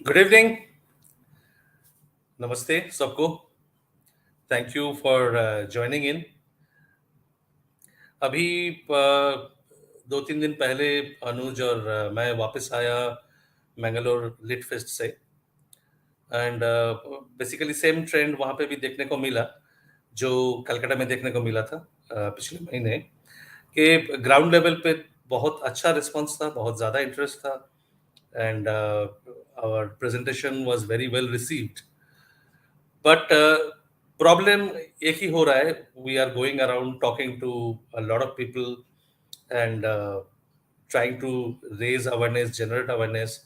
Good evening, नमस्ते सबको। Thank you for joining in. अभी 2-3 दिन पहले अनुज और मैं वापस आया मैंगलोर लिट फेस्ट से। एंड बेसिकली सेम ट्रेंड वहाँ पे भी देखने को मिला जो कलकत्ता में देखने को मिला था पिछले महीने, कि ग्राउंड लेवल पे बहुत अच्छा रिस्पांस था, बहुत ज़्यादा इंटरेस्ट था। And our presentation was very well received. But problem एक ही हो रहा है। We are going around talking to a lot of people and trying to raise awareness, generate awareness,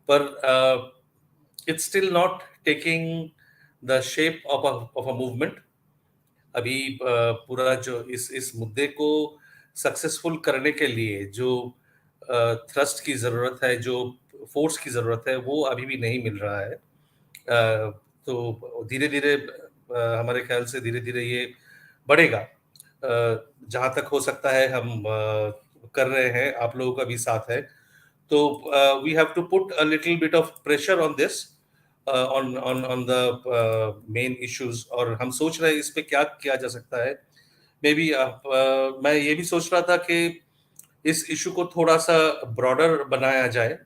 पर it's still not taking the shape of a movement. अभी पूरा जो इस मुद्दे को सक्सेसफुल करने के लिए जो थ्रस्ट की ज़रूरत है, जो फोर्स की ज़रूरत है, वो अभी भी नहीं मिल रहा है। तो धीरे-धीरे हमारे ख्याल से धीरे-धीरे ये बढ़ेगा। जहाँ तक हो सकता है हम कर रहे हैं, आप लोगों का भी साथ है। तो we have to put a little bit of pressure on this, on the main issues, और हम सोच रहे हैं इस पे क्या किया जा सकता है। मेबी मैं ये भी सोच रहा था कि इस इश्यू को थोड़ा-सा ब्रॉडर बनाया जाए।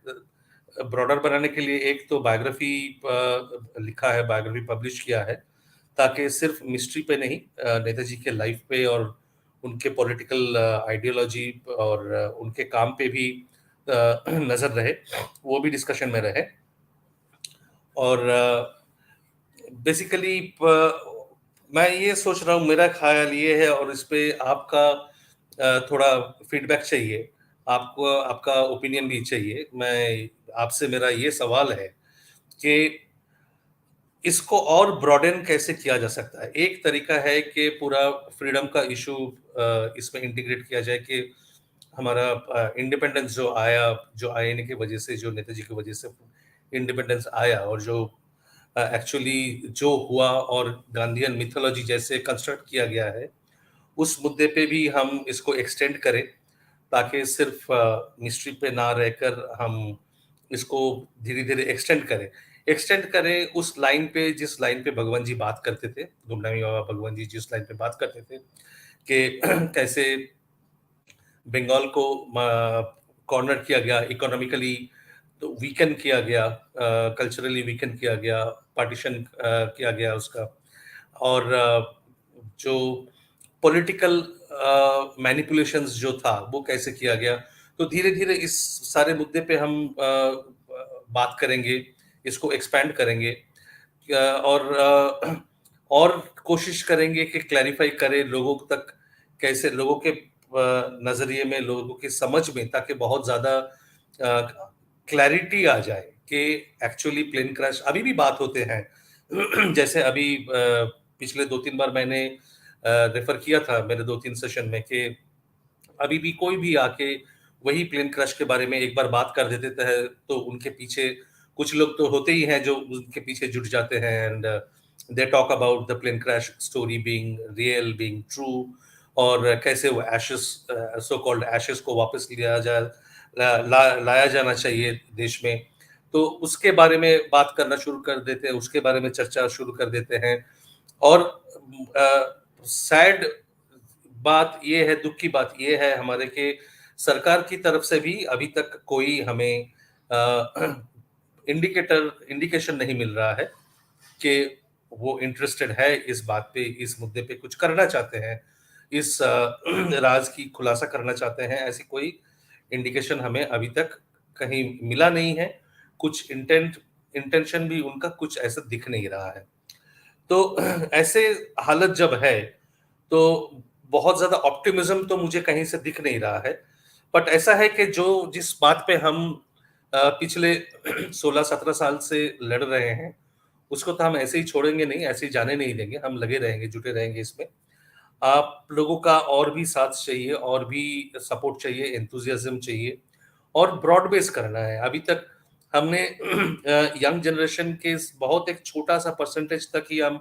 ब्रॉडर बनाने के लिए एक तो बायोग्राफी लिखा है, बायोग्राफी पब्लिश किया है, ताकि सिर्फ मिस्ट्री पे नहीं, नेताजी के लाइफ पे और उनके पॉलिटिकल आइडियोलॉजी और उनके काम पे भी नज़र रहे, वो भी डिस्कशन में रहे। और बेसिकली मैं ये सोच रहा हूँ, मेरा ख़्याल ये है, और इस पे आपका थोड़ा फीडबैक चाहिए, आपको आपका ओपिनियन भी चाहिए। मैं आपसे मेरा ये सवाल है कि इसको और ब्रॉडेन कैसे किया जा सकता है? एक तरीका है कि पूरा फ्रीडम का इश्यू इसमें इंटीग्रेट किया जाए कि हमारा इंडिपेंडेंस जो आया, जो आईएनए की वजह से, जो नेताजी की वजह से इंडिपेंडेंस आया, और जो एक्चुअली जो हुआ और गांधीयन मिथोलॉजी जैसे कंस्ट्रक्ट किया गया है, उस मुद्दे पे भी हम इसको एक्सटेंड करें, ताकि सिर्फ मिस्ट्री पे ना रहकर हम इसको धीरे-धीरे एक्सटेंड करें उस लाइन पे, जिस लाइन पे भगवान जी बात करते थे, गुमनामी बाबा भगवान जी जिस लाइन पे बात करते थे कि कैसे बंगाल को कॉर्नर किया गया इकोनॉमिकली, तो वीकन किया गया, कल्चरली वीकन किया गया, पार्टीशन किया गया उसका, और जो पॉलिटिकल मैनिपुलेशंस जो था वो कैसे किया गया। तो धीरे-धीरे इस सारे मुद्दे पे हम बात करेंगे, इसको एक्सपैंड करेंगे, और और कोशिश करेंगे कि क्लैरिफाई करें लोगों तक, कैसे लोगों के नज़रिए में, लोगों की समझ में, ताकि बहुत ज़्यादा क्लैरिटी आ जाए कि एक्चुअली प्लेन क्रैश अभी भी बात होते हैं। जैसे अभी पिछले 2-3 बार मैंने रेफर किया था मेरे 2-3 सेशन में कि अभी भी कोई भी आके वही प्लेन क्रैश के बारे में एक बार बात कर देते हैं, तो उनके पीछे कुछ लोग तो होते ही हैं जो उनके पीछे जुट जाते हैं, and they talk about the plane crash story being real, being true, और कैसे वो एशेस, सो कॉल्ड एशेस को वापस लाया जाना चाहिए देश में। तो उसके बारे में बात करना शुरू कर देते हैं, उसके बारे में चर्चा शुरू कर देते हैं। और सैड बात ये है, दुःख की बात ये है हमारे कि सरकार की तरफ से भी अभी तक कोई हमें इंडिकेशन नहीं मिल रहा है कि वो इंटरेस्टेड है इस बात पे, इस मुद्दे पे कुछ करना चाहते हैं, इस राज की खुलासा करना चाहते हैं। ऐसी कोई इंडिकेशन हमें अभी तक कहीं मिला नहीं है। कुछ इंटेंशन भी उनका कुछ ऐसा दिख नहीं रहा है। तो ऐसे हालत जब है, तो बहुत ज़्यादा ऑप्टिमिज़्म तो मुझे कहीं से दिख नहीं रहा है। बट ऐसा है कि जो जिस बात पे हम पिछले 16-17 साल से लड़ रहे हैं, उसको तो हम ऐसे ही छोड़ेंगे नहीं, ऐसे ही जाने नहीं देंगे, हम लगे रहेंगे, जुटे रहेंगे इसमें। आप लोगों का और भी साथ चाहिए, और भी सपोर्ट चाहिए, एंथुसियाज़्म चाहिए, और ब्रॉड बेस करना है। अभी तक हमने यंग जनरेशन के बहुत एक छोटा-सा परसेंटेज तक ही हम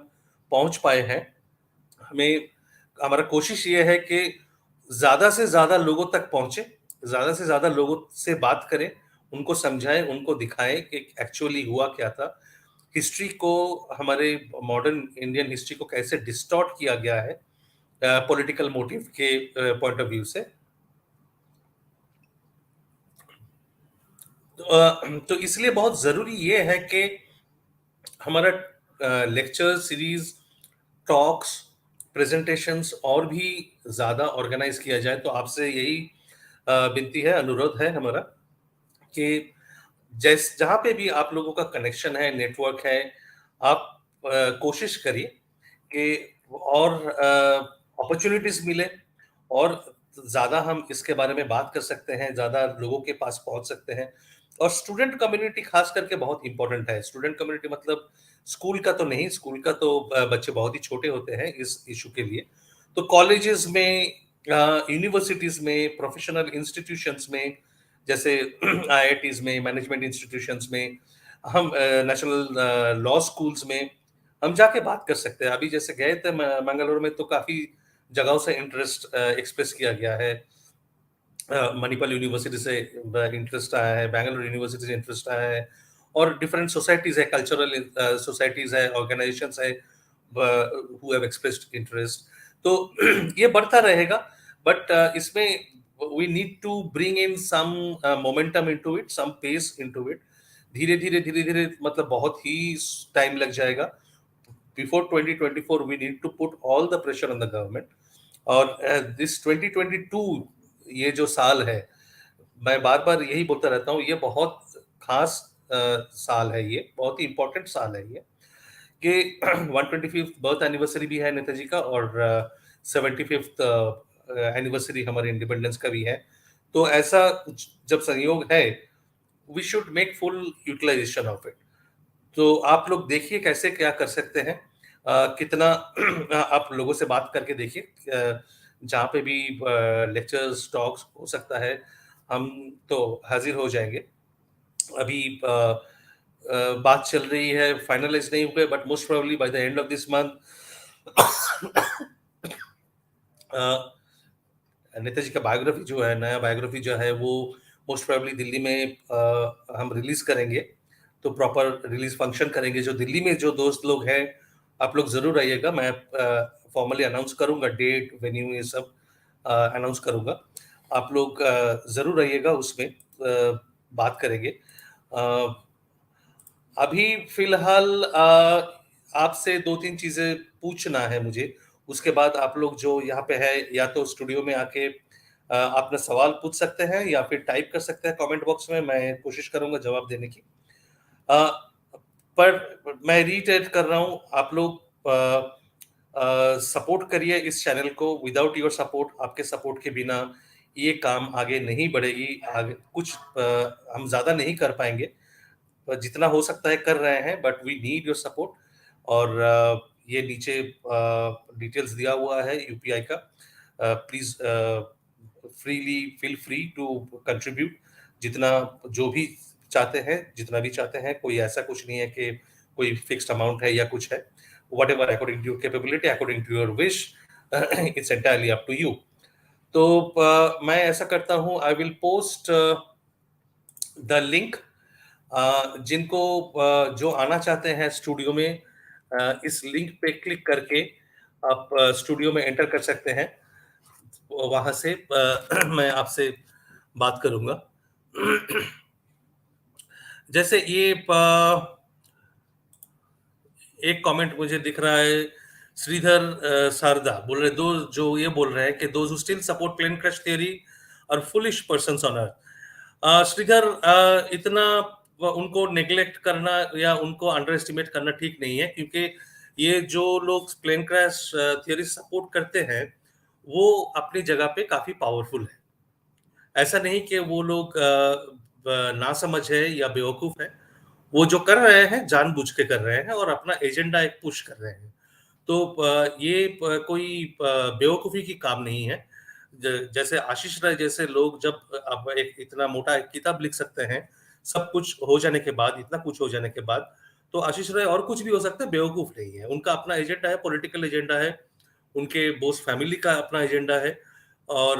पहुँच पाए हैं। हमें हमारा कोशिश ये है कि ज़्यादा से ज़्यादा लोगों तक पहुँचे, ज़्यादा से ज़्यादा लोगों से बात करें, उनको समझाएँ, उनको दिखाएँ कि एक्चुअली हुआ क्या था। हिस्ट्री को, हमारे मॉडर्न इंडियन हिस्ट्री को कैसे डिस्टॉर्ट किया गया है पॉलिटिकल मोटिव के पॉइंट ऑफ व्यू से। तो इसलिए बहुत ज़रूरी ये है कि हमारा लेक्चर सीरीज, टॉक्स, प्रेजेंटेशंस और भी ज़्यादा ऑर्गेनाइज किया जाए। तो आपसे यही विनती है, अनुरोध है हमारा कि जहाँ पे भी आप लोगों का कनेक्शन है, नेटवर्क है, आप कोशिश करिए कि और अपॉर्चुनिटीज़ मिले और ज़्यादा हम इसके बारे में बात कर सकते हैं, ज़्यादा लोगों के पास पहुँच सकते हैं। और स्टूडेंट कम्युनिटी खास करके बहुत इम्पोर्टेंट है। स्टूडेंट कम्युनिटी मतलब स्कूल का तो नहीं, स्कूल का तो बच्चे बहुत ही छोटे होते हैं इस इश्यू के लिए। तो कॉलेजेस में, यूनिवर्सिटीज़ में, प्रोफेशनल इंस्टीट्यूशंस में, जैसे आईआईटीज़ में, मैनेजमेंट इंस्टीट्यूशंस में, हम नेशनल लॉ स्कूल्स में हम जाके बात कर सकते हैं। अभी जैसे गए थे मंगलौर में, तो काफ़ी जगहों से इंटरेस्ट एक्सप्रेस किया गया है। मणिपाल यूनिवर्सिटी से इंटरेस्ट आया है, बैंगलोर यूनिवर्सिटी से इंटरेस्ट आया है और डिफरेंट सोसाइटीज़ है, कल्चरल सोसाइटीज़ है, ऑर्गेनाइजेशंस है हु हैव एक्सप्रेस्ड इंटरेस्ट। तो ये बढ़ता रहेगा, बट इसमें we need to bring in some momentum into it, some pace into it. धीरे-धीरे मतलब बहुत ही टाइम लग जाएगा। Before 2024 we need to put all the pressure on the government. और दिस 2022, ये जो साल है, मैं बार-बार यही बोलता रहता हूँ, ये बहुत खास साल है, ये बहुत ही इम्पोर्टेंट साल है ये, कि 125th बर्थ एनिवर्सरी भी है नेताजी का और 75th एनिवर्सरी हमारे इंडिपेंडेंस का भी है। तो ऐसा जब संयोग है, we should make full utilisation of it. तो आप लोग देखिए कैसे क्या कर सकते हैं। कितना आप लोगों से बात करके देखिए, जहाँ पे भी लेक्चर्स, टॉक्स हो सकता है, हम तो हाज़िर हो जाएँगे। अभी बात चल रही है, फाइनलाइज़ नहीं हुए, but most probably by the end of this month uh, Netaji का बायोग्राफी जो है, नया बायोग्राफी जो है, वो मोस्ट प्रोबेबली दिल्ली में हम रिलीज़ करेंगे। तो प्रॉपर रिलीज़ फंक्शन करेंगे। जो दिल्ली में जो दोस्त लोग हैं, आप लोग ज़रूर आइएगा। मैं फॉर्मली अनाउंस करूँगा डेट, वेन्यू, ये सब अनाउंस करूँगा। आप लोग ज़रूर आइएगा, उसमें बात करेंगे। अ, अभी फ़िलहाल आपसे 2-3 चीज़ें पूछना है मुझे, उसके बाद आप लोग जो यहाँ पे है, या तो स्टूडियो में आके अपना सवाल पूछ सकते हैं या फिर टाइप कर सकते हैं कमेंट बॉक्स में, मैं कोशिश करूँगा जवाब देने की। अ, पर मैं रीइटरेट कर रहा हूँ, आप लोग सपोर्ट करिए इस चैनल को। विदाउट योर सपोर्ट, आपके सपोर्ट के बिना ये काम आगे नहीं बढ़ेगी। आगे कुछ हम ज़्यादा नहीं कर पाएँगे। जितना हो सकता है कर रहे हैं, but we need your support. और ये नीचे डिटेल्स दिया हुआ है यूपीआई का। Please freely feel free to contribute, जितना जो भी चाहते हैं, जितना भी चाहते हैं। कोई ऐसा कुछ नहीं है कि कोई फिक्स्ड अमाउंट है या कुछ है। Whatever according to your capability, according to your wish, it's entirely up to you. तो मैं ऐसा करता हूँ, I will post the link. जिनको जो आना चाहते हैं स्टूडियो में, इस लिंक पे क्लिक करके आप स्टूडियो में एंटर कर सकते हैं। वहाँ से मैं आपसे बात करूँगा। जैसे ये एक कमेंट मुझे दिख रहा है, श्रीधर शारदा बोल रहे, दो जो ये बोल रहे हैं कि those who still support plane crash theory are foolish persons on earth. Sridhar, इतना उनको नेग्लेक्ट करना या उनको अंडर एस्टिमेट करना ठीक नहीं है, क्योंकि ये जो लोग प्लेन क्रैश थियरी सपोर्ट करते हैं, वो अपनी जगह पे काफी पावरफुल है। ऐसा नहीं कि वो लोग नासमझ है या बेवकूफ है। वो जो कर रहे हैं जानबूझ के कर रहे हैं और अपना एजेंडा एक पुश कर रहे हैं। तो ये कोई बेवकूफ़ी की काम नहीं है। जैसे आशीष राय जैसे लोग जब अब एक इतना मोटा एक किताब लिख सकते हैं, सब कुछ हो जाने के बाद, इतना कुछ हो जाने के बाद, तो आशीष राय और कुछ भी हो सकता है, बेवकूफ़ नहीं है। उनका अपना एजेंडा है, पॉलिटिकल एजेंडा है, उनके बोस फैमिली का अपना एजेंडा है और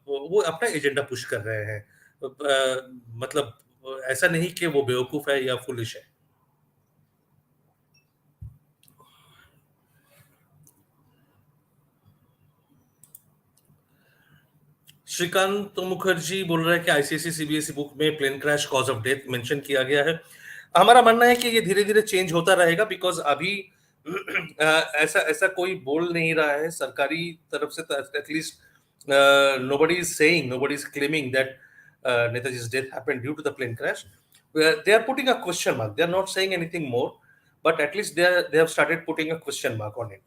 वो अपना एजेंडा पुश कर रहे हैं। मतलब ऐसा नहीं कि वो बेवकूफ है या फुलिश है। श्रीकांत मुखर्जी बोल रहे हैं कि आईसीएसई सीबीएसई बुक में plane crash cause of death mention किया गया है। हमारा मानना है कि ये धीरे धीरे चेंज होता रहेगा, बिकॉज अभी ऐसा ऐसा कोई बोल नहीं रहा है सरकारी तरफ से, at least nobody is saying, nobody is claiming that Netaji's death happened due to the plane crash. They are putting a question mark. They are not saying anything more, but at least they have started putting a question mark on it.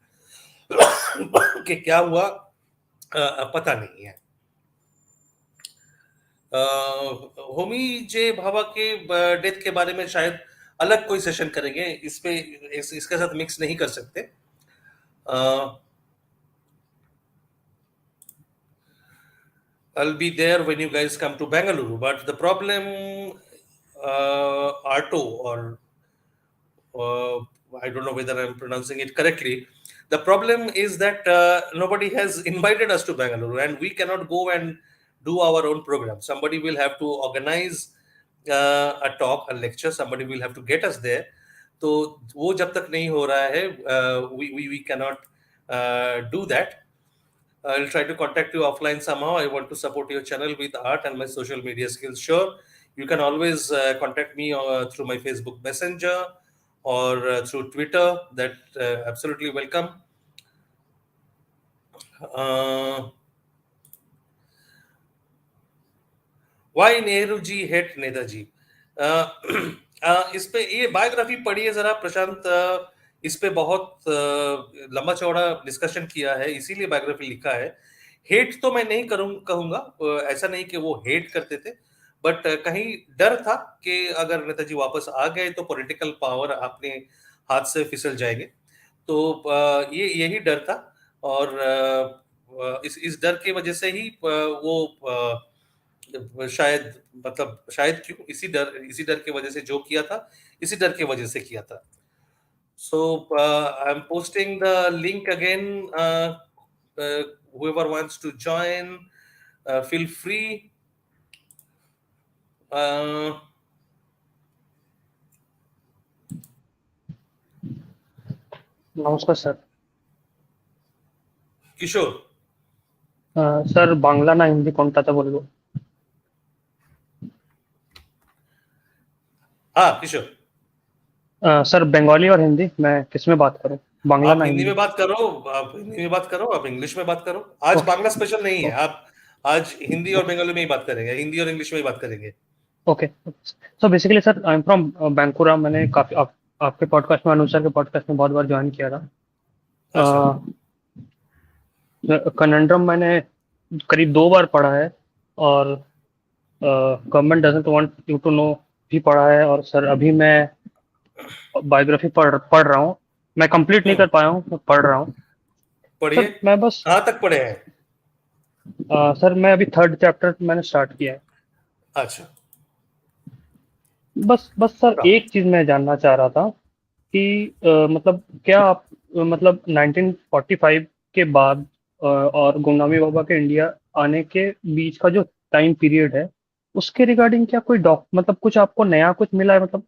कि क्या हुआ पता नहीं है। होमी जे भाभा के death के बारे में शायद अलग कोई सेशन करेंगे, इस पे इसके साथ मिक्स नहीं कर सकते। I'll be there when you guys come to Bengaluru, but the problem, Arto, or I don't know whether I'm pronouncing it correctly. The problem is that nobody has invited us to Bengaluru, and we cannot go and do our own program. Somebody will have to organize a talk, a lecture. Somebody will have to get us there. तो वो जब तक नहीं हो रहा है, we cannot do that. I'll try to contact you offline somehow. I want to support your channel with art and my social media skills. Sure, you can always contact me through my Facebook Messenger or through Twitter. That absolutely welcome. Why Nehru ji hate Netaji? इस पे ये biography पढ़िए जरा प्रशांत, इस पे बहुत लंबा चौड़ा डिस्कशन किया है, इसीलिए बायोग्राफी लिखा है। हेट तो मैं नहीं कहूंगा, ऐसा नहीं कि वो हेट करते थे, बट कहीं डर था कि अगर नेताजी वापस आ गए तो पॉलिटिकल पावर अपने हाथ से फिसल जाएंगे। तो ये यही डर था, और इस डर की वजह से ही वो शायद, मतलब शायद क्यों, इसी डर की वजह से जो किया था, इसी डर की वजह से किया था। So I'm posting the link again. Whoever wants to join, feel free. नमस्कार सर। किशोर सर बांग्ला ना हिंदी कोनटा था बोलिए। हाँ किशोर, सर बंगाली और हिंदी मैं किस में बात करूं? बांग्ला आप ना हिंदी हिंदी? में बात करो, आप हिंदी में बात करो, आप इंग्लिश में बात करो। आज ओके बांग्ला स्पेशल नहीं है, ओके आप आज हिंदी और बंगाली में ही बात करेंगे, हिंदी और इंग्लिश में ही बात करेंगे। Okay. So basically sir I am from Bankura. मैंने काफी आपके पॉडकास्ट में, अनुसार के पॉडकास्ट में बहुत बार ज्वाइन किया था। अच्छा, कनंड्रम मैंने करीब 2 बार पढ़ा है, और government doesn't want you to know भी पढ़ा है, और सर अभी मैं बायोग्राफी पढ़ रहा हूँ। मैं कंप्लीट नहीं कर पाया हूँ, मैं पढ़ रहा हूँ। पढ़िए। सर मैं बस कहाँ तक पढ़े हैं? सर मैं अभी 3rd चैप्टर मैंने स्टार्ट किया है। अच्छा, बस सर हाँ। एक चीज मैं जानना चाह रहा था कि मतलब क्या आप मतलब 1945 के बाद और गुमनामी बाबा के इंडिया आने के बीच का जो टाइम पीरियड है, उसके रिगार्डिंग क्या कोई मतलब कुछ आपको नया कुछ मिला है? मतलब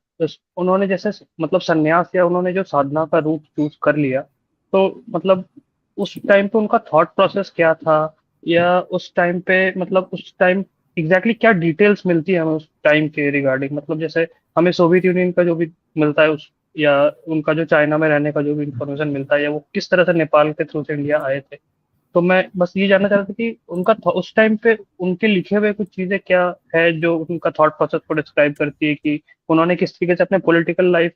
उन्होंने जैसे मतलब संन्यास या उन्होंने जो साधना का रूप चूज कर लिया, तो मतलब उस टाइम पे उनका थॉट प्रोसेस क्या था, या उस टाइम पे मतलब उस टाइम एग्जैक्टली क्या डिटेल्स मिलती है हमें उस टाइम के रिगार्डिंग? मतलब जैसे हमें सोवियत यूनियन का जो भी मिलता है उस, या उनका जो चाइना में रहने का जो भी इंफॉर्मेशन मिलता है, या वो किस तरह से नेपाल के थ्रू से इंडिया आए थे, तो मैं बस ये जानना चाह रहा था कि उनका उस टाइम पे उनके लिखे हुए कुछ चीजें क्या है जो उनका थॉट प्रोसेस को डिस्क्राइब करती है कि उन्होंने किस तरीके से अपने पॉलिटिकल लाइफ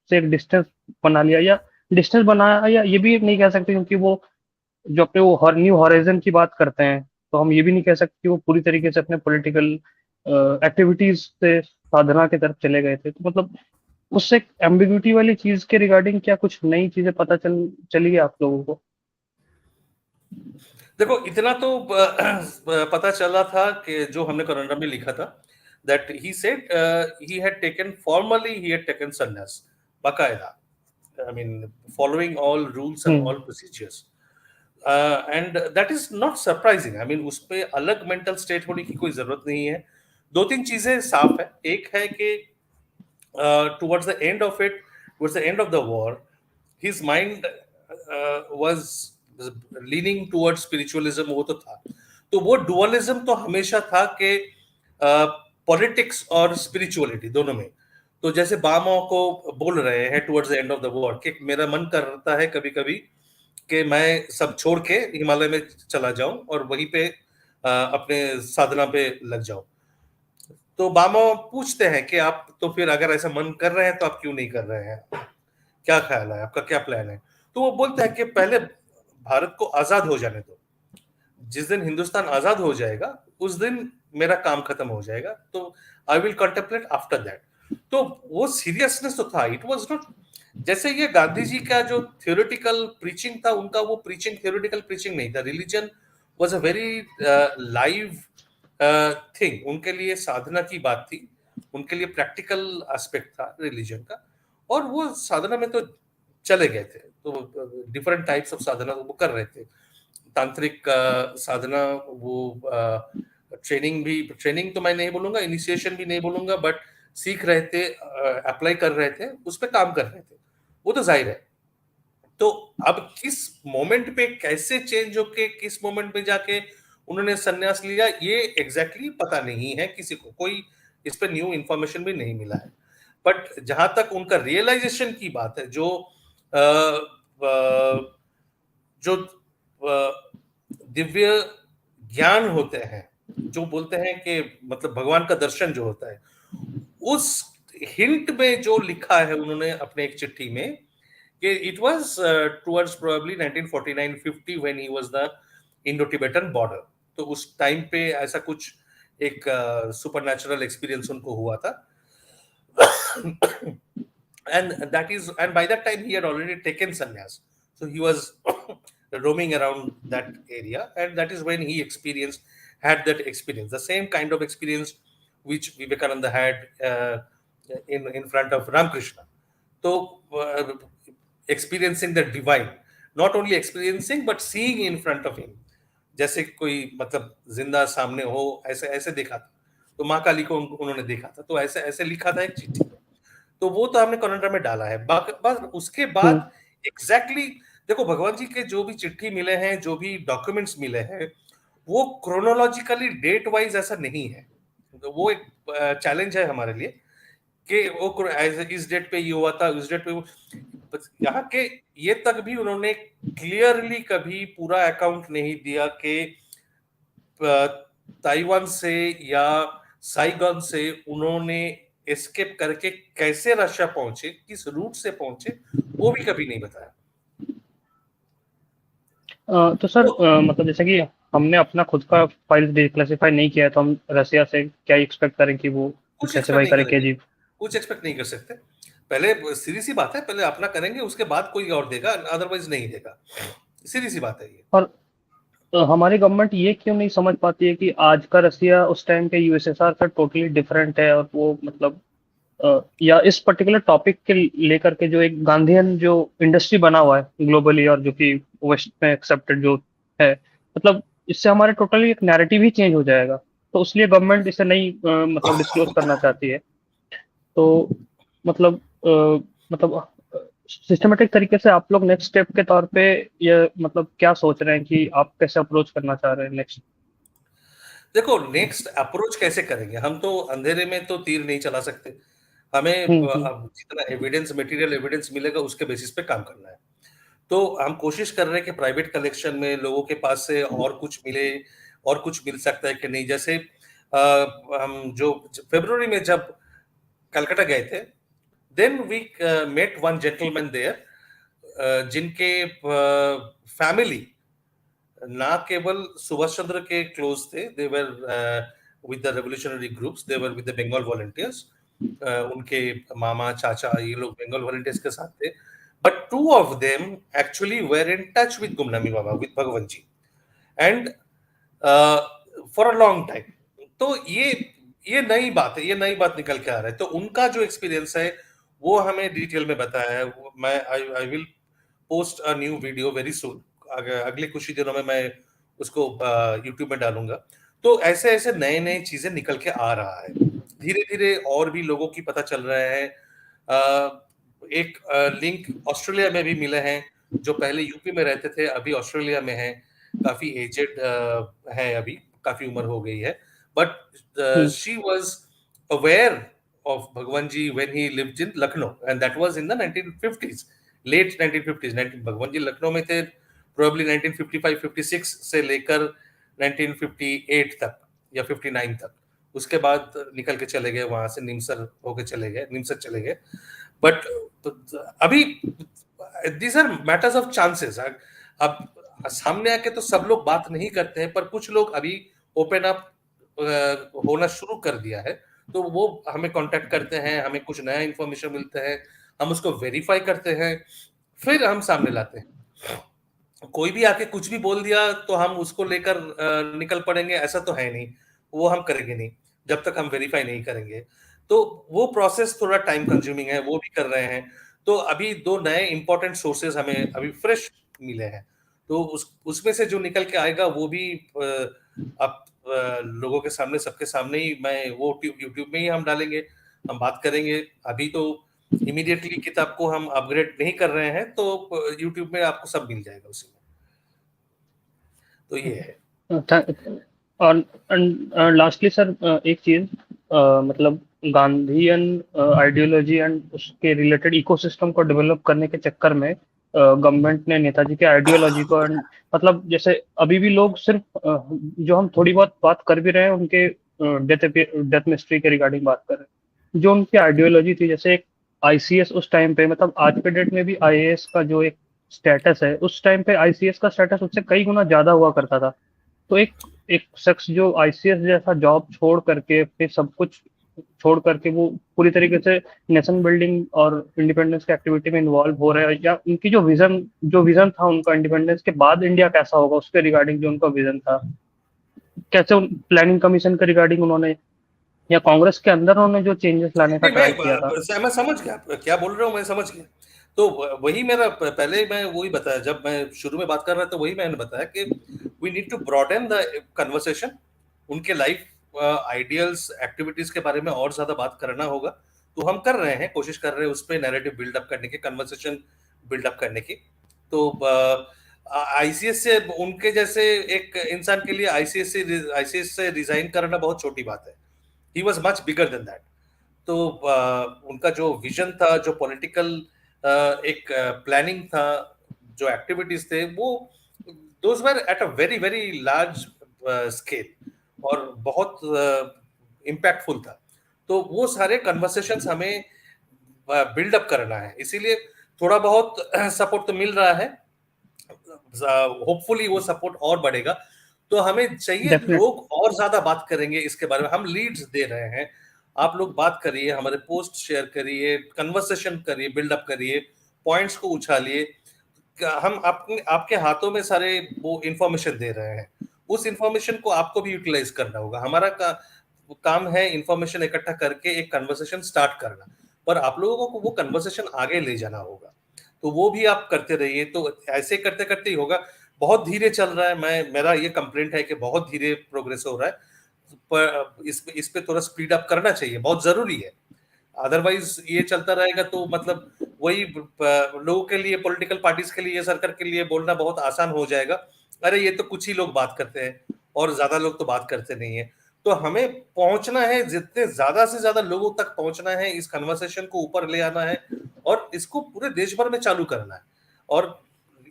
से एक डिस्टेंस बना लिया, या डिस्टेंस बनाया, या ये भी नहीं कह सकते क्योंकि वो जो अपने वो हर न्यू हॉराइजन की बात करते हैं, तो हम ये भी नहीं कह सकते कि वो पूरी तरीके से अपने पॉलिटिकल एक्टिविटीज से साधना की तरफ चले गए थे। तो मतलब उससे एम्बिग्यूटी वाली चीज के रिगार्डिंग क्या कुछ नई चीजें पता चली है आप लोगों को? देखो, इतना तो पता चला था कि जो हमने कनाडा में लिखा था, that he said he had taken formally, he had taken sannyas bakaida, I mean following all rules and hmm. all procedures, and that is not surprising. I mean उस पे अलग mental state होने की कोई जरूरत नहीं है। दो तीन चीजें साफ है। एक है कि towards the end of it, towards the end of the war, his mind was leaning towards spiritualism, वो तो था। तो वो डुअलिज्म तो हमेशा था कि पॉलिटिक्स और स्पिरिचुअलिटी दोनों में। तो जैसे बामाओ को बोल रहे हैं towards the end of the war कि मेरा मन करता है कभी कभी कि मैं सब छोड़ के हिमालय में चला जाऊं और वहीं पे अपने साधना पे लग जाऊं। तो बामा पूछते हैं कि आप तो फिर अगर ऐसा मन कर रहे हैं तो आप क्यों नहीं कर रहे हैं, क्या ख्याल है आपका, क्या प्लान है? तो वो बोलते हैं कि पहले भारत को आजाद हो जाने दो, जिस दिन हिंदुस्तान आजाद हो जाएगा उस दिन मेरा काम खत्म हो जाएगा, तो I will contemplate after that. तो वो सीरियसनेस तो था, इट वाज नॉट जैसे ये गांधी जी का जो थ्योरेटिकल प्रीचिंग था, उनका वो प्रीचिंग थ्योरेटिकल प्रीचिंग नहीं था। Religion was a very live thing, उनके लिए साधना की बात थी, उनके लिए प्रैक्टिकल एस्पेक्ट था रिलीजन का। और वो साधना में तो चले गए थे, तो डिफरेंट टाइप्स ऑफ साधना वो कर रहे थे। तांत्रिक साधना, वो ट्रेनिंग तो मैं नहीं बोलूंगा, इनिशिएशन भी नहीं बोलूंगा, बट सीख रहे थे, अप्लाई कर रहे थे, उस पर काम कर रहे थे, वो तो जाहिर है। तो अब किस मोमेंट पे कैसे चेंज होके किस मोमेंट पे जाके उन्होंने संन्यास लिया, ये एग्जैक्टली पता नहीं है किसी को, कोई इस पे न्यू इंफॉर्मेशन भी नहीं मिला है। बट जहां तक उनका रियलाइजेशन की बात है, अ, अ, जो दिव्य ज्ञान होते हैं, जो बोलते हैं कि मतलब भगवान का दर्शन जो होता है, उस हिंट में जो लिखा है उन्होंने अपने एक चिट्ठी में कि it was towards probably 1949-50 when he was the Indo Tibetan border. तो उस टाइम पे ऐसा कुछ एक सुपरनैचुरल एक्सपीरियंस उनको हुआ था। And by that time he had already taken sannyas, so he was roaming around that area, and that is when he had that experience, the same kind of experience which Vivekananda had in front of Ramakrishna. So experiencing the divine, not only experiencing but seeing in front of him, जैसे कोई मतलब जिंदा सामने हो, ऐसे ऐसे देखा था। तो माँ काली को उन्होंने देखा था, तो ऐसे ऐसे लिखा था एक चिट्ठी में। तो वो तो हमने कैलेंडर में डाला है। बस उसके हुँ। बाद एग्जैक्टली देखो, भगवान जी के जो भी चिट्ठी मिले हैं, जो भी डॉक्यूमेंट्स मिले हैं, वो क्रोनोलॉजिकली डेट वाइज ऐसा नहीं है। तो वो एक चैलेंज है हमारे लिए कि वो इस डेट पे ये हुआ था, इस डेट पे वो, यहाँ के ये तक भी उन्होंने क्लियरली कभी पूरा अकाउंट नहीं दिया कि ताइवान से या साइगॉन से उन्होंने एस्केप करके कैसे रशिया पहुंचे, किस रूट से पहुंचे, वो भी कभी नहीं बताया। तो सर तो मतलब जैसे कि हमने अपना खुद का फाइल डिक्लासिफाई नहीं किया है, तो हम रसिया से क्या एक्सपेक्ट करें कि वो कुछ एक्सपेक्ट क्लासिफाई नहीं करे करेंगे, केजी? कुछ एक्सपेक्ट नहीं कर सकते। पहले सीधी सी बात है, पहले अपना करेंगे, उसके बाद कोई और देगा, अदरवाइज नहीं देगा। सीधी सी बात है ये। और हमारी गवर्नमेंट ये क्यों नहीं समझ पाती है कि आज का रसिया उस टाइम के यूएसएसआर से टोटली डिफरेंट है, और वो मतलब या इस पर्टिकुलर टॉपिक के लेकर के जो एक गांधीयन जो इंडस्ट्री बना हुआ है ग्लोबली, और जो कि वेस्ट में एक्सेप्टेड जो है, मतलब इससे हमारे टोटली एक नैरेटिव ही चेंज हो जाएगा। तो इसलिए गवर्नमेंट इसे नहीं मतलब डिस्क्लोज करना चाहती है। तो मतलब सिस्टमेटिक तरीके से आप लोग नेक्स्ट स्टेप के तौर पे ये मतलब क्या सोच रहे हैं कि आप कैसे अप्रोच करना चाह रहे हैं नेक्स्ट? देखो, नेक्स्ट अप्रोच कैसे करेंगे, हम तो अंधेरे में तो तीर नहीं चला सकते। हमें हम्म। अब जितना एविडेंस, मटेरियल एविडेंस मिलेगा उसके बेसिस पे काम करना है। तो हम कोशिश कर रहे हैं कि प्राइवेट कलेक्शन में लोगों के पास से और कुछ मिले, और कुछ मिल सकता है कि नहीं। जैसे हम जो फरवरी में जब कलकत्ता गए थे, then we met one gentleman there, जिनके फैमिली ना केवल सुभाष चंद्र के क्लोज थे, they were with the revolutionary groups, they were with the Bengal volunteers. उनके मामा चाचा ये लोग बंगाल वॉलंटियर्स के साथ थे, but two of them actually were in touch with Gumnami Baba, with Bhagwant ji, and for a long time. तो ये नई बात है, ये नई बात निकल के आ रहा है। तो उनका जो एक्सपीरियंस है वो हमें डिटेल में बताया है। मैं आई will post a new video very soon, अगले कुछ ही दिनों में मैं उसको यूट्यूब में डालूंगा। तो ऐसे ऐसे नए नए चीजें निकल के आ रहा है, धीरे धीरे और भी लोगों की पता चल रहा है। एक लिंक ऑस्ट्रेलिया में भी मिले हैं, जो पहले यूपी में रहते थे अभी ऑस्ट्रेलिया में हैं, काफी एजेड है, अभी काफी उम्र हो गई है, but hmm, she was aware of Bhagwan ji when he lived in Lucknow, and that was in the 1950s, late 1950s। 19 भगवान जी लखनऊ में थे probably 1955-56 से लेकर 1958 तक या 59 तक। उसके बाद निकल के चले गए वहां से, निमसर होके चले गए, निमसर चले गए। बट अभी these are matters of chances. अब सामने आके तो सब लोग बात नहीं करते हैं, पर कुछ लोग अभी ओपन अप होना शुरू कर दिया है, तो वो हमें कांटेक्ट करते हैं, हमें कुछ नया इंफॉर्मेशन मिलता है, हम उसको वेरीफाई करते हैं, फिर हम सामने लाते हैं। कोई भी आके कुछ भी बोल दिया तो हम उसको लेकर निकल पड़ेंगे, ऐसा तो है नहीं, वो हम करेंगे नहीं जब तक हम वेरीफाई नहीं करेंगे। तो वो प्रोसेस थोड़ा टाइम कंज्यूमिंग है, वो भी कर रहे हैं। तो अभी दो नए इंपॉर्टेंट सोर्सेज हमें अभी फ्रेश मिले हैं, तो उसमें से जो निकल के आएगा वो भी अब लोगों के सामने, सबके सामने ही मैं वो यूट्यूब में ही हम डालेंगे, हम बात करेंगे। अभी तो इमीडिएटली किताब को हम अपग्रेड नहीं कर रहे हैं, तो यूट्यूब में आपको सब मिल जाएगा उसी में। तो ये है। और लास्टली सर, एक चीज, मतलब गांधीयन आइडियोलॉजी एंड उसके रिलेटेड इकोसिस्टम को डेवलप करने के चक्कर में गवर्नमेंट ने नेताजी के आइडियोलॉजी को मतलब जैसे अभी भी लोग सिर्फ जो हम थोड़ी बहुत बात कर भी रहे हैं उनके डेथ डेथ मिस्ट्री के रिगार्डिंग बात कर रहे हैं, जो उनकी आइडियोलॉजी थी, जैसे एक आईसीएस उस टाइम पे, मतलब आज के डेट में भी आईएएस का जो एक स्टेटस है, उस टाइम पे आईसीएस का स्टेटस उससे कई गुना ज्यादा हुआ करता था। तो एक एक शख्स जो आईसीएस जैसा जॉब छोड़ करके फिर सब कुछ छोड़ करके वो पूरी तरीके से नेशन बिल्डिंग और इंडिपेंडेंस की एक्टिविटी में इन्वॉल्व हो रहे हैं, या उनकी जो विजन था उनका इंडिपेंडेंस के बाद इंडिया कैसा होगा उसके रिगार्डिंग जो उनका विजन था, कैसे प्लानिंग कमीशन के रिगार्डिंग उन्होंने, या कांग्रेस के अंदर उन्होंने जो चेंजेस लाने का नहीं, ट्राई किया था। मैं समझ गया आप क्या बोल रहे हो, मैं समझ गया। तो वही मेरा पहले मैं वही बताया, जब मैं शुरू में बात कर रहा था वही मैंने बताया कि we need to broaden the conversation, उनके लाइफ आइडियल्स एक्टिविटीज के बारे में और ज्यादा बात करना होगा। तो हम कर रहे हैं, कोशिश कर रहे हैं उस पर नैरेटिव बिल्डअप करने की, कन्वर्सेशन बिल्डअप करने की। तो आईसीएस से, उनके जैसे एक इंसान के लिए आईसीएस से रिजाइन करना बहुत छोटी बात है। He was much bigger than that. तो उनका जो विजन था, जो पॉलिटिकल एक प्लानिंग था, जो एक्टिविटीज थे, वो those were at a very very large scale और बहुत इम्पैक्टफुल था। तो वो सारे कन्वर्सेशंस हमें बिल्डअप करना है, इसीलिए थोड़ा बहुत सपोर्ट तो मिल रहा है, होपफुली वो सपोर्ट और बढ़ेगा। तो हमें चाहिए डेफिनेट लोग और ज्यादा बात करेंगे इसके बारे में, हम लीड्स दे रहे हैं। आप लोग बात करिए, हमारे पोस्ट शेयर करिए, कन्वर्सेशन करिए, बिल्डअप करिए, पॉइंट्स को उछालिए। हम अपने आपके हाथों में सारे वो इंफॉर्मेशन दे रहे हैं, उस इंफॉर्मेशन को आपको भी यूटिलाइज करना होगा। हमारा काम है इंफॉर्मेशन इकट्ठा करके एक कन्वर्सेशन स्टार्ट करना, पर आप लोगों को वो कन्वर्सेशन आगे ले जाना होगा। तो वो भी आप करते रहिए, तो ऐसे करते करते ही होगा। बहुत धीरे चल रहा है, मेरा ये कंप्लेंट है कि बहुत धीरे प्रोग्रेस हो रहा है, पर इस पे थोड़ा स्पीड अप करना चाहिए, बहुत जरूरी है। अदरवाइज ये चलता रहेगा तो मतलब वही लोगों के लिए, पॉलिटिकल पार्टीज के लिए, सरकार के लिए बोलना बहुत आसान हो जाएगा, अरे ये तो कुछ ही लोग बात करते हैं और ज्यादा लोग तो बात करते नहीं है। तो हमें पहुंचना है, जितने ज्यादा से ज्यादा लोगों तक पहुंचना है, इस कन्वर्सेशन को ऊपर ले आना है और इसको पूरे देश भर में चालू करना है। और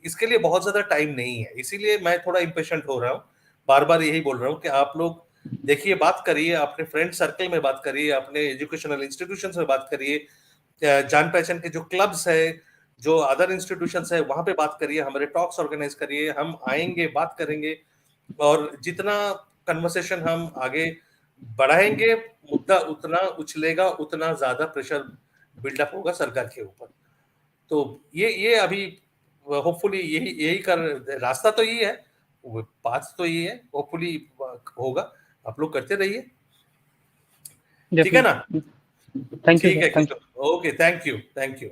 इसके लिए बहुत ज्यादा टाइम नहीं है, इसीलिए मैं थोड़ा इम्पेशेंट हो रहा हूँ। बार बार यही बोल रहा हूँ कि आप लोग देखिए, बात करिए, अपने फ्रेंड सर्कल में बात करिए, अपने एजुकेशनल इंस्टीट्यूशंस में बात करिए, जान पहचान के जो क्लब्स है, जो अदर इंस्टीट्यूशंस है, वहां पे बात करिए, हमारे टॉक्स ऑर्गेनाइज करिए, हम आएंगे, बात करेंगे। और जितना कन्वर्सेशन हम आगे बढ़ाएंगे, मुद्दा उतना उछलेगा, उतना ज्यादा प्रेशर बिल्डअप होगा सरकार के ऊपर। तो ये अभी होपफुली यही यही कर, रास्ता तो यही है, पाथ तो यही है, होपफुली होगा। आप लोग करते रहिए, ठीक है ना? डेफिनेट थैंक यू ठीक सर, है thank you. Kishore, okay, thank you, thank you.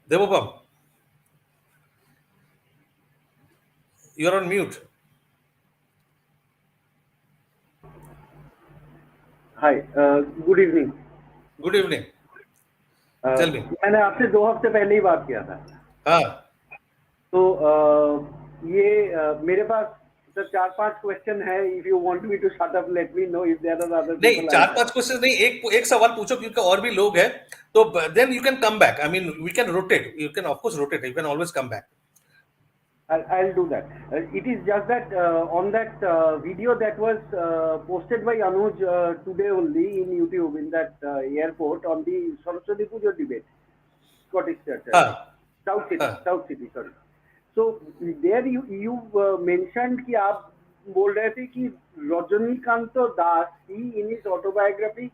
Devopam. You're on mute. Hi good evening. Good evening. Tell me. मैंने आपसे 2 हफ्ते पहले ही बात किया था। हाँ तो ये मेरे पास सर 4-5 क्वेश्चन है। If you want me to shut up let me know. If there are other नहीं, पीपल चार पांच क्वेश्चन नहीं, एक सवाल पूछो क्योंकि और भी लोग हैं, तो then you can come back. I mean we can rotate, you can of course rotate, you can always come back. I'll do that. It is just that on that video that was posted by Anuj today only in YouTube in that airport on the Saraswati Puja debate, Scottish Church, I हाँ think. South City, हाँ South City, sorry. So there you mentioned कि आप बोल रहे थे कि रजनीकांत दास ही in his autobiography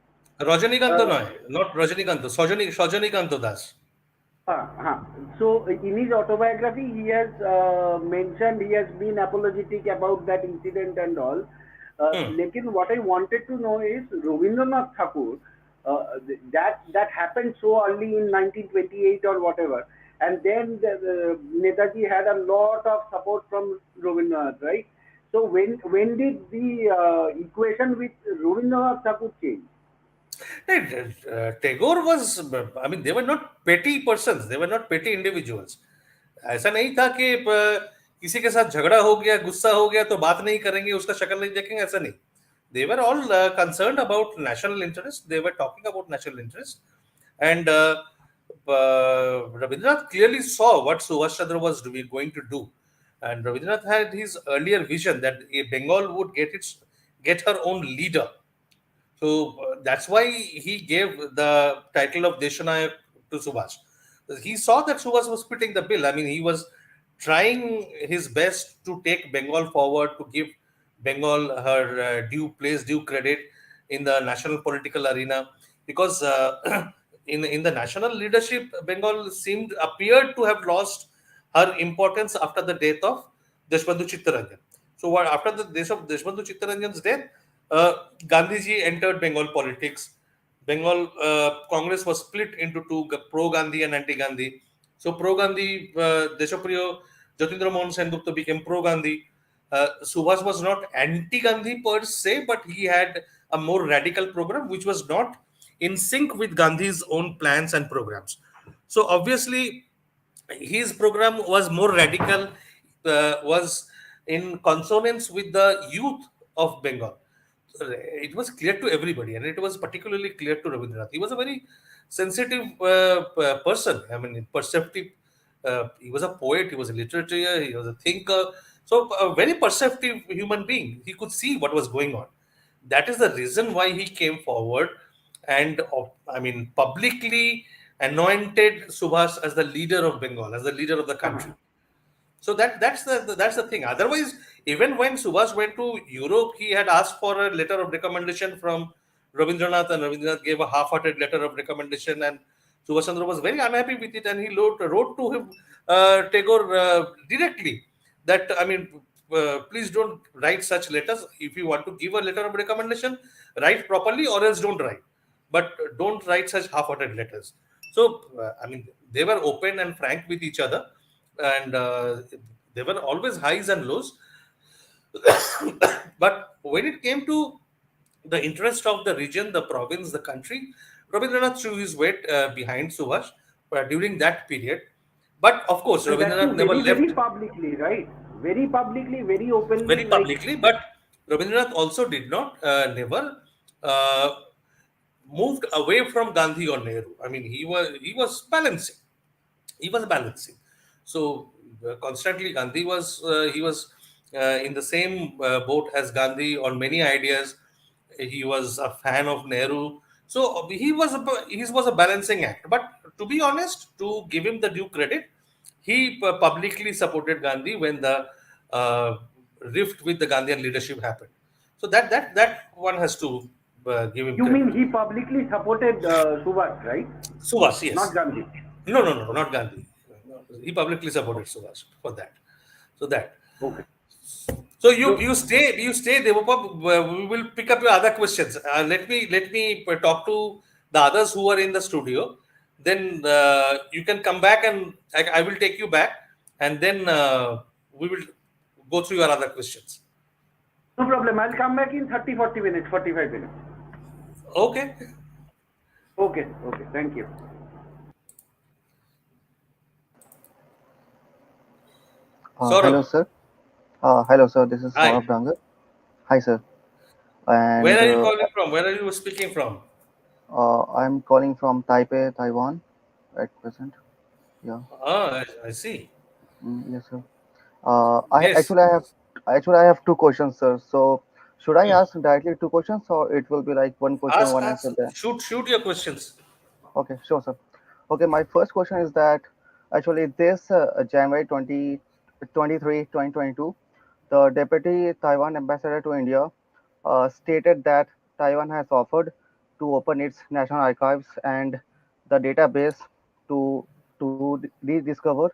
Rajnikant uh, no, not Rajnikant, Sajanikant Das. So in his autobiography, he has mentioned he has been apologetic about that incident and all. Lekin what I wanted to know is Rabindranath Thakur. That happened so early in 1928 or whatever, and then Netaji had a lot of support from Rabindranath, right? So when did the equation with Rabindranath Thakur change? Tagore was, I mean, they were not petty persons, they were not petty individuals. ऐसा नहीं था कि किसी के साथ झगड़ा हो गया, गुस्सा हो गया तो बात नहीं करेंगे, उसका शक्ल नहीं देखेंगे, ऐसा नहीं. They were all concerned about national interest. They were talking about national interest, and Rabindranath clearly saw what Subhash Chandra was going to do, and Rabindranath had his earlier vision that Bengal would get her own leader. So that's why he gave the title of Deshanayak to Subhash. He saw that Subhash was fitting the bill. I mean, he was trying his best to take Bengal forward, to give Bengal her due place, due credit in the national political arena. Because in the national leadership, Bengal appeared to have lost her importance after the death of Deshbandhu Chittaranjan. So what after the death of Deshbandhu Chittaranjan's death, Gandhiji entered Bengal politics. Bengal Congress was split into two, pro-Gandhi and anti-Gandhi. So pro-Gandhi, Deshapriyo Jatindra Mohan Sengupta became pro-Gandhi. Subhas was not anti-Gandhi per se, but he had a more radical program which was not in sync with Gandhi's own plans and programs. So obviously, his program was more radical, was in consonance with the youth of Bengal. It was clear to everybody, and it was particularly clear to Rabindranath. He was a very sensitive person. I mean, perceptive. He was a poet. He was a literature. He was a thinker. So, a very perceptive human being. He could see what was going on. That is the reason why he came forward and, I mean, publicly anointed Subhas as the leader of Bengal, as the leader of the country. So that's the thing. Otherwise, even when Subhas went to Europe, he had asked for a letter of recommendation from Rabindranath, and Rabindranath gave a half-hearted letter of recommendation, and Subhash Chandra was very unhappy with it, and he wrote to him, Tagore, directly that, I mean, please don't write such letters. If you want to give a letter of recommendation, write properly, or else don't write. But don't write such half-hearted letters. So, I mean, they were open and frank with each other, and there were always highs and lows. But when it came to the interest of the region, the province, the country, Rabindranath threw his weight behind Subhash during that period. But of course, And that too Rabindranath never very left publicly, right? Very publicly, very openly, very like. publicly. But Rabindranath also did not never uh, moved away from Gandhi or Nehru. I mean, he was balancing. He was balancing. So constantly, Gandhi was he was in the same boat as Gandhi on many ideas. He was a fan of Nehru. So he was a balancing act. But to be honest, to give him the due credit, he publicly supported Gandhi when the uh, rift with the Gandhian leadership happened. So that one has to give him You credit. mean he publicly supported Subhash, right? Subhash, yes. Not Gandhi. No, no, no, not Gandhi. No, he publicly supported Subhash for that. So that. Okay. So you So, you stay, Devapap. We will pick up your other questions. Let me talk to the others who are in the studio. Then you can come back, and I will take you back, and then we will go through your other questions. No problem. I'll come back in 30, 40 minutes, 45 minutes. Okay. Okay, okay. Thank you. Hello, Saurabh, sir. Hello, sir. This is hi. Saurabh Dangar. Hi, sir. And Where are you calling from? Where are you speaking from? I'm calling from Taipei, Taiwan, at present. Yeah. Ah, I see. Yes, sir. Yes. I have two questions, sir. So, should I Hmm. ask directly two questions, or it will be like one question, Ask, one ask, answer there? shoot your questions. Okay, sure, sir. Okay, my first question is that actually this January 2023, 2022, the Deputy Taiwan Ambassador to India stated that Taiwan has offered to open its national archives and the database to rediscover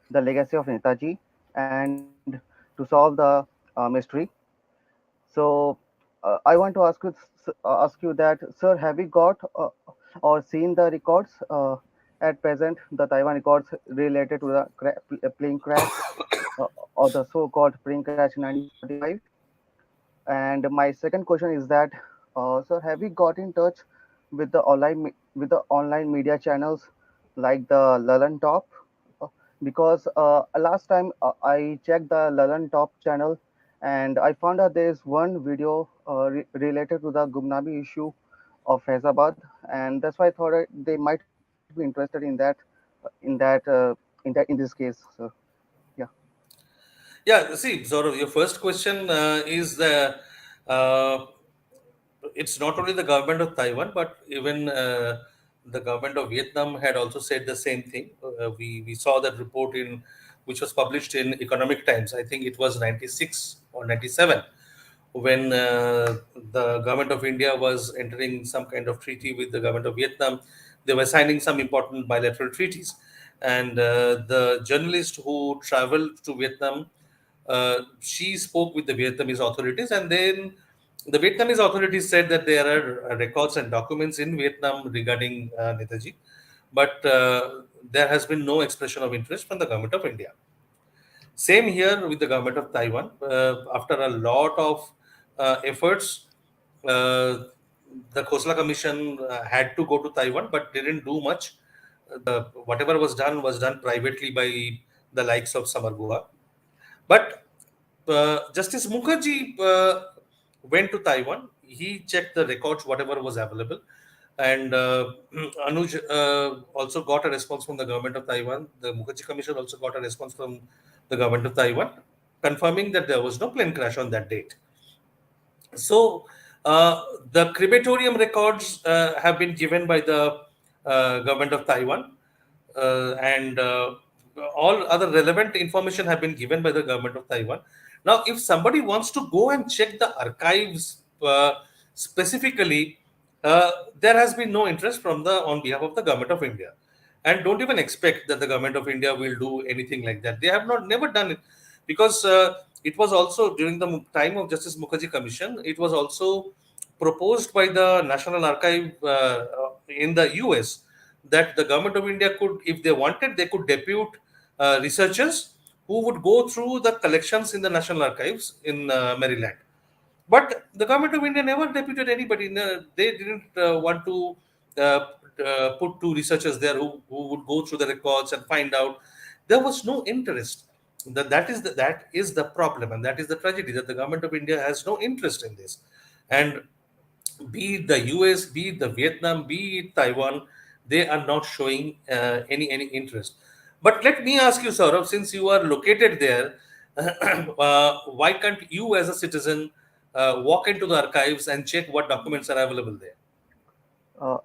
the legacy of Netaji and to solve the mystery. So I want to ask you that, sir, have you got or seen the records at present, the Taiwan records related to the plane crash or the so-called plane crash in 1945? And my second question is that, sir, have you got in touch with the with the online media channels like the Lalan Top? Uh, Because last time I checked the Lalan Top channel, and I found out there is one video related to the Gumnabi issue of Faizabad, and that's why I thought they might be interested in this case, sir. Yeah. Yeah, see, Saurabh, your first question is uh, it's not only the government of Taiwan, but even the government of Vietnam had also said the same thing. We saw that report in which was published in Economic Times. I think it was 96 or 97 when the government of India was entering some kind of treaty with the government of Vietnam. They were signing some important bilateral treaties, and the journalist who traveled to Vietnam, she spoke with the Vietnamese authorities, and then the Vietnamese authorities said that there are records and documents in Vietnam regarding Netaji, but there has been no expression of interest from the government of India. Same here with the government of Taiwan. After a lot of efforts, the Khosla Commission had to go to Taiwan, but didn't do much. Whatever was done privately by the likes of Samargua. But Justice Mukherjee went to Taiwan. He checked the records, whatever was available, and Anuj also got a response from the government of Taiwan. The Mukherjee Commission also got a response from the government of Taiwan, confirming that there was no plane crash on that date. So the crematorium records have been given by the government of Taiwan, and all other relevant information have been given by the government of Taiwan. Now, if somebody wants to go and check the archives specifically, there has been no interest from the on behalf of the government of India, and don't even expect that the government of India will do anything like that. They have not never done it, because it was also during the time of Justice Mukherjee Commission. It was also proposed by the National Archive in the US that the government of India could, if they wanted, they could depute researchers who would go through the collections in the National Archives in Maryland. But the government of India never deputed anybody. No, they didn't want to put two researchers there who would go through the records and find out. There was no interest. That is the problem, and that is the tragedy, that the government of India has no interest in this. And be it the US, be it the Vietnam, be it Taiwan, they are not showing any interest. But let me ask you, Saurabh, since you are located there, why can't you, as a citizen, walk into the archives and check what documents are available there?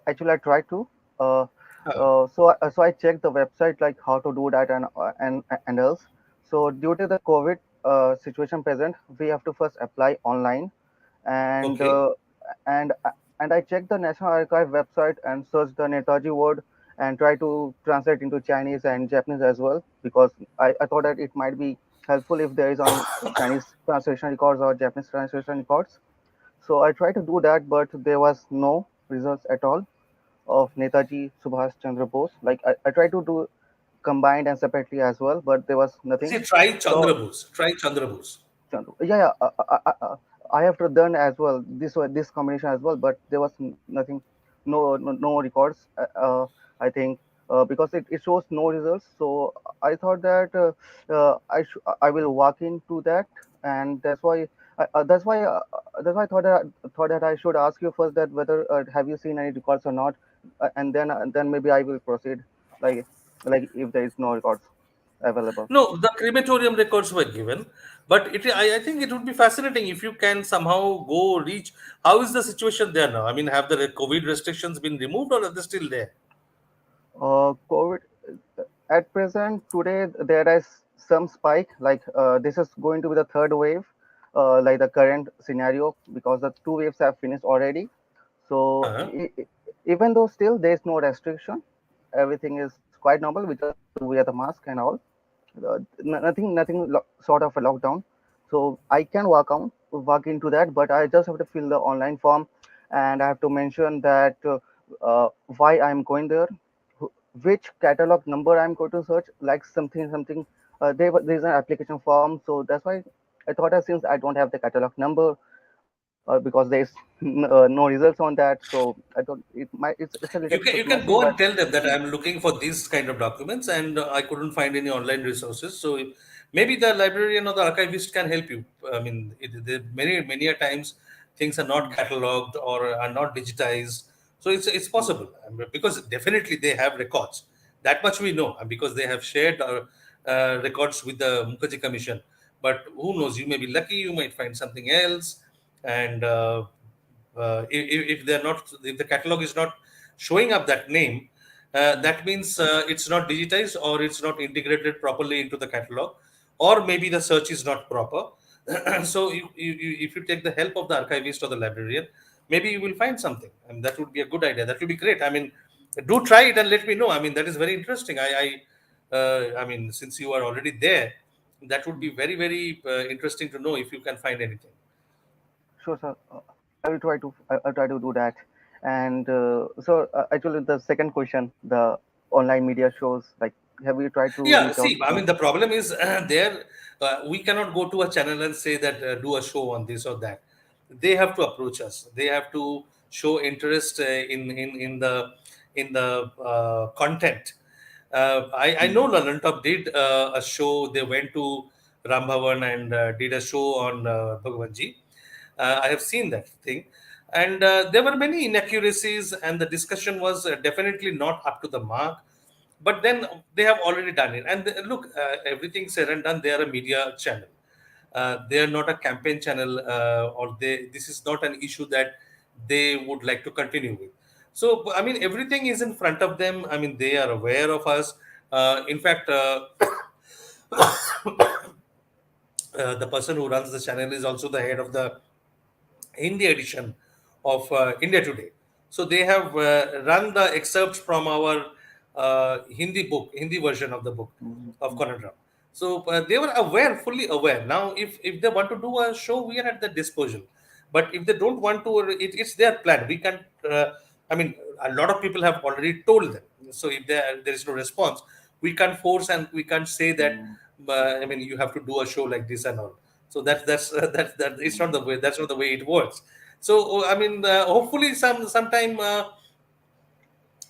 Actually, I tried to. Uh, Uh, so I checked the website like how to do that and else. So due to the COVID situation present, we have to first apply online, and okay. uh, and and I checked the National Archive website and searched the Netaji word and try to translate into Chinese and Japanese as well, because I thought that it might be helpful if there is on Chinese translation records or Japanese translation records. So I tried to do that, but there was no results at all of Netaji Subhash Chandra Bose. Like I tried to do combined and separately as well, but there was nothing. See, try So Chandra Bose. Try Chandra Bose. yeah, I have to done as well this combination as well, but there was nothing, no records. I think because it shows no results. So I thought that I will walk into that, and that's why I thought that I should ask you first that whether have you seen any records or not, and then maybe I will proceed, like if there is no records available. No, the crematorium records were given, but I think it would be fascinating if you can somehow go reach. How is the situation there now? I mean, have the COVID restrictions been removed or are they still there? COVID at present today there is some spike, like this is going to be the third wave, like the current scenario, because the two waves have finished already. So Uh-huh. even though still there is no restriction, everything is quite normal. We just have to wear the mask and all. Nothing sort of a lockdown. So I can walk into that, but I just have to fill the online form, and I have to mention that why I'm going there, which catalog number I'm going to search, like something. There's an application form, so that's why I thought that since I don't have the catalog number, because there's no results on that, so I thought it's a little bit You can messy, go but and tell them that I'm looking for these kind of documents and I couldn't find any online resources. So maybe the librarian or the archivist can help you. I mean, many a times things are not cataloged or are not digitized. So it's possible. I mean, because definitely they have records. That much we know, and because they have shared records with the Mukherjee Commission. But who knows? You may be lucky. You might find something else, and if they're not, if the catalog is not showing up that name, that means it's not digitized or it's not integrated properly into the catalog, or maybe the search is not proper. So if you take the help of the archivist or the librarian, maybe you will find something, and that would be a good idea. That would be great. I mean, do try it and let me know. I mean, that is very interesting. I mean, since you are already there, that would be very interesting to know if you can find anything. sure, sir. I'll try to do that. And so actually, the second question, the online media shows, like, have you tried to Yeah, reach out see, I to? mean, the problem is there, we cannot go to a channel and say that do a show on this or that. They have to approach us. They have to show interest in the content. I know Mm, London Top did a show. They went to Ram Bhavan and did a show on Bhagwanji. I have seen that thing, and there were many inaccuracies, and the discussion was definitely not up to the mark. But then they have already done it, and look, everything said and done, they are a media channel. They are not a campaign channel, or this is not an issue that they would like to continue with. So I mean, everything is in front of them. I mean, they are aware of us. In fact, the person who runs the channel is also the head of the Hindi edition of India Today. So they have run the excerpts from our Hindi version of the book mm, of mm, Conan Ram. So they were aware, fully aware. Now, if they want to do a show, we are at their disposal. But if they don't want to, it's their plan. We can't. I mean, a lot of people have already told them. So if there is no response, we can't force and we can't say that. mm, I mean, you have to do a show like this and all. So that it's not the mm, way. That's not the way it works. So I mean, hopefully sometime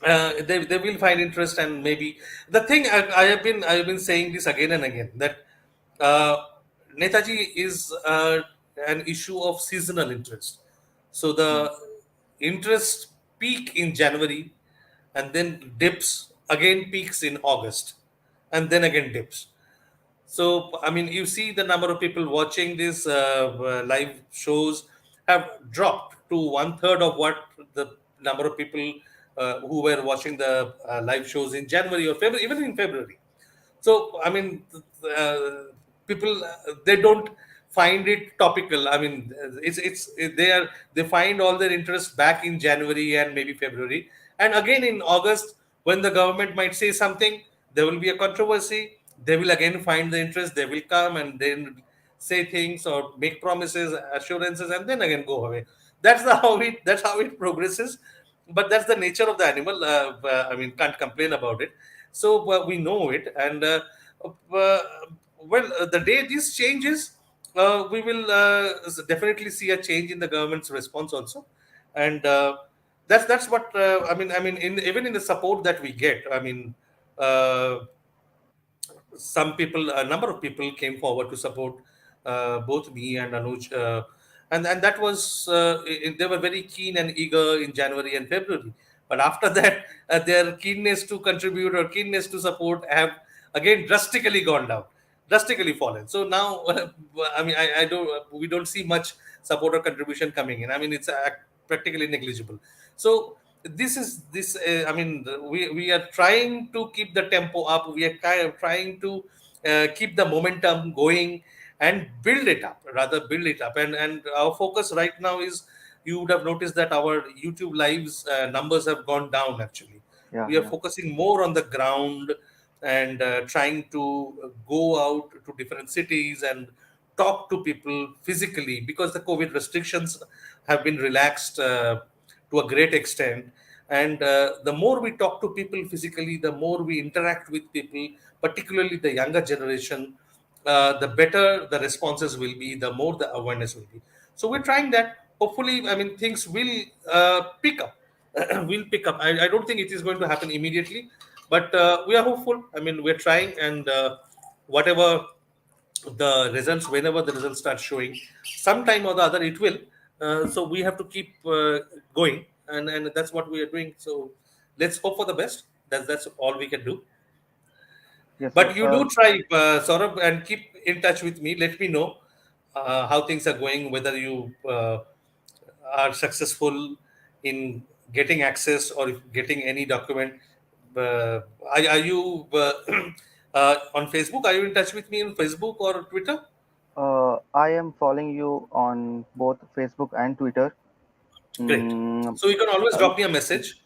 they will find interest, and maybe the thing I have been saying this again and again, that uh, Netaji is an issue of seasonal interest. So mm, the interest peak in January, and then dips again, peaks in August, and then again dips. So, I mean, you see the number of people watching these live shows have dropped to one third of what the number of people who were watching the live shows in January or February, even in February. So, I mean, people they don't find it topical. I mean, they find all their interest back in January and maybe February, and again in August when the government might say something, there will be a controversy. They will again find the interest. They will come and then say things or make promises, assurances, and then again go away. That's how it progresses. But that's the nature of the animal. I mean, can't complain about it. So we know it, and uh, the day this changes, we will definitely see a change in the government's response also, and that's what I mean, even in the support that we get, I mean. Uh, some people, a number of people came forward to support both me and Anuj, and that was they were very keen and eager in January and February. But after that, their keenness to contribute or keenness to support have again drastically gone down, drastically fallen. So now, I mean, I don't, we don't see much support or contribution coming in. I mean, it's practically negligible. So this I mean, we are trying to keep the tempo up, we are kind of trying to keep the momentum going and build it up, rather build it up, and our focus right now is, you would have noticed that our YouTube lives numbers have gone down actually. Yeah, We are yeah. focusing more on the ground, and trying to go out to different cities and talk to people physically, because the COVID restrictions have been relaxed to a great extent. And the more we talk to people physically, the more we interact with people, particularly the younger generation, the better the responses will be, the more the awareness will be. So we're trying that. Hopefully, I mean, things will pick up. Will pick up. I don't think it is going to happen immediately, but we are hopeful. I mean, we're trying, and whatever the results, whenever the results start showing, sometime or the other it will. So we have to keep going, and that's what we are doing. So let's hope for the best. That's all we can do. Yes, sir. But you do try, Saurabh, and keep in touch with me. Let me know how things are going, whether you are successful in getting access, or if getting any document. Are you on Facebook? Are you in touch with me on Facebook or Twitter? I am following you on both Facebook and Twitter. Great. Mm, So you can always uh, drop me a message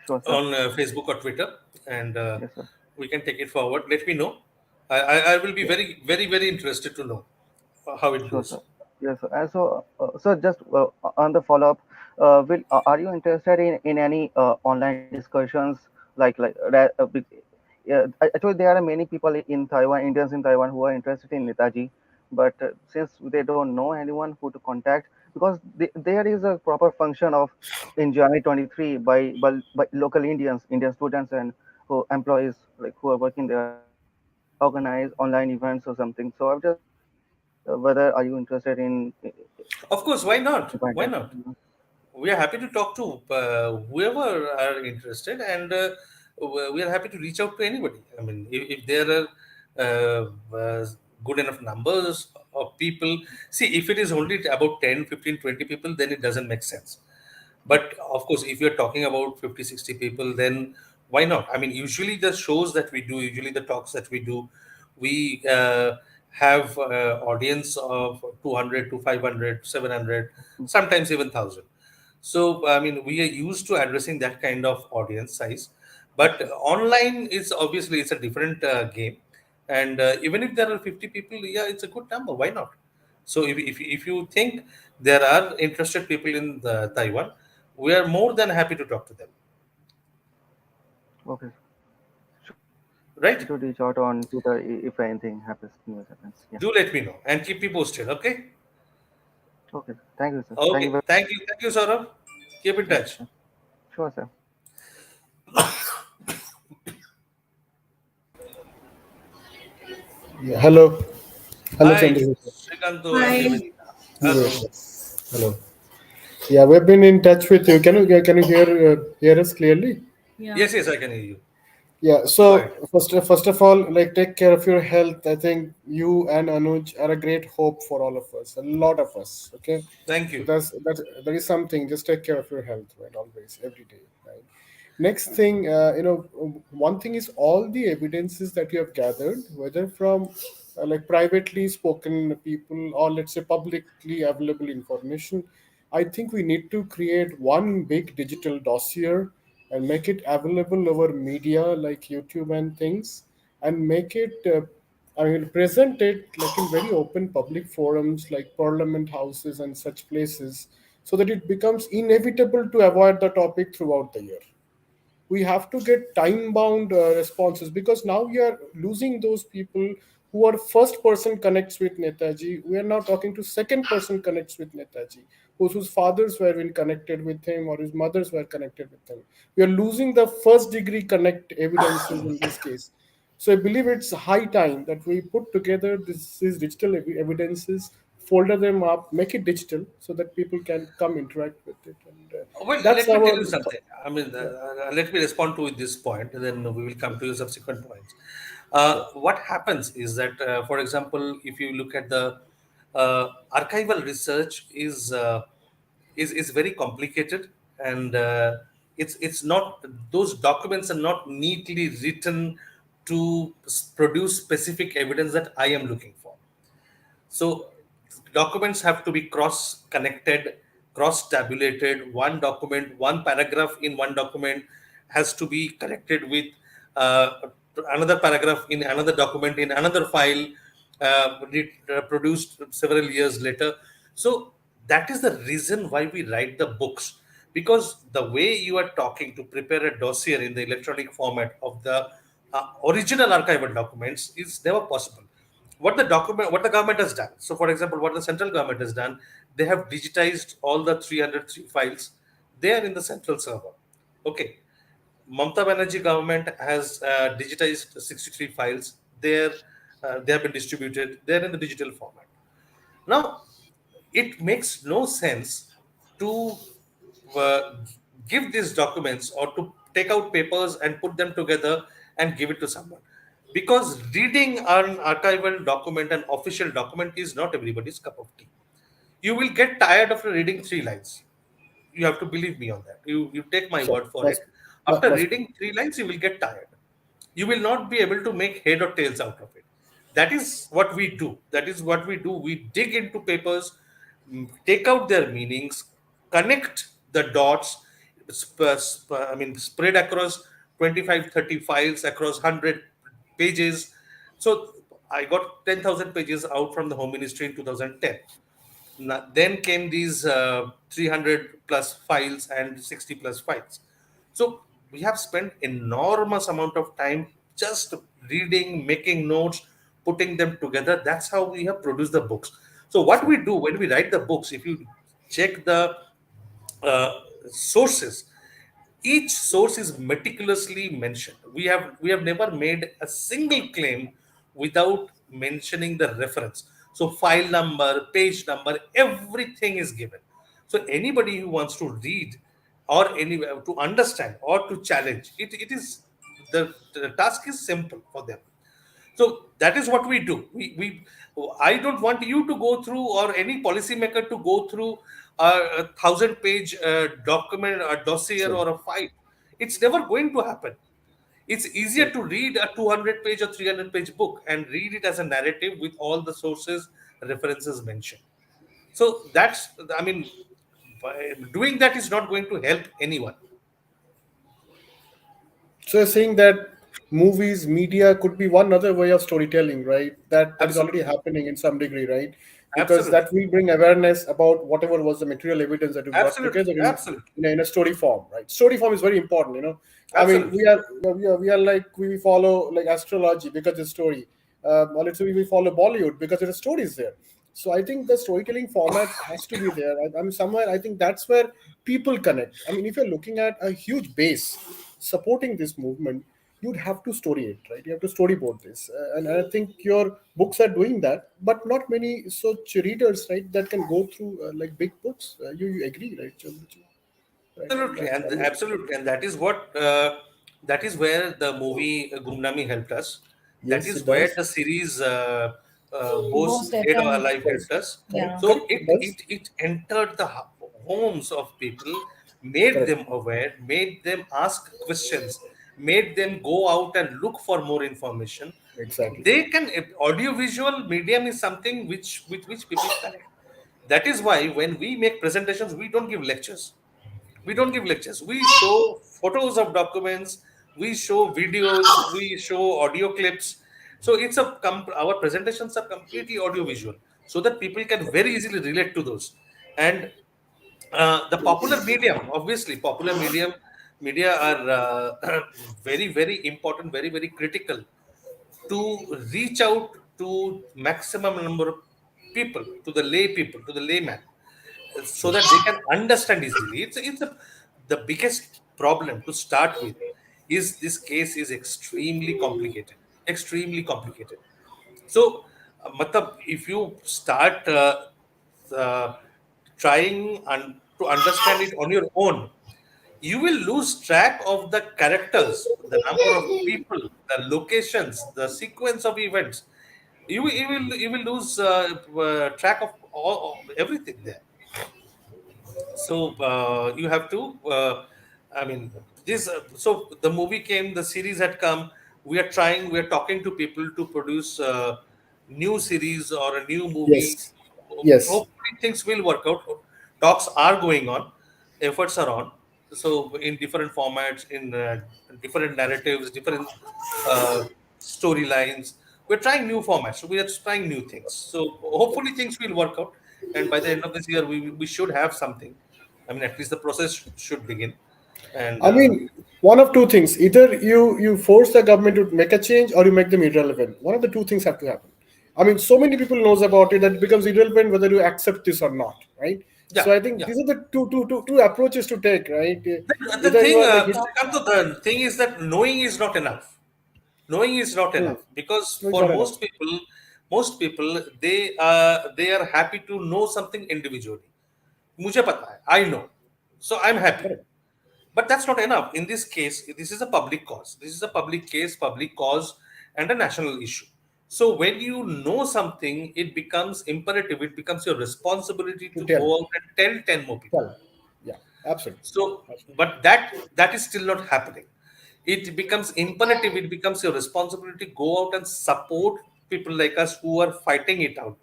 sure, sir. on Facebook or Twitter, and Yes, sir. we can take it forward. Let me know. I will be Yeah, very, very, very interested to know how it sure, sir. goes. Yes, sir. And so, just on the follow-up, are you interested in any online discussions yeah, actually there are many people in Taiwan, Indians in Taiwan, who are interested in Netaji, but since they don't know anyone who to contact, because there is a proper function of in January 23 by local Indian students and who employees like who are working there to organize online events or something. So I'm just wondering whether are you interested Of course, why not? in Why contact? not? We are happy to talk to whoever are interested, and we are happy to reach out to anybody. I mean, if there are good enough numbers of people, see, if it is only about 10, 15, 20 people, then it doesn't make sense. But of course, if you're talking about 50, 60 people, then why not? I mean, usually the shows that we do, usually the talks that we do, we have audience of 200 to 500, 700, sometimes even 1,000. So, I mean, we are used to addressing that kind of audience size. But Okay. online is obviously, it's a different game. And even if there are 50 people, yeah, it's a good number. Why not? So if you think there are interested people in Taiwan, we are more than happy to talk to them. Okay. Sure, sir. I'll try to Right? reach out on Twitter if anything happens, news happens. Yeah. Do let me know and keep me posted. Okay? Okay, sir. Thank you, sir. Thank you Okay. very much. Thank you, Saurabh. Keep in Yeah, touch. yeah. Sure, sir. Yeah, hello. Hello, Hi, Chandrachur. Srikanto and Hi. Nivedita. Yes, Hello. yes. Hello. Yeah, we've been in touch with you. Can you hear us clearly? Yeah. Yes, yes, I can hear you. Yeah. Go ahead. So first of all, like take care of your health. I think you and Anuj are a great hope for all of us. A lot of us. Okay. Thank So you. that is something. Just take care of your health, right? Always, every day, right? Next thing, one thing is all the evidences that you have gathered, whether from like privately spoken people or let's say publicly available information. I think we need to create one big digital dossier and make it available over media like YouTube and things, and make it. I mean, present it like in very open public forums like parliament houses and such places, so that it becomes inevitable to avoid the topic throughout the year. we have to get time bound responses, because now we are losing those people who are first person connects with Netaji. We are now talking to second person connects with Netaji, whose fathers were been connected with him or his mothers were connected with him. We are losing the first degree connect evidences in this case. So I believe it's high time that we put together these digital evidences, folder them up, make it digital so that people can come interact with it. And Well, that's let me tell our you something. I mean, yeah, let me respond to this point, and then we will come to your subsequent points. yeah. What happens is that, for example, if you look at the archival research is very complicated, and it's not, those documents are not neatly written to produce specific evidence that I am looking for. So documents have to be cross connected, cross tabulated. One document, one paragraph in one document has to be connected with another paragraph in another document in another file, produced several years later. So that is the reason why we write the books, because the way you are talking to prepare a dossier in the electronic format of the original archival documents is never possible. What the government has done, so for example, what the central government has done, they have digitized all the 303 files. They are in the central server. Okay. Mamta Banerjee government has digitized 63 files. They have been distributed. They're in the digital format. Now, it makes no sense to uh, give these documents or to take out papers and put them together and give it to someone. Because reading an archival document, an official document, is not everybody's cup of tea. You will get tired after reading 3 lines. You have to believe me on that. You take my Sure. word for it. After That's reading 3 lines, you will get tired. You will not be able to make head or tails out of it. That is what we do. That is what we do. We dig into papers, take out their meanings, connect the dots, I mean, spread across 25, 30 files across 100 pages. So I got 10,000 pages out from the Home Ministry in 2010. Then came these 300 plus files and 60 plus files. So we have spent enormous amount of time just reading, making notes, putting them together. That's how we have produced the books. So what we do when we write the books, if you check the uh, sources, each source is meticulously mentioned. We have never made a single claim without mentioning the reference. So file number, page number, everything is given. So anybody who wants to read or any to understand or to challenge it, it is the task is simple for them. So that is what we do. I don't want you to go through, or any policymaker to go through a 1,000 page document, a dossier, true. or a file. It's never going to happen. It's easier to read a 200 page or 300 page book and read it as a narrative with all the sources, references mentioned. So that's, I mean, doing that is not going to help anyone. So you're saying that movies, media could be one other way of storytelling, right? That is already Absolutely. happening in some degree, right? Because Absolutely. that will bring awareness about whatever was the material evidence that you brought Absolutely. together Absolutely. in a story form, right? Story form is very important, you know. I mean, Absolutely. we are like we follow like astrology because it's story. Or let's say we follow Bollywood because there are stories there. So I think the storytelling format has to be there. I mean, somewhere I think that's where people connect. I mean, if you're looking at a huge base supporting this movement, you'd have to story it, right? You have to storyboard this, and I think your books are doing that, but not many such readers, right, that can go through like big books. You agree, right, Chandrachur? Right, and Absolutely, that's and absolutely, and that is where the movie Gumnami helped us. That yes, is it where does. the series Boss Ghost Dead or FM. Alive helped Yes, us. Yeah. So correct, it does. it entered the homes of people, made Correct, them aware, made them ask questions, made them go out and look for more information. exactly. They can, audiovisual medium is something which with which people connect. That is why when we make presentations, we don't give lectures. We don't give lectures. We show photos of documents, we show videos, we show audio clips. So it's our presentations are completely audio visual, so that people can very easily relate to those. And the popular medium, obviously popular medium media are very, very important, very, very critical to reach out to maximum number of people, to the lay people, to the layman, so that they can understand easily. The biggest problem to start with is this case is extremely complicated, extremely complicated. So matlab, if you start uh, trying to understand it on your own, you will lose track of the characters, the number of people, the locations, the sequence of events. You will lose track of everything there. So you have to I mean this so the movie came, the series had come. We are talking to people to produce new series or a new movie. Yes. Yes. Hopefully things will work out. Talks are going on, efforts are on. So in different formats, in different narratives, different uh, storylines, we're trying new formats, we are trying new things. So hopefully things will work out, and by the end of this year we should have something. I mean, at least the process should begin. And I mean, one of two things: either you force the government to make a change, or you make them irrelevant. One of the two things have to happen. I mean, so many people knows about it that it becomes irrelevant whether you accept this or not, right? yeah, So I think yeah. these are the two approaches to take, right? The Either you thing, are like, Srikanth, the thing is that knowing is not enough. Knowing is not hmm, enough, because no, it's for not enough. most people, they are happy to know something individually. मुझे पता है, I know, so I'm happy. Correct. But that's not enough. In this case, this is a public cause. This is a public case, public cause, and a national issue. So when you know something, it becomes imperative. It becomes your responsibility To to tell, go out and tell 10 more people. tell, yeah, absolutely. So, but that is still not happening. It becomes imperative. It becomes your responsibility to go out and support people like us who are fighting it out,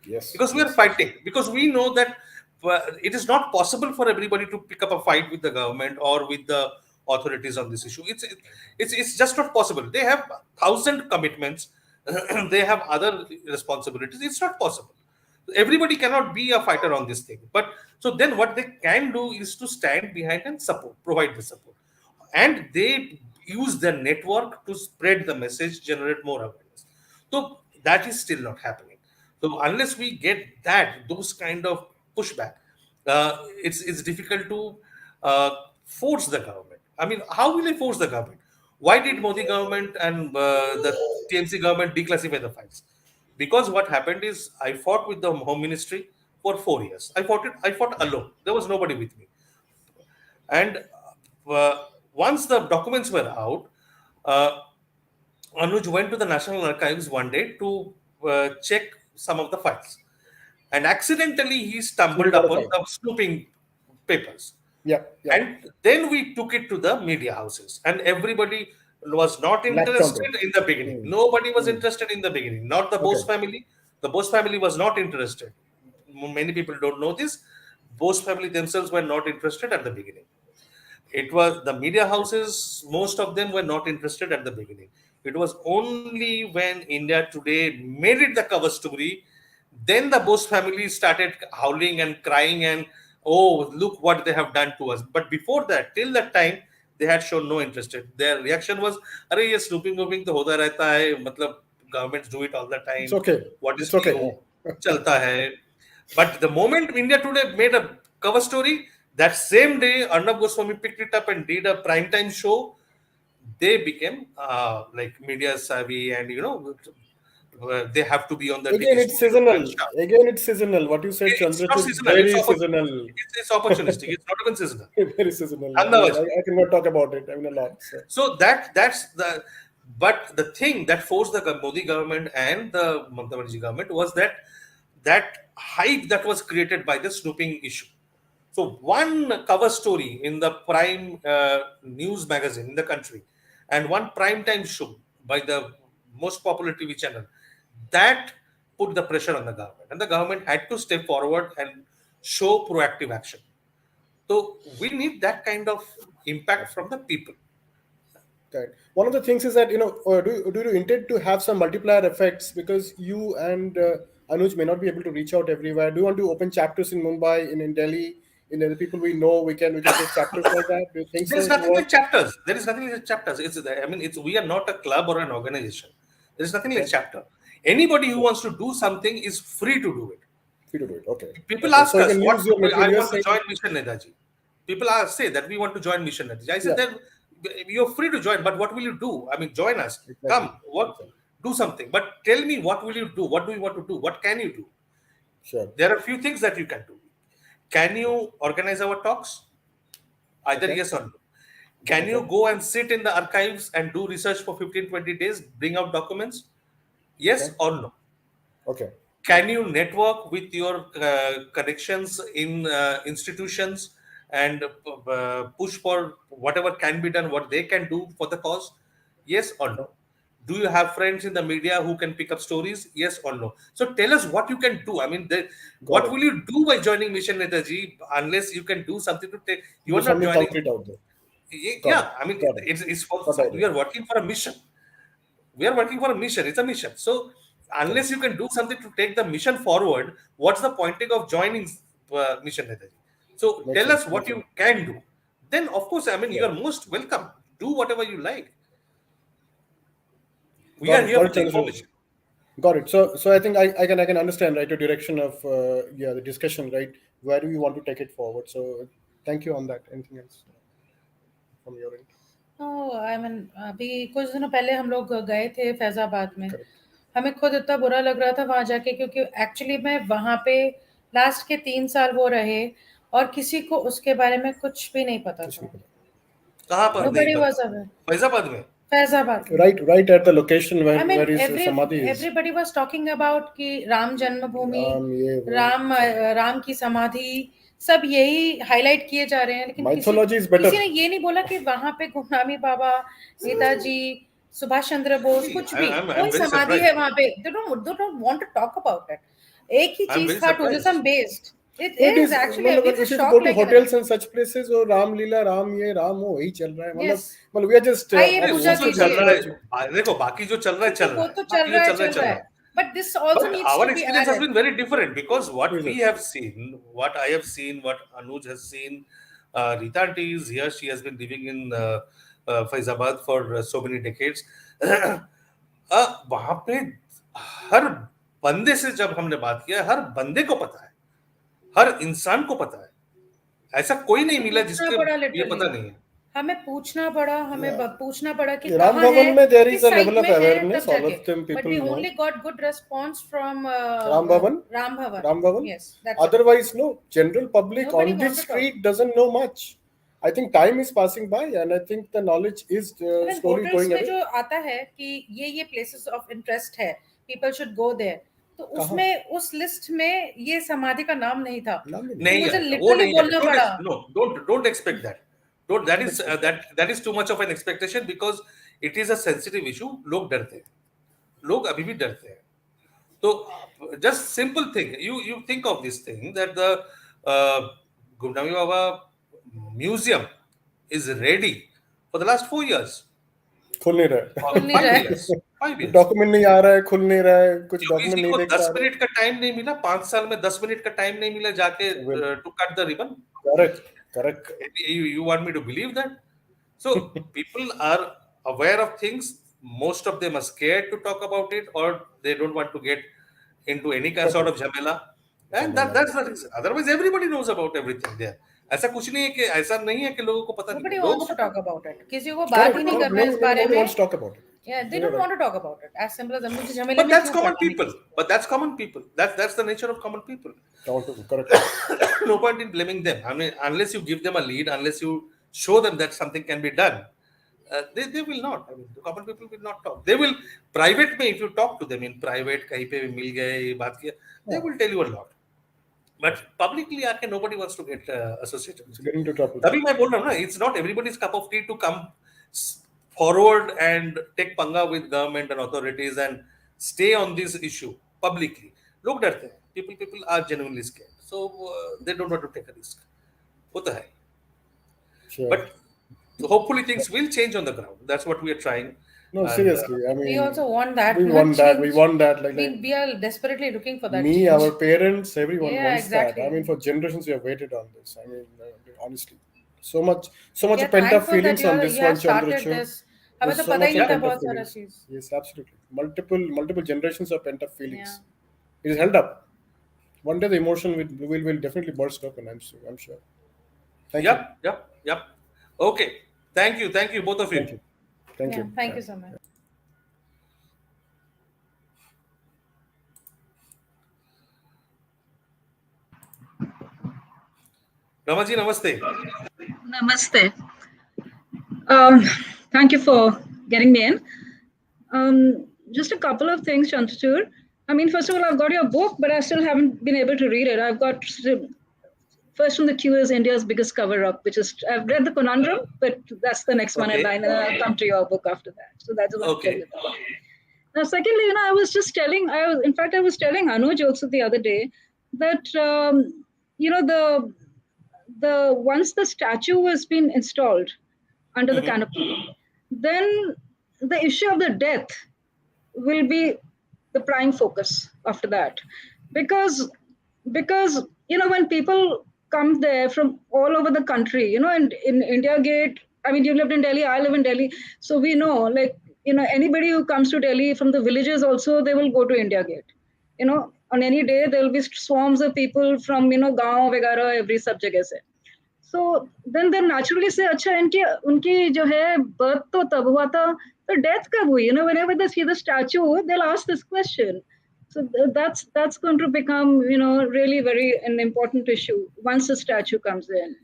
Yes, because we are yes, fighting, because we know that it is not possible for everybody to pick up a fight with the government or with the authorities on this issue. It's just not possible. They have thousand commitments. They have other responsibilities. It's not possible. Everybody cannot be a fighter on this thing. But so then what they can do is to stand behind and support, provide the support, and they use their network to spread the message, generate more awareness. So that is still not happening. So unless we get those kind of pushback, it's difficult to uh, force the government. I mean, how will they force the government? Why did Modi government and the TMC government declassify the files? Because what happened is I fought with the Home Ministry for 4 years. I fought alone. There was nobody with me. And once the documents were out, uh, Anuj went to the National Archives one day to check some of the files. And accidentally, he so we stumbled got a upon fight. the snooping papers. Yeah, yeah, And then we took it to the media houses. And everybody was not latched onto interested it. in the beginning. Hmm, Nobody was hmm. interested in the beginning. Not the Bose Okay, family. The Bose family was not interested. Many people don't know this. Bose family themselves were not interested at the beginning. It was the media houses, most of them were not interested at the beginning. It was only when India Today made it the cover story, then the Bose family started howling and crying and, oh, look what they have done to us. But before that, till that time, they had shown no interest. Their reaction was, "Arey, ye snooping wooping to hota rehta hai, matlab governments do it all the it's time. okay. What is It's okay. TO? Chalta hai." But the moment India Today made a cover story, that same day, Arnab Goswami picked it up and did a primetime show. They became like media savvy, and they have to be on the Again, TV it's studio seasonal. and stuff. Again, it's seasonal. What you said, It's not Chandrachur, seasonal. It's very opportunistic. seasonal. It's opportunistic. It's not even seasonal. Very seasonal. I mean, Andawaj. I cannot talk about it. I mean, a lot. So. So that's the. But the thing that forced the Modi government and the Mamata Banerjee government was that hype that was created by the snooping issue. So one cover story in the prime news magazine in the country, and one prime time show by the most popular TV channel, that put the pressure on the government, and the government had to step forward and show proactive action. So we need that kind of impact from the people. Right. One of the things is that do you intend to have some multiplier effects because you and Anuj may not be able to reach out everywhere? Do you want to open chapters in Mumbai, in Delhi, the people we know, we can take chapters like that? Do you think There so? is It nothing like works? chapters. There is nothing like chapters. It's we are not a club or an organization. There is nothing like Okay. chapter. Anybody who wants to do something is free to do it. Free to do it. Okay. People Okay. ask So you us, can "What use your I material. You're want to saying, join Mission Nedaji." People say that we want to join Mission Nedaji. I said, yeah, "Then you're free to join, but what will you do? I mean, join us. exactly. Come, work, Exactly. do something. But tell me, what will you do? What do you want to do? What can you do? Sure. There are a few things that you can do. Can you organize our talks? Either Okay. yes or no. Can you Okay. go and sit in the archives and do research for 15, 20 days, bring out documents? Yes Okay. or no. Okay. Can you network with your connections in institutions and push for whatever can be done, what they can do for the cause? Yes or Okay. no. Do you have friends in the media who can pick up stories? Yes or no. So tell us what you can do. I mean, Got what it. will you do by joining Mission Netaji unless you can do something to take? You Do are not something joining. concrete out there. Got it. Yeah, I mean, Got it. it's for Got the we idea. are working for a mission. We are working for a mission. It's a mission. So unless Correct. you can do something to take the mission forward, what's the pointing of joining Mission Netaji? So Makes tell us sense. what Makes you sense. can do. Then of course, I mean, you Right. are most welcome. Do whatever you like. We Got are it. here Got for it, the Chandrachur. information. Got it. So I think I can understand, right, your direction of the discussion, right? Where do you want to take it forward? So thank you on that. Anything else from your end? I mean अभी कुछ दिनों पहले हम लोग गए थे फैजाबाद में. Correct. हमें खुद इतना बुरा लग रहा था वहां जाके, क्योंकि एक्चुअली में वहां पे लास्ट के 3 साल वो रहे और किसी को उसके बारे में कुछ भी नहीं पता कुछ था. नहीं कहाँ पर नहीं Nobody was पता? aware. फैजाबाद में. फैजाबाद में. पता. Right at the location I mean, where his samadhi is. everybody was talking about कि राम जन्मभूमि, ये वो. राम की समाधि, सब यही हाईलाइट किए जा रहे हैं, लेकिन Mythology is better. किसी ने ये नहीं बोला कि वहां पे गुमनामी बाबा, नेताजी, सुभाष चंद्र बोस, कुछ भी I'm कोई very समाधि surprised. है वहां पे. They don't want to talk about it. एक ही I'm चीज very था, surprised. tourism based. It It is is actually, मतलब we if just you shocked go to like hotels and such places और राम लीला राम ये राम वो वही चल रहा है मतलब Yes. मतलब we are just आइए नहीं, पूजा वो तो कीजिए. चल रहा है. देखो बाकी जो चल रहा है चल वो रहा है. तो बाकी जो चल चल रहा है. But this also But needs our to be experience has added. been very different because what Is we it? have seen, what I have seen, what Anuj has seen, Rita aunty is here. She has been living in Faizabad for so many decades. वहां पे हर बंदे से जब हमने बात किया, हर बंदे को पता है, हर इंसान को पता है. ऐसा कोई नहीं मिला पूछना जिसके पड़ा ये literally. पता नहीं है. हमें पूछना पड़ा, हमें पूछना पड़ा कि राम कहाँ भवन है, में there is किस a साइट level of में है, awareness, तब all जाके. of them But people we know. only got good response from Ram Bhavan? Ram Bhavan. Ram Bhavan? Yes, that's it. Otherwise, no. General public Nobody on wants this to talk. street doesn't know much. I think time is passing by, and I think the knowledge is Even slowly hotels going में away. जो आता है कि ये places of interest है, people should go there. तो कहाँ? उसमें उस लिस्ट में ये समाधि का नाम नहीं था. नाम ही नहीं मुझे है, वो literally नहीं है. बोलना पड़ा. Don't expect that. That is too much of an expectation because it is a sensitive issue. लोग डरते हैं. लोग अभी भी डरते हैं. तो just simple thing. You think of this thing that the Gumnami Baba museum is ready for the last 4 years. खुल नहीं रहा है. Or खुल नहीं 5 रहा है. years. 5 years. डॉक्यूमेंट नहीं आ रहा है, खुल नहीं रहा है, कुछ किसी डॉक्यूमेंट नहीं को देख 10 पा रहे. मिनट का टाइम नहीं मिला, 5 साल में 10 मिनट का टाइम नहीं मिला जाके to cut the ribbon. Correct. You want me to believe that? So people are aware of things. Most of them are scared to talk about it, or they don't want to get into any kind sort of jhamela. And that's the reason. Otherwise, everybody knows about everything there. ऐसा कुछ नहीं है कि ऐसा नहीं है कि लोगों को पता Nobody नहीं. लोगों wants को to talk about it. किसी को बात Correct. ही नहीं Correct. करना इस बारे Nobody में. wants to talk about it. Yeah, they don't want to talk about it. As simple as that. मुझे झमेले But में that's क्यों common पड़ना है? people. But that's common people. That's the nature of common people. Correct. No point in blaming them. I mean, unless you give them a lead, unless you show them that something can be done, they will not. I mean, the common people will not talk. They will private में if you talk to them in private, कहीं पे भी मिल गए बात किया, they will tell you a lot. But publicly आके nobody wants to get associated. It's getting into trouble. तभी मैं बोल रहा हूँ ना, it's not everybody's cup of tea to come forward and take पंगा with government and authorities and stay on this issue publicly. लोग डरते हैं. People are genuinely scared. So they don't want to take a risk. होता है. Sure. But hopefully things will change on the ground. That's what we are trying. No, And seriously. I We mean, also want that we much want that. We change. want that. I mean, we are desperately looking for that Me, change. our parents, everyone Yeah, wants that. I exactly. mean, for generations we have waited on this. I mean, honestly, so We much are of pent up thankful that feelings on this you have one, started Chandrachur. this. हमें There's तो so पता much he of नहीं था pent up बहुत सारा feelings. चीज. Yes, absolutely. Multiple generations of pent up Yeah. feelings. It is held up. One day the emotion will definitely burst open. I'm sure. Thank you. Yep. Okay. Thank you, both of Thank you. you. Thank Yeah. you. Thank you so much. Ramaji, namaste. Namaste. Thank you for getting me in. Just a couple of things, Chandrachur. I mean, first of all, I've got your book, but I still haven't been able to read it. I've got first from the queue is India's biggest cover-up, which is I've read the Conundrum, but that's the next one in Okay. line, and then I'll come to your book after that. So that's what I'll tell Okay. you about. Now, secondly, I was telling Anuj also the other day that the once the statue has been installed under the canopy, then the issue of the death will be the prime focus after that, because when people come there from all over the country, and in India Gate, I mean, you lived in Delhi, I live in Delhi, so we know, like, anybody who comes to Delhi from the villages also, they will go to India Gate. On any day there will be swarms of people from gaon वगैरह every सब जगह से. So then they naturally say, अच्छा उनकी जो है birth तो तब हुआ था, तो death कब हुई? Whenever they see the statue, they'll ask this question. So that's going to become really very an important issue once the statue comes in.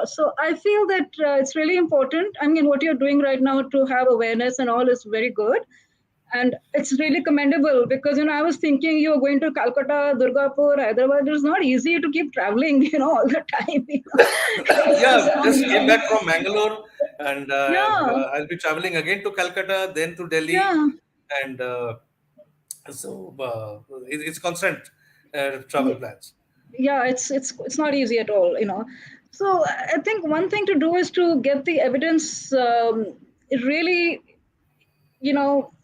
So I feel that it's really important. I mean, what you're doing right now to have awareness and all is very good. And it's really commendable because, I was thinking you're going to Calcutta, Durgapur, Hyderabad. It's not easy to keep traveling, all the time. Just came back from Mangalore, and I'll be traveling again to Calcutta, then to Delhi, and it's constant travel plans. Yeah, it's not easy at all, So I think one thing to do is to get the evidence really,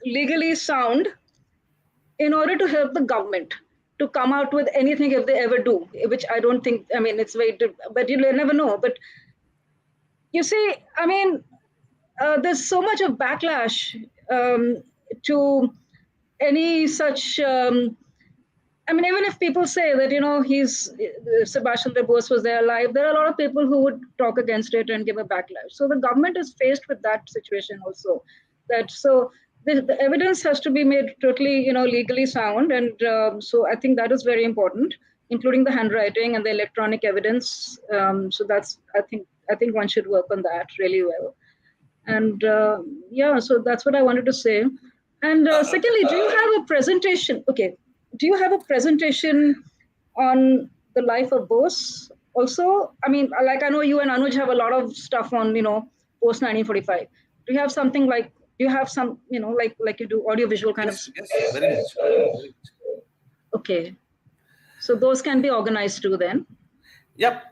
legally sound in order to help the government to come out with anything if they ever do, which I don't think, I mean, it's but you never know. But you see, I mean, there's so much of backlash to any such, I mean, even if people say that, Subhash Chandra Bose was there alive, there are a lot of people who would talk against it and give a backlash. So the government is faced with that situation also. The evidence has to be made totally, legally sound. And so I think that is very important, including the handwriting and the electronic evidence. So I think one should work on that really well. And so that's what I wanted to say. And secondly, do you have a presentation? Okay. Do you have a presentation on the life of Bose also? I mean, like I know you and Anuj have a lot of stuff on, post 1945. Do you have something like, do you have some, like you do audiovisual kind of? Yes, very much. Okay. So those can be organized too then? Yep.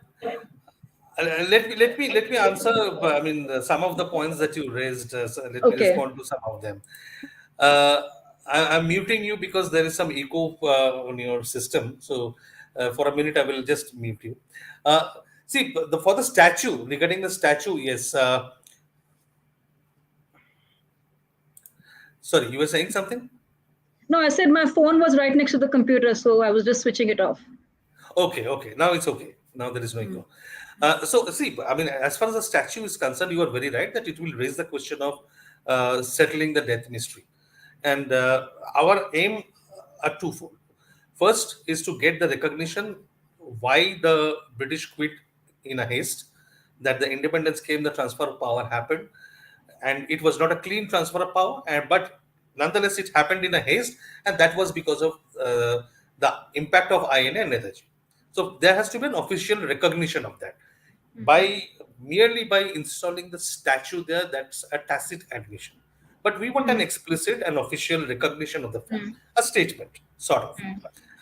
Let me answer. I mean, some of the points that you raised. So let me respond to some of them. I'm muting you because there is some echo on your system. So for a minute, I will just mute you. See, for the statue, regarding the statue, yes. Sorry, you were saying something? No, I said my phone was right next to the computer, so I was just switching it off. Okay. Now it's okay. Now there is no echo. So see, I mean, as far as the statue is concerned, you are very right that it will raise the question of settling the death mystery. And our aim are twofold. First is to get the recognition why the British quit in a haste, that the independence came, the transfer of power happened, and it was not a clean transfer of power, but nonetheless it happened in a haste, and that was because of the impact of INA and Netaji. So there has to be an official recognition of that. Merely by installing the statue there, that's a tacit admission. But we want an explicit and official recognition of the fact, a statement, sort of.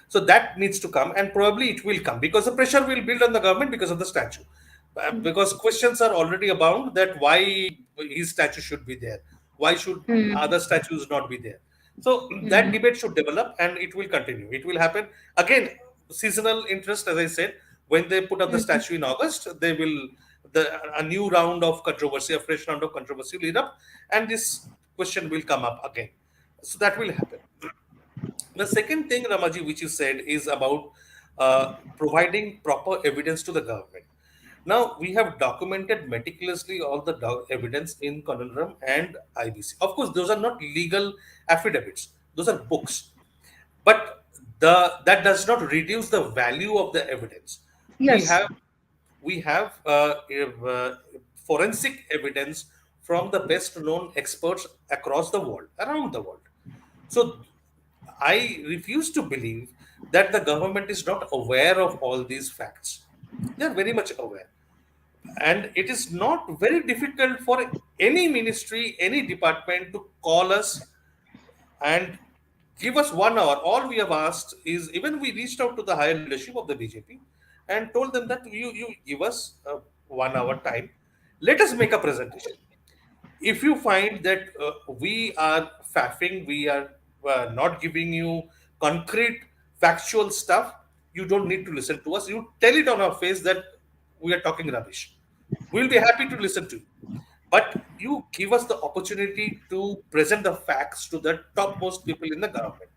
So that needs to come, and probably it will come because the pressure will build on the government because of the statue. because questions are already abound that why his statue should be there, why should other statues not be there. So that debate should develop, and it will continue. It will happen again. Seasonal interest, as I said, when they put up the statue in August, they will a new round of controversy, a fresh round of controversy will lead up, and this question will come up again. So that will happen. The second thing, Ramaji, which you said, is about providing proper evidence to the government. Now, we have documented meticulously all the evidence in Conundrum and IBC. Of course, those are not legal affidavits; those are books. But that does not reduce the value of the evidence. We Yes. have we have forensic evidence from the best known experts across the world, around the world. So I refuse to believe that the government is not aware of all these facts. They are very much aware. And it is not very difficult for any ministry, any department to call us and give us 1 hour. All we have asked is, even we reached out to the higher leadership of the BJP and told them that you give us 1 hour time. Let us make a presentation. If you find that we are faffing, we are not giving you concrete factual stuff, you don't need to listen to us. You tell it on our face that we are talking rubbish. We'll be happy to listen to you. But you give us the opportunity to present the facts to the topmost people in the government,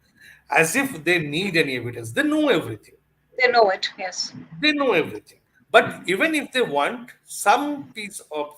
as if they need any evidence. They know everything. They know it. Yes. They know everything. But even if they want some piece of,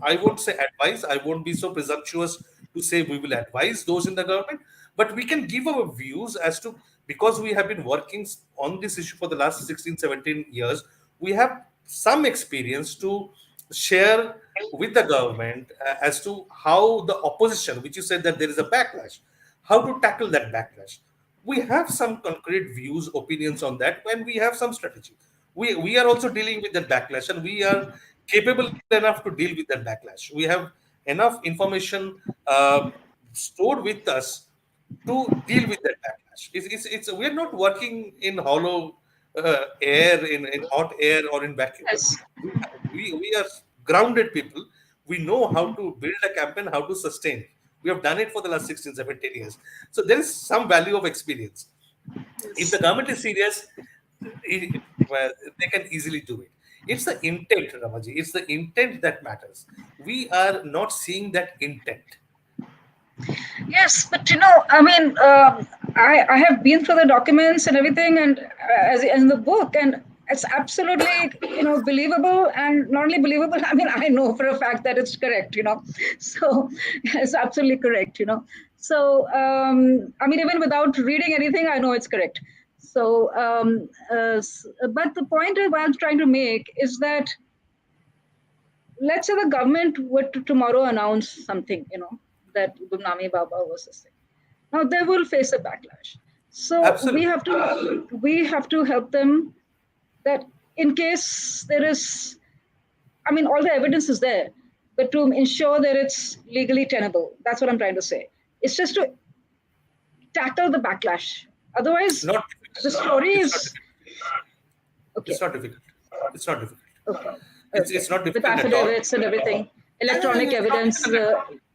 I won't say advice, I won't be so presumptuous to say we will advise those in the government, but we can give our views as to, because we have been working on this issue for the last 16, 17 years, we have some experience to share with the government as to how the opposition, which you said that there is a backlash, how to tackle that backlash. We have some concrete views, opinions on that, when we have some strategy. We are also dealing with that backlash, and we are capable enough to deal with that backlash. We have enough information stored with us to deal with that backlash. We are not working in hollow air, in hot air or in vacuum. Yes. We are grounded people. We know how to build a campaign, how to sustain it. We have done it for the last 16, 17 years. So there is some value of experience. If the government is serious, well, they can easily do it. It's the intent, Ramaji. It's the intent that matters. We are not seeing that intent. Yes, but I mean, I have been through the documents and everything, and as in the book, and it's absolutely believable, and not only believable. I mean, I know for a fact that it's correct. So it's absolutely correct. So I mean, even without reading anything, I know it's correct. So, but the point I'm trying to make is that, let's say the government were to tomorrow announce something, that Gumnami Baba was a thing. Now they will face a backlash. So Absolutely. we have to help them, that in case there is, I mean, all the evidence is there, but to ensure that it's legally tenable. That's what I'm trying to say. It's just to tackle the backlash. Otherwise, the story is okay. It's not difficult. It's not difficult. Okay. It's not difficult with affidavits and everything, electronic evidence.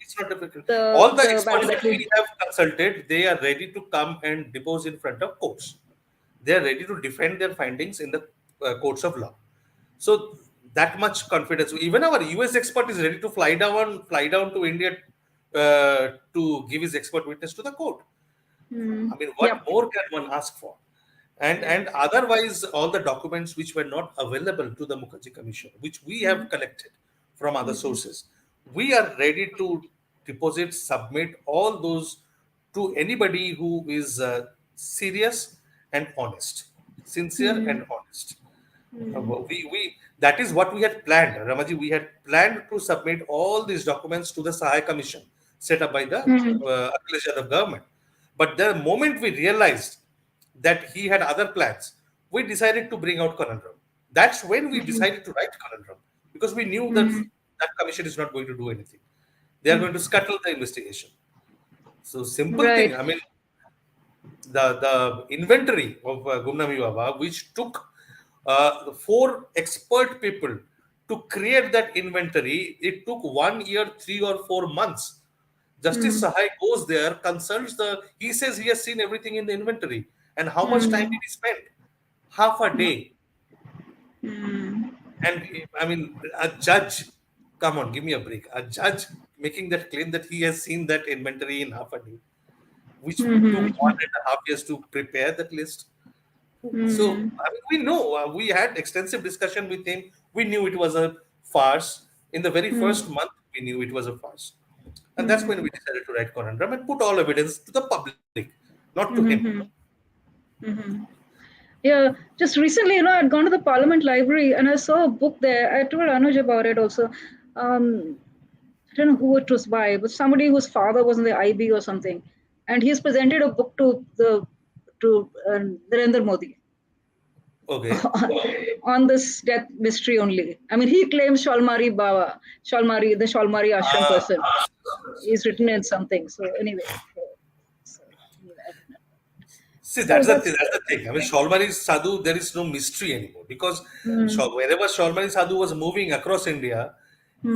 It's not difficult. All the experts that we have consulted, they are ready to come and depose in front of courts. They are ready to defend their findings in the courts of law. So that much confidence. Even our US expert is ready to fly down to India to give his expert witness to the court. I mean, what more can one ask for? And otherwise, all the documents which were not available to the Mukherjee Commission, which we have collected from other sources, we are ready to deposit, submit all those to anybody who is serious and honest, sincere and honest. We that is what we had planned, Ramaji. We had planned to submit all these documents to the Sahai Commission set up by the Akhilesh Yadav government. But the moment we realized that he had other plans, we decided to bring out Conundrum. That's when we decided to write Conundrum, because we knew that that commission is not going to do anything. They are going to scuttle the investigation. So simple thing. I mean, the inventory of Gumnami Baba, which took 4 expert people to create that inventory, it took 1 year, 3 or 4 months. Justice Sahai goes there, consults he says he has seen everything in the inventory. And how much time did he spend? Half a day. And I mean, a judge, come on, give me a break. A judge making that claim that he has seen that inventory in half a day, which took 1.5 years to prepare that list. So I mean, we know we had extensive discussion with him. We knew it was a farce. In the very first month, we knew it was a farce, and that's when we decided to write conundrum and put all evidence to the public, not to him. Yeah, just recently, I'd gone to the Parliament Library and I saw a book there. I told Anuj about it also. I don't know who it was by, but somebody whose father was in the IB or something, and he's presented a book to Narendra Modi. Okay. On this death mystery only. I mean, he claims Shalmari Baba, the Shalmari Ashram person. He's written in something. So anyway. See, that's the thing. I mean, Shalmari Sadhu, there is no mystery anymore because wherever Shalmari Sadhu was moving across India,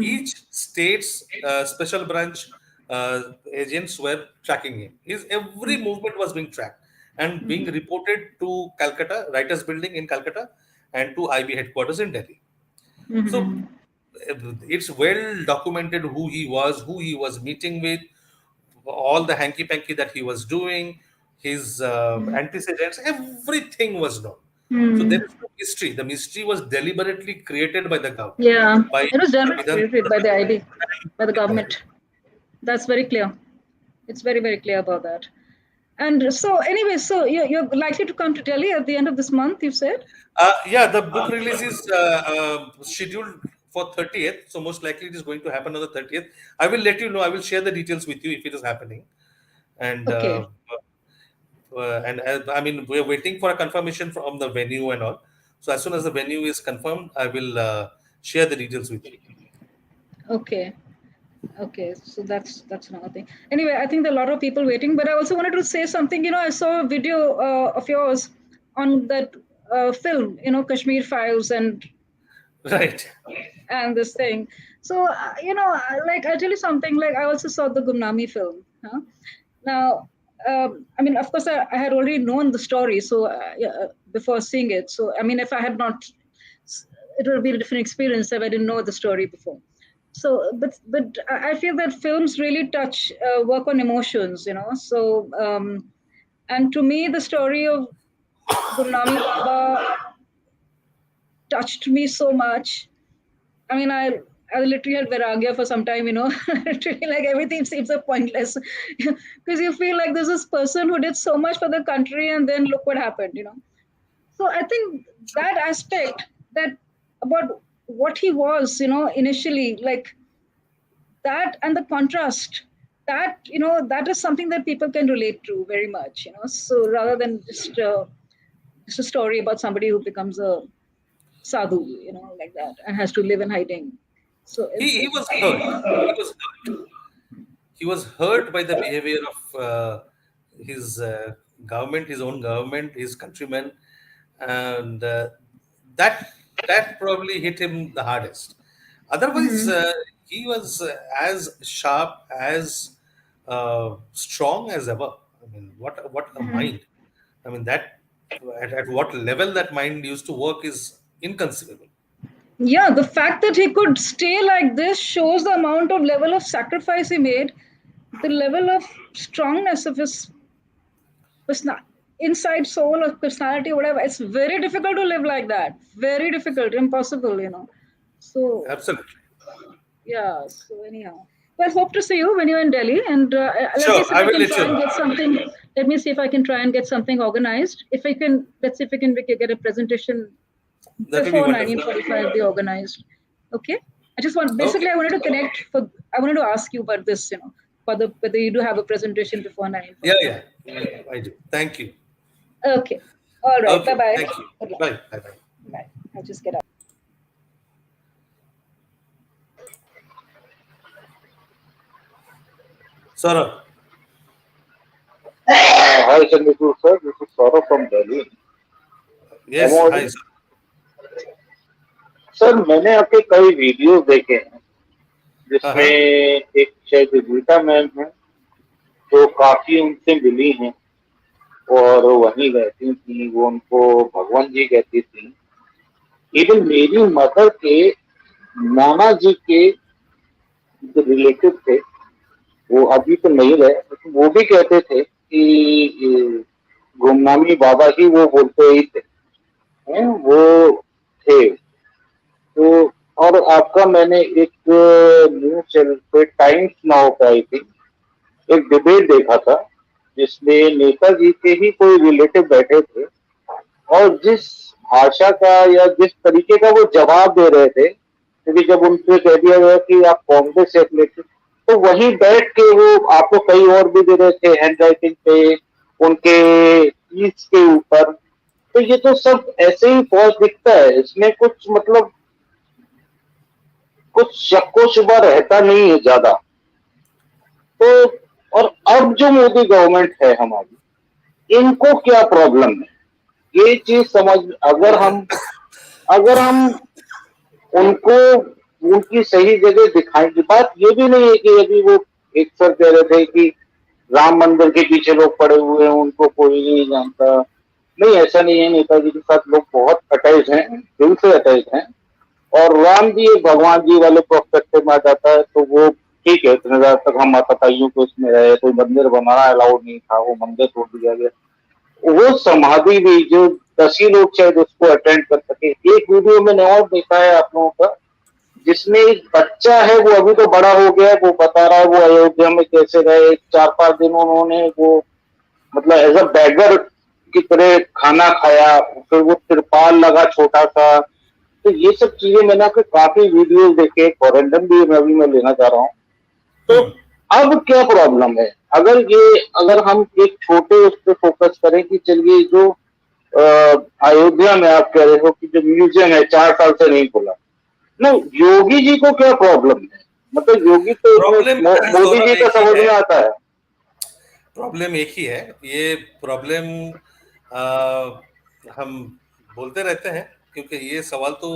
each state's special branch agents were tracking him. His every movement was being tracked and being reported to Calcutta, Writers Building in Calcutta, and to IB headquarters in Delhi. So it's well documented who he was meeting with, all the hanky panky that he was doing, his antecedents, everything was known. So there is no mystery. The mystery was deliberately created by the government. Yeah, By it was created by the IB, by the government. That's very clear. It's very, very clear about that. And so, anyway, so you're likely to come to Delhi at the end of this month, you said? Yeah, the book release is scheduled for 30th. So most likely it is going to happen on the 30th. I will let you know. I will share the details with you if it is happening. And Okay. I mean, we're waiting for a confirmation from the venue and all. So as soon as the venue is confirmed, I will share the details with you. Okay. Okay, so that's another thing. Anyway, I think there are a lot of people waiting, but I also wanted to say something. I saw a video of yours on that film, Kashmir Files and Right. this thing. So, like I'll tell you something. Like I also saw the Gumnami film. Huh? Now, I mean, of course, I had already known the story, so before seeing it. So, I mean, if I had not, it would be a different experience if I didn't know the story before. So, but I feel that films really work on emotions, So, and to me, the story of Gumnami Baba touched me so much. I mean, I literally had Vairagya for some time, Literally, like everything seems so pointless because you feel like there's this person who did so much for the country and then look what happened, So I think that aspect about what he was, initially, like that and the contrast, that is something that people can relate to very much, So rather than just a story about somebody who becomes a sadhu, like that, and has to live in hiding. So He was hurt. He was hurt. He was hurt by the behavior of his government, his own government, his countrymen, and that probably hit him the hardest. Otherwise, he was as sharp, as strong as ever. I mean, what a mind! I mean, that at what level that mind used to work is inconceivable. yeah, the fact that he could stay like this shows the amount of level of sacrifice he made, the level of strongness of his inside soul or personality, whatever. It's very difficult to live like that. Very difficult, impossible, So Absolutely. yeah. So anyhow, well, hope to see you when you're in Delhi, and let me Sure, see if I I will can let try you and know. get something. Let me see if I can try and get something organized. If I can, let's see if we can get a presentation That will be before wonderful. 1945 be organized. Okay. Okay. I wanted to I wanted to ask you about this, whether you do have a presentation before Yeah, 1945. yeah, I do. Thank you. Okay. All right. Okay, Bye-bye. thank you. Good luck. Bye, bye, bye. Bye. I'll just get out. Saurabh. Hi, Chandrachur sir. This is Saurabh from Delhi. Am I Yes, hi. audible? Sir मैंने आपके कई videos देखे हैं जिसमें एक शायद Gita ma'am है जो काफी उनसे मिली हैं और वहीं रहती थी, वो उनको भगवान जी कहती थी। इवन मेरी मदर के नाना जी के जो रिलेटिव थे वो अभी तो नहीं रहे, लेकिन वो भी कहते थे कि गुमनामी बाबा ही वो बोलते ही थे, हैं वो थे। तो और आपका मैंने एक न्यूज चैनल पे टाइम्स नाउ पे आई थी, एक डिबेट देखा था जिसमें नेताजी के ही कोई रिलेटिव बैठे थे और जिस भाषा का या जिस तरीके का वो जवाब दे रहे थे, क्योंकि जब उनसे कह दिया गया कि आप कांग्रेस से रिलेटेड, तो वहीं बैठ के वो आपको कई और भी दे रहे थे हैंड राइटिंग पे उनके ईज के ऊपर। तो ये तो सब ऐसे ही फौज दिखता है, इसमें कुछ मतलब कुछ शक्को शुबा रहता नहीं है ज्यादा। तो और अब जो मोदी गवर्नमेंट है हमारी, इनको क्या प्रॉब्लम है ये चीज समझ, अगर हम उनको उनकी सही जगह दिखाएंगे। बात ये भी नहीं है कि अभी वो एक सर कह रहे थे कि राम मंदिर के पीछे लोग पड़े हुए हैं उनको कोई नहीं जानता। नहीं, ऐसा नहीं है, नेताजी के साथ लोग बहुत अटैच हैं, दिल से अटैच हैं। और राम जी एक भगवान जी वाले प्रोस्पेक्टिव में आ जाता है तो वो ठीक है, इतने ज्यादा तक हम माताताइयों को इसमें रहे, कोई मंदिर बनाना अलाउड नहीं था, वो मंदिर तोड़ दिया गया। वो समाधि भी जो 10 ही लोग शायद उसको अटेंड कर सके। एक वीडियो मैंने और देखा है आप लोगों का जिसमें एक बच्चा है, वो अभी तो बड़ा हो गया है, वो बता रहा है वो अयोध्या में कैसे रहे 4-5 दिन उन्होंने वो मतलब एज अ बैगर की तरह खाना खाया, फिर वो तिरपाल लगा छोटा सा। तो ये सब चीजें मैंने आपके काफी वीडियोस देखे, फॉरेंडम भी मैं अभी मैं लेना चाह रहा हूँ। तो अब क्या प्रॉब्लम है अगर हम एक छोटे उस पर फोकस करें कि चलिए जो अयोध्या में आप कह रहे हो कि जो म्यूजियम है 4 साल से नहीं खुला, ना योगी जी को क्या प्रॉब्लम है? मतलब योगी तो मोदी जी का समझ में आता है। प्रॉब्लम एक ही है, ये प्रॉब्लम हम बोलते रहते हैं क्योंकि ये सवाल तो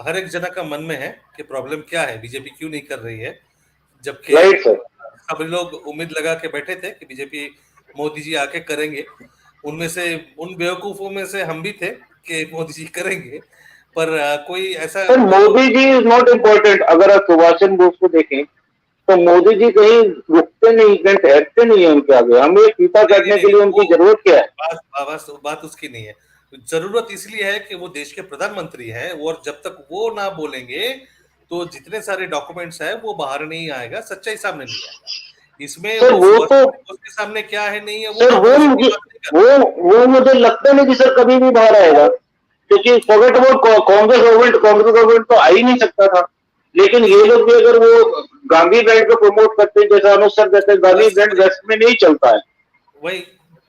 हर एक जना का मन में है कि प्रॉब्लम क्या है, बीजेपी क्यों नहीं कर रही है, जबकि सब लोग उम्मीद लगा के बैठे थे कि बीजेपी मोदी जी आके करेंगे। उनमें से उन बेवकूफों में से हम भी थे कि मोदी जी करेंगे, पर कोई ऐसा Modi ji is not important. अगर आप सुभाष चंद्र बोस को देखें तो मोदी जी कहीं रुकते नहीं, कहीं ठहरते नहीं है उनके आगे। हमें फीता काटने के लिए उनकी जरूरत क्या है? बात उसकी नहीं है। जरूरत इसलिए है कि वो देश के प्रधानमंत्री हैं और जब तक वो ना बोलेंगे तो जितने सारे डॉक्यूमेंट्स हैं वो बाहर नहीं आएगा, सच्चाई सामने नहीं आएगा। इसमें सर वो तो उसके सामने क्या है नहीं है वो मुझे लगता नहीं कि सर कभी भी बाहर आएगा, क्योंकि फॉरगेट अबाउट कांग्रेस गवर्नमेंट तो आ ही नहीं सकता था। लेकिन ये लोग भी अगर वो गांधी ब्रांड को प्रमोट करते हैं, जैसा अनुज सर कहते हैं गांधी ब्रांड वेस्ट में नहीं चलता है, वही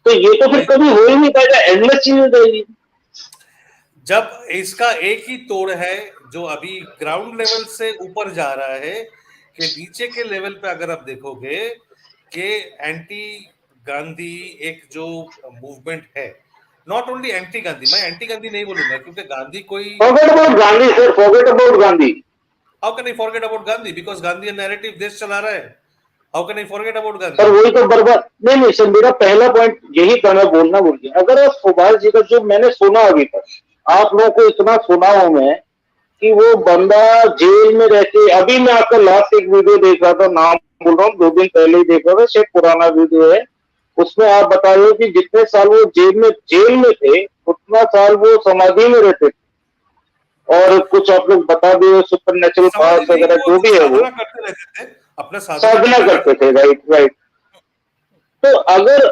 तो ये तो फिर कभी हो ही नहीं पाएगा, एंडलेस चीज हो जाएगी। जब इसका एक ही तोड़ है जो अभी ग्राउंड लेवल से ऊपर जा रहा है कि नीचे के लेवल पे अगर आप देखोगे कि एंटी गांधी एक जो मूवमेंट है, नॉट ओनली एंटी गांधी, मैं एंटी गांधी नहीं बोलूंगा क्योंकि गांधी कोई forget about Gandhi sir, forget about Gandhi. How can I forget about Gandhi because Gandhi narrative देश चला रहा है। How can I forget about Gandhi? Sir वही तो बर्बाद नहीं सर, मेरा पहला पॉइंट यही था, मैं बोलना भूल गया। अगर आप सुभाष जी का जो मैंने सुना अभी तक, आप लोगों को इतना सुना हूं मैं कि वो बंदा जेल में रहते, अभी मैं आपका लास्ट एक वीडियो देख रहा था, नाम बोल रहा हूँ, 2 दिन पहले ही देख रहा था, शायद पुराना वीडियो है, उसमें आप बता रहे हो कि जितने साल वो जेल में थे उतना साल वो समाधि में रहते थे। और कुछ आप लोग बता दिए सुपर नेचुरल पावर्स वगैरह जो भी है वो अपना साधना करते थे। राइट। तो अगर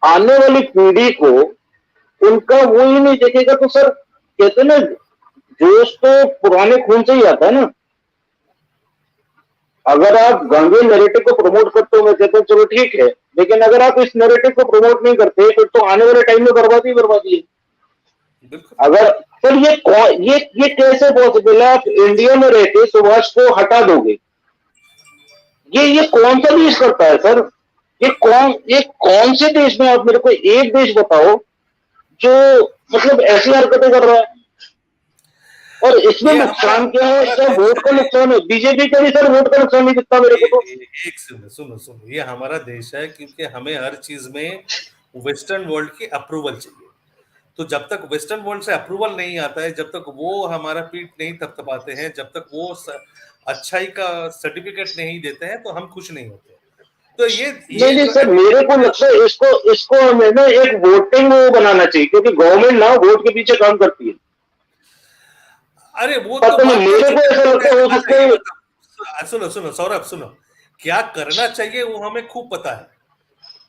आने वाली पीढ़ी को उनका वो ही नहीं देखेगा तो सर कहते ना जोश तो पुराने खून से ही आता है ना। अगर आप गांधी नैरेटिव को प्रमोट करते हो, मैं कहता हूँ चलो ठीक है, लेकिन अगर आप इस नैरेटिव को प्रमोट नहीं करते फिर तो आने वाले टाइम में बर्बादी है। अगर सर ये कैसे पॉसिबल है? आप इंडिया में रहते सुभाष को हटा दोगे, ये कौन सा देश करता है सर? ये कौन से देश में, आप मेरे को एक देश बताओ जो मतलब ऐसी हरकतें कर रहा है। और इसमें ये नुकसान हमारा क्या है? हमारा सब देश वोट का है। नुकसान है, बीजेपी का भी सर वोट का नुकसान नहीं दिखता मेरे को तो। एक सुनो सुनो सुनो, ये हमारा देश है क्योंकि हमें हर चीज में वेस्टर्न वर्ल्ड की अप्रूवल चाहिए। तो जब तक वेस्टर्न वर्ल्ड से अप्रूवल नहीं आता है, जब तक वो हमारा पीठ नहीं थपथपाते हैं, जब तक वो अच्छाई का सर्टिफिकेट नहीं देते हैं, तो हम खुश नहीं होते। तो नहीं ये नहीं जो सर, मेरे को लगता है इसको इसको हमें ना एक वोटिंग वो बनाना चाहिए, क्योंकि गवर्नमेंट ना वोट के पीछे काम करती है। अरे वो तो पता नहीं, बात तो मेरे ठीक को है, ऐसा वो लगता है, कैसे, हो अच्छा सकता ये है। बता, सुनो सुनो सौरभ सुनो, क्या करना चाहिए वो हमें खूब पता है।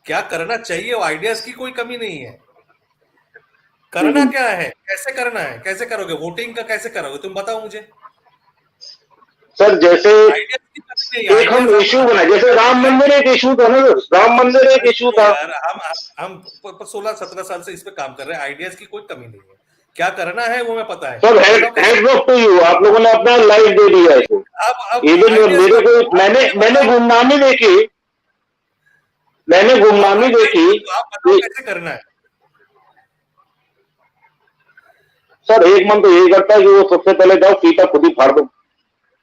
क्या करना चाहिए, वो आइडियाज की कोई कमी नहीं है। करना क्या है, कैसे करना है, कैसे करोगे, वोटिंग का कैसे करोगे, तुम बताओ मुझे। सर जैसे आइडियाज की कमी नहीं है, एक हम आइडियाज इशू हमारे बनाए, जैसे पास राम है। मंदिर एक इशू था ना सर, राम मंदिर एक अरे इशू सुनो था। यार, हम 16-17 साल से इस पे काम कर रहे हैं, आइडियाज की कोई कमी नहीं है। क्या करना है वो मैं पता है, सब बताओ कैसे। हेड्स ऑफ टू यू, आप लोगों ने अपना लाइफ दे दिया है इसको। अब इवन आइडियाज मेरे का को, आप मैंने मुझे मैंने बताओ। गुमनामी देखी, मैंने अब गुमनामी आइडियाज देखी का आप बताओ कि कैसे करना है। सर एक मन तो यही करता है कि वो सबसे पहले जाओ फीता खुद ही फाड़ दो।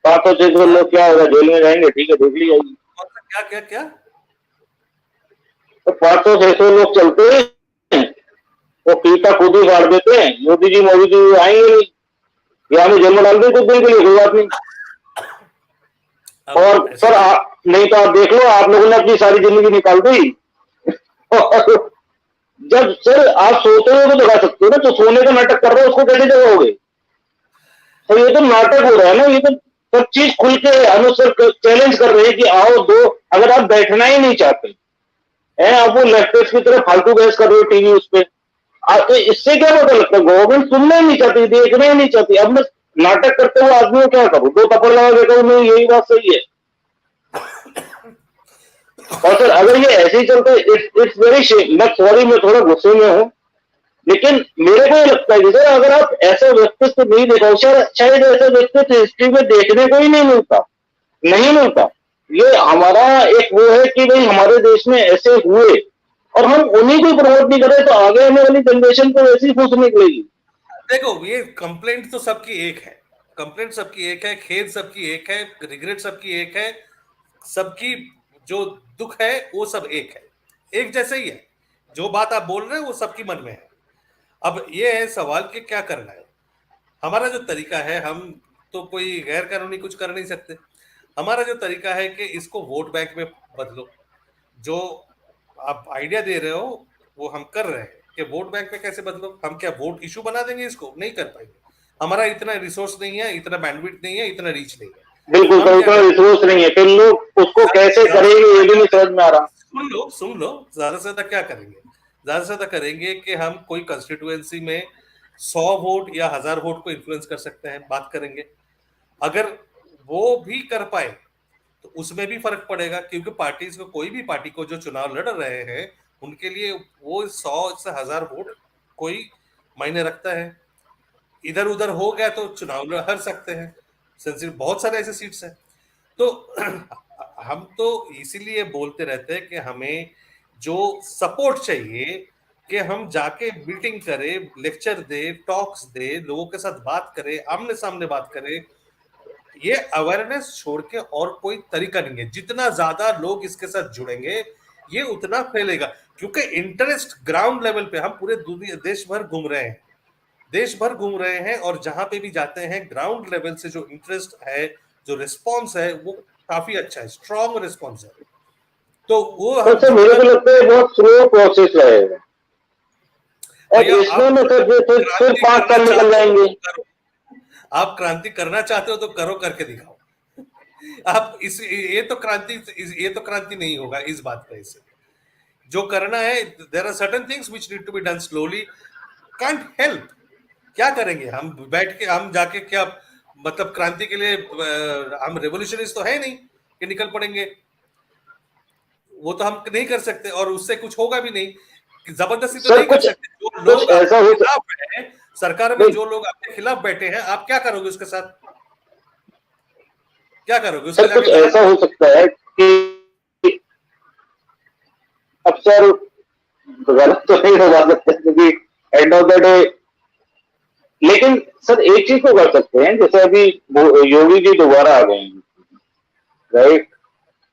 500-600 हाँ, लोग क्या होगा, जेल में जाएंगे, ठीक है, देख ली जाएगी। कौन सा, क्या क्या क्या। तो 500-600 लोग चलते हैं, वो फीता खुद ही फाड़ देते हैं। मोदी जी आएंगे नहीं, या हमें जेल में डाल दें कुछ दिन के लिए, कोई बात नहीं। अब और ऐसी सर बात, नहीं तो आप देख लो, आप लोगों ने अपनी सारी जिंदगी निकाल दी। और जब सर आप सोते हुए तो जगा सकते हो ना, तो सोने का नाटक कर रहे हो उसको कैसे जगाओगे? तो ये तो नाटक हो रहा है ना, ये तो सब चीज खुल के हमें सर चैलेंज कर रहे हैं कि आओ दो। अगर आप बैठना ही नहीं चाहते हैं, आप वो लेफ्टिस्ट की तरह फालतू बहस कर रहे हो टीवी उस पे, तो इससे क्या पता लगता है गवर्नमेंट सुनना ही नहीं चाहती, देखना ही नहीं चाहती। अब मैं नाटक करते हुए आदमी को क्या करूं, दो थप्पड़ लगा देता हूं, नहीं यही बात सही है। और सर अगर ये ऐसे ही चलता है, इट्स वेरी शेम। मैं सॉरी, मैं थोड़ा गुस्से में हूं, लेकिन मेरे को ये लगता है कि सर अगर आप ऐसा व्यक्तित्व नहीं देखा, शायद ऐसा व्यक्तित्व हिस्ट्री में देखने को ही नहीं मिलता, नहीं मिलता। ये हमारा एक वो है कि भाई हमारे देश में ऐसे हुए और हम उन्हीं को प्रमोट नहीं करें, तो आगे आने वाली जनरेशन को वैसी फूस निकलेगी। देखो ये कंप्लेंट तो सबकी एक है, कंप्लेंट सबकी एक है, खेद सबकी एक है, रिग्रेट सबकी एक है, सबकी जो दुख है वो सब एक है, एक जैसे ही है। जो बात आप बोल रहे हो वो सबकी मन में है। अब ये है सवाल कि क्या करना है। हमारा जो तरीका है, हम तो कोई गैर कानूनी कुछ कर नहीं सकते। हमारा जो तरीका है कि इसको वोट बैंक में बदलो। जो आप आइडिया दे रहे हो वो हम कर रहे हैं कि वोट बैंक में कैसे बदलो। हम क्या वोट इशू बना देंगे, इसको नहीं कर पाएंगे। हमारा इतना रिसोर्स नहीं है, इतना बैंडविड्थ नहीं है, इतना रीच नहीं है। बिल्कुल, हम कभी क्या इतना करें, रिसोर्स नहीं है, फिर लोग उसको कैसे ज्यादा से करेंगे ये भी नहीं ज्यादा, समझ में आ रहा। सुन लो ज्यादा से ज्यादा क्या करेंगे। ज्यादा से ज्यादा करेंगे कि हम कोई कंस्टिट्यूएंसी में 100 वोट या 1000 वोट को इन्फ्लुएंस कर सकते हैं, बात करेंगे। अगर वो भी कर पाए तो उसमें भी फर्क पड़ेगा, क्योंकि पार्टीज को, कोई भी पार्टी को जो चुनाव लड़ रहे हैं उनके लिए वो 100 से 1000 वोट कोई मायने रखता है। इधर उधर हो गया तो चुनाव हार सकते हैं, सेंसिटिव बहुत सारे ऐसे सीट्स हैं। तो हम तो इसीलिए बोलते रहते हैं कि हमें जो सपोर्ट चाहिए, कि हम जाके मीटिंग करें, लेक्चर दे, टॉक्स दे, लोगों के साथ बात करें, आमने सामने बात करें। ये अवेयरनेस छोड़ के और कोई तरीका नहीं है। जितना ज्यादा लोग इसके साथ जुड़ेंगे ये उतना फैलेगा, क्योंकि इंटरेस्ट ग्राउंड लेवल पे, हम पूरे दुनिया देश भर घूम रहे हैं, देश भर घूम रहे हैं, और जहां पे भी जाते हैं ग्राउंड लेवल से जो इंटरेस्ट है, जो रिस्पॉन्स है, वो काफी अच्छा है, स्ट्रॉन्ग रिस्पॉन्स है। तो वो तो हम सर मेरे जुड़ना, को लगता है बहुत स्लो प्रोसेस रहेगा, और भैया इसमें आप में सर फिर क्रांति 5 करना साल निकल चाहते हो जाएंगे। तो करो, आप क्रांति करना चाहते हो तो करो, करके दिखाओ। आप इस ये तो क्रांति नहीं होगा इस बात पे। इसे जो करना है, there are certain things which need to be done slowly, can't help. क्या करेंगे हम बैठ के, हम जाके क्या, मतलब क्रांति के लिए हम रेवोल्यूशनिस्ट तो है नहीं कि निकल पड़ेंगे। वो तो हम नहीं कर सकते, और उससे कुछ होगा भी नहीं। जबरदस्ती तो सर नहीं कर सकते। जो कुछ लोग ऐसा आपके हो खिलाफ हैं, सरकार में नहीं जो लोग आपके खिलाफ बैठे हैं, आप क्या करोगे उसके साथ, क्या करोगे, उसका सर, कुछ जाके धरना ऐसा हो करोगे। सकता है कि अब सर गलत तो नहीं होगा सकता, क्योंकि एंड ऑफ द डे लेकिन सर एक चीज तो कर सकते हैं, जैसे अभी योगी जी दोबारा आ गए हैं, राइट?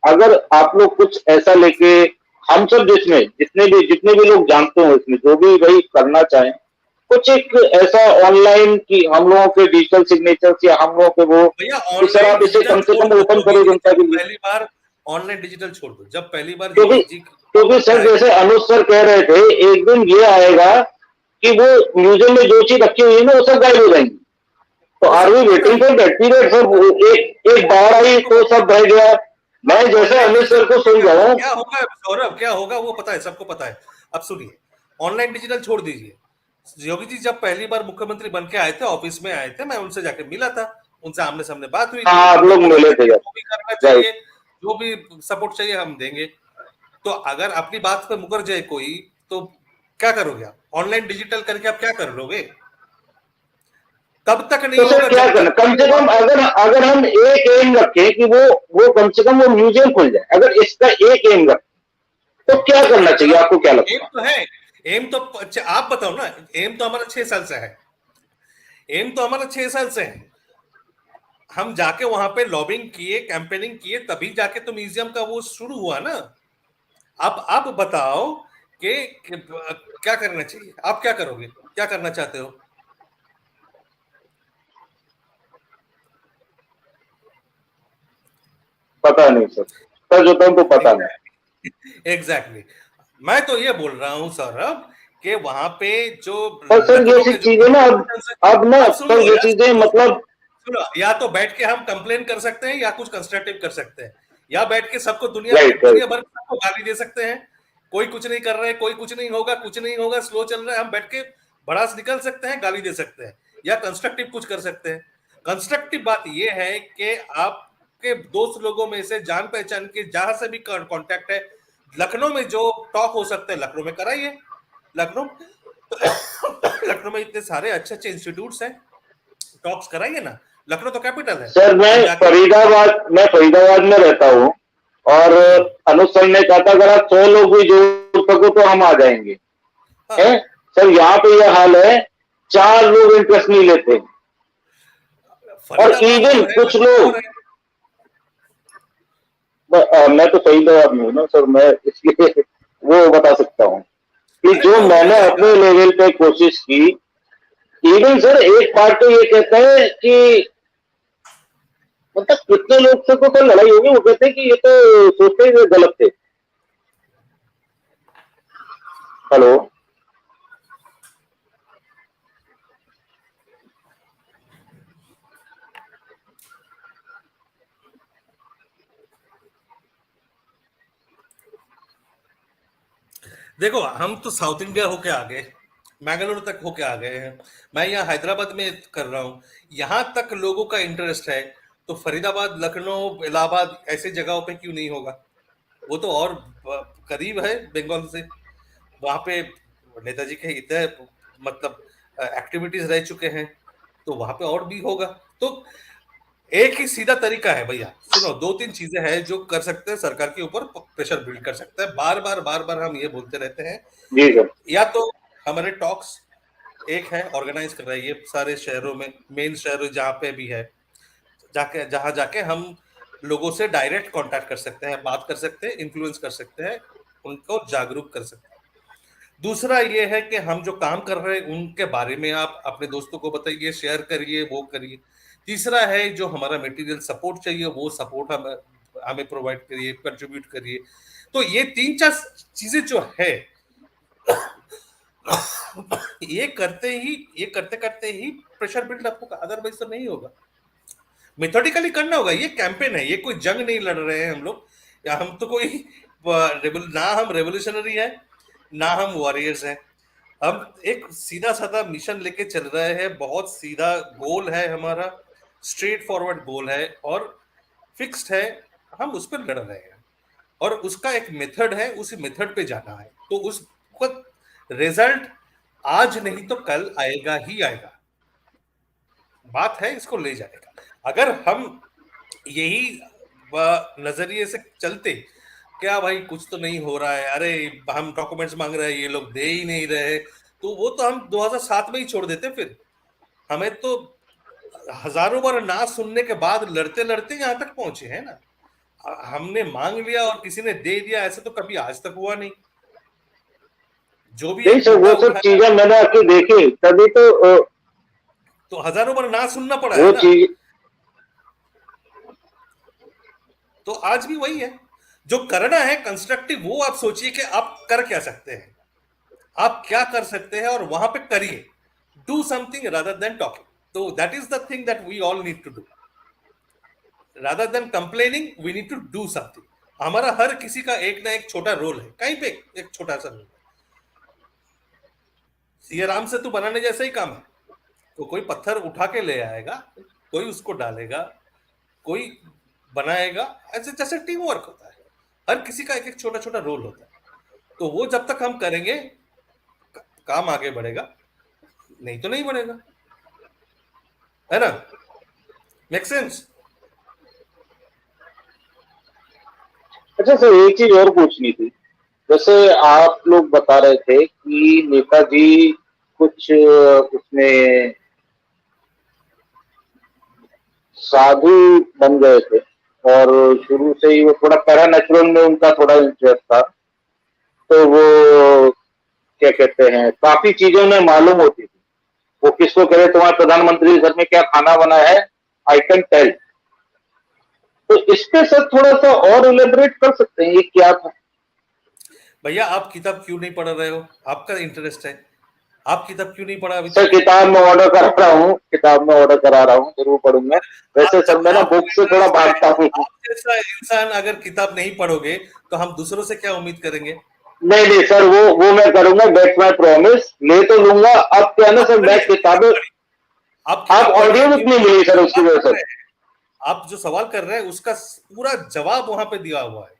अगर आप लोग कुछ ऐसा लेके, हम सब जिसमें जितने भी लोग जानते हो इसमें, जो भी भाई करना चाहें, कुछ एक ऐसा ऑनलाइन कि हम लोगों के डिजिटल सिग्नेचर्स या हम लोगों के वो, भैया कि सर ऑनलाइन आप इसे डिजिटल कम से छोड़ कम दो, ओपन योगी करो जी जनता जब के लिए। पहली बार ऑनलाइन डिजिटल छोड़ दो, जब पहली बार क्योंकि योगी जी क्योंकि सर जैसे अनुज सर कह रहे थे, एक दिन ये आएगा कि वो म्यूजियम में जो चीज रखी हुई है ना वो सब गायब हो जाएंगी। तो वो आर सब वी तो पता waiting he for that period sir? एक बाढ़ आई तो सब बह गया। मैं जैसे ऑनलाइन अनुज डिजिटल सर को सुन क्या रहा हूँ, क्या होगा सौरभ, क्या होगा वो पता है, सबको पता है। अब सुनिए, ऑनलाइन डिजिटल छोड़ दीजिए, योगी जी जब पहली बार मुख्यमंत्री बन के आए थे, ऑफिस में आए थे, मैं उनसे जाके मिला था, उनसे आमने सामने बात हुई थी, हाँ आप उन्होंने लोग बोला मिले था थे कि यार, जो भी करना राइट? चाहिए, जो भी सपोर्ट चाहिए हम देंगे। तो अगर अपनी बात पे मुकर जाए कोई, तो क्या करोगे आप? ऑनलाइन डिजिटल करके आप क्या कर लोगे? तब तक तो नहीं सर होगा क्या जब करना, तक कम से वो कम अगर अगर हम एक एम रखें कि वो कम से कम वो म्यूजियम खुल जाए, अगर इसका एक एम रखें तो क्या करना चाहिए, आपको क्या एम लगता है? तो है, एम तो अच्छा, आप बताओ ना, एम तो हमारा 6 साल से है, एम तो हमारा 6 साल से है। हम जाके वहां पे लॉबिंग किए, कैंपेनिंग किए, तभी जाके तो म्यूजियम का वो शुरू हुआ ना। अब आप बताओ कि क्या करना चाहिए, आप क्या करोगे, क्या करना चाहते हो? पता नहीं सर, सच बताऊं तो पता नहीं। एग्जैक्टली मैं तो ये बोल रहा हूँ सौरभ कि वहां पे जो पर सर ये लखनऊ सी के जो चीजें ना, अब ना अब सुन सर लो ये यार, चीजें मतलब, सुनो, या तो बैठ के हम कंप्लेन कर सकते हैं या कुछ कंस्ट्रक्टिव कर सकते हैं, या बैठ के सबको दुनिया राइट राइट, दुनिया भर में सबको गाली दे सकते हैं, कोई कुछ नहीं कर रहे, कोई कुछ नहीं होगा, कुछ नहीं होगा, स्लो चल रहा है, हम बैठ के भड़ास निकल सकते हैं, गाली दे सकते हैं, या कंस्ट्रक्टिव कुछ कर सकते हैं। कंस्ट्रक्टिव बात यह है कि आपके दोस्त लोगों में से जान पहचान के जहां से भी कांटेक्ट है, लखनऊ में जो टॉक हो सकता है लखनऊ में कराइए। लखनऊ लखनऊ में इतने सारे अच्छे अच्छे इंस्टीट्यूट्स हैं, टॉक्स कराइए ना, लखनऊ तो कैपिटल है। सर हम जाके मैं फरीदाबाद में रहता हूँ, और अनुज सर ने कहा था अगर आप 100 लोग भी जोड़ सको तो हम आ जाएंगे। हाँ, है सर, यहाँ पे यह हाल है, 4 लोग इंटरेस्ट नहीं लेते, और फरीदाबाद इवन और है, कुछ लखनऊ लोग, और है। मैं तो फरीदाबाद में हूँ ना सर, मैं इसलिए वो बता सकता हूँ कि अरे जो वो हो मैंने जाएगा। अपने लेवल पे कोशिश की, इवन सर एक पार्ट तो ये कहता है कि मतलब कितने लोग से तो लड़ाई होगी, वो कहते हैं कि ये तो सोचते ही गलत थे। हेलो? देखो हम तो साउथ इंडिया होके आ गए, मैंगलोर तक होके आ गए हैं, मैं यहाँ हैदराबाद में कर रहा हूँ, यहाँ तक लोगों का इंटरेस्ट है, तो फरीदाबाद, लखनऊ, इलाहाबाद ऐसे जगहों पे क्यों नहीं होगा? वो तो और करीब है बंगाल से, वहां पे नेताजी के इतने मतलब एक्टिविटीज रह चुके हैं, तो वहां पे और भी होगा। तो एक ही सीधा तरीका है भैया, सुनो, दो तीन चीजें हैं जो कर सकते हैं, सरकार के ऊपर प्रेशर बिल्ड कर सकते हैं, बार बार हम ये बोलते रहते हैं। जी सर। या तो हमारे टॉक्स एक है, ऑर्गेनाइज कर रहा है ये सारे शहरों में, मेन शहर जहाँ पे भी है, जाके जहां जाके हम लोगों से डायरेक्ट कांटेक्ट कर सकते हैं, बात कर सकते हैं, इन्फ्लुएंस कर सकते हैं, उनको जागरूक कर सकते हैं। दूसरा ये है कि हम जो काम कर रहे हैं उनके बारे में आप अपने दोस्तों को बताइए, शेयर करिए, वो करिए। तीसरा है जो हमारा मटेरियल सपोर्ट चाहिए वो सपोर्ट हमें हमें प्रोवाइड करिए, कंट्रीब्यूट करिए। तो ये तीन चार चीजें जो है, ये करते करते ही प्रेशर बिल्डअप होगा, अदरवाइज तो नहीं होगा। मेथोडिकली करना होगा, ये कैंपेन है, ये कोई जंग नहीं लड़ रहे हैं हम लोग, या हम तो कोई ना हम रेवोल्यूशनरी है, ना हम वॉरियर्स हैं। हम एक सीधा साधा मिशन लेके चल रहे हैं, बहुत सीधा गोल है हमारा, स्ट्रेट फॉरवर्ड गोल है और फिक्स्ड है, हम उस पर लड़ रहे हैं, और उसका एक मेथड है, उसी मेथड पे जाना है, तो उसका रिजल्ट आज नहीं तो कल आएगा ही आएगा। बात है इसको ले जाने का। अगर हम यही नजरिए से चलते, क्या भाई कुछ तो नहीं हो रहा है, अरे हम डॉक्यूमेंट्स मांग रहे हैं, ये लोग दे ही नहीं रहे, तो वो तो हम 2007 में ही छोड़ देते फिर। हमें तो हजारों बार ना सुनने के बाद लड़ते लड़ते यहाँ तक पहुंचे हैं ना। हमने मांग लिया और किसी ने दे दिया, ऐसा तो कभी आज तक हुआ नहीं। जो भी नहीं एक सर, मुद्दा वो सब उठाया चीजें मैंने आपकी देखी, तभी तो हजारों बार ना सुनना पड़ा वो है ना। चीज। तो आज भी वही है, जो करना है कंस्ट्रक्टिव, वो आप सोचिए कि आप कर क्या सकते हैं, आप क्या कर सकते हैं, और वहां पे करिए। Do something rather than talking. तो that is the thing that we all need to do. Rather than complaining, we need to do something. हमारा हर किसी का एक ना एक छोटा रोल है, कहीं पे एक छोटा सा रोल है। सीए राम सेतु बनाने जैसा ही काम है। तो कोई पत्थर उठा के ले आएगा, कोई उसको डालेगा, कोई बनाएगा, ऐसे जैसे टीम वर्क होता है। हर किसी का एक एक छोटा छोटा रोल होता है। तो वो जब तक हम करेंगे काम आगे बढ़ेगा, नहीं तो नहीं बढ़ेगा, है ना। Make sense. अच्छा सर, एक चीज और पूछनी थी। जैसे आप लोग बता रहे थे कि नेताजी कुछ उसमें साधु बन गए थे, और शुरू से ही वो थोड़ा पैरा नेचुरल में उनका थोड़ा इंटरेस्ट था। तो वो क्या कहते हैं, काफी चीजें उन्हें मालूम होती थी। वो किसको कहे तुम्हारे प्रधानमंत्री घर में क्या खाना बना है, आई कैन टेल। तो इस पे सर थोड़ा सा और इलेबरेट कर सकते हैं, ये क्या था? भैया आप किताब क्यों नहीं पढ़ रहे हो? आपका इंटरेस्ट है, आप किताब क्यों नहीं पढ़ा अभी सर तक? किताब में ऑर्डर करा रहा हूँ, किताब में ऑर्डर करा रहा हूँ, जरूर पढ़ूंगा। वैसे आप सर जब मैं ना आपको बुक से थोड़ा इंटरेस्ट है, भागता हूँ। आप जैसा इंसान अगर किताब नहीं पढ़ोगे तो हम दूसरों से क्या उम्मीद करेंगे? नहीं नहीं सर, वो मैं करूंगा, दैट्स माय प्रॉमिस। ले तो लूंगा। अब क्या है ना आप सर, मैं पढ़िए, किताब किताबें, पढ़िए, आप आप किताब पढ़िए, ऑडियो बुक क्योंकि नहीं मिली सर उसकी सवाल वजह कर से। रहे हैं, आप जो सवाल कर रहे हैं उसका पूरा जवाब वहां पे दिया हुआ है,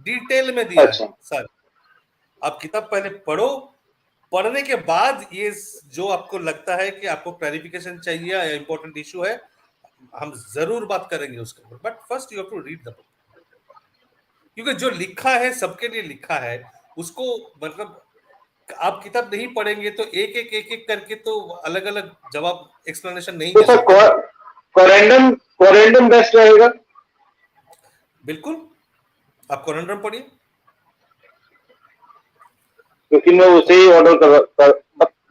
डिटेल में दिया है अच्छा सर। आप किताब पहले पढ़ो, पढ़ने के बाद ये जो आपको लगता है कि आपको क्लैरिफिकेशन चाहिए या इंपॉर्टेंट इशू है, हम जरूर बात करेंगे उसके ऊपर। But first you have to read the book, क्योंकि जो लिखा है सबके लिए लिखा है। उसको मतलब आप किताब नहीं पढ़ेंगे तो एक एक करके तो अलग अलग जवाब एक्सप्लेनेशन नहीं तो दे सर सकते ना। कोरेंडम कोरेंडम बेस्ट रहेगा, बिल्कुल, आप कॉरेंडम पढ़िए। क्योंकि मैं उसे ही ऑर्डर कर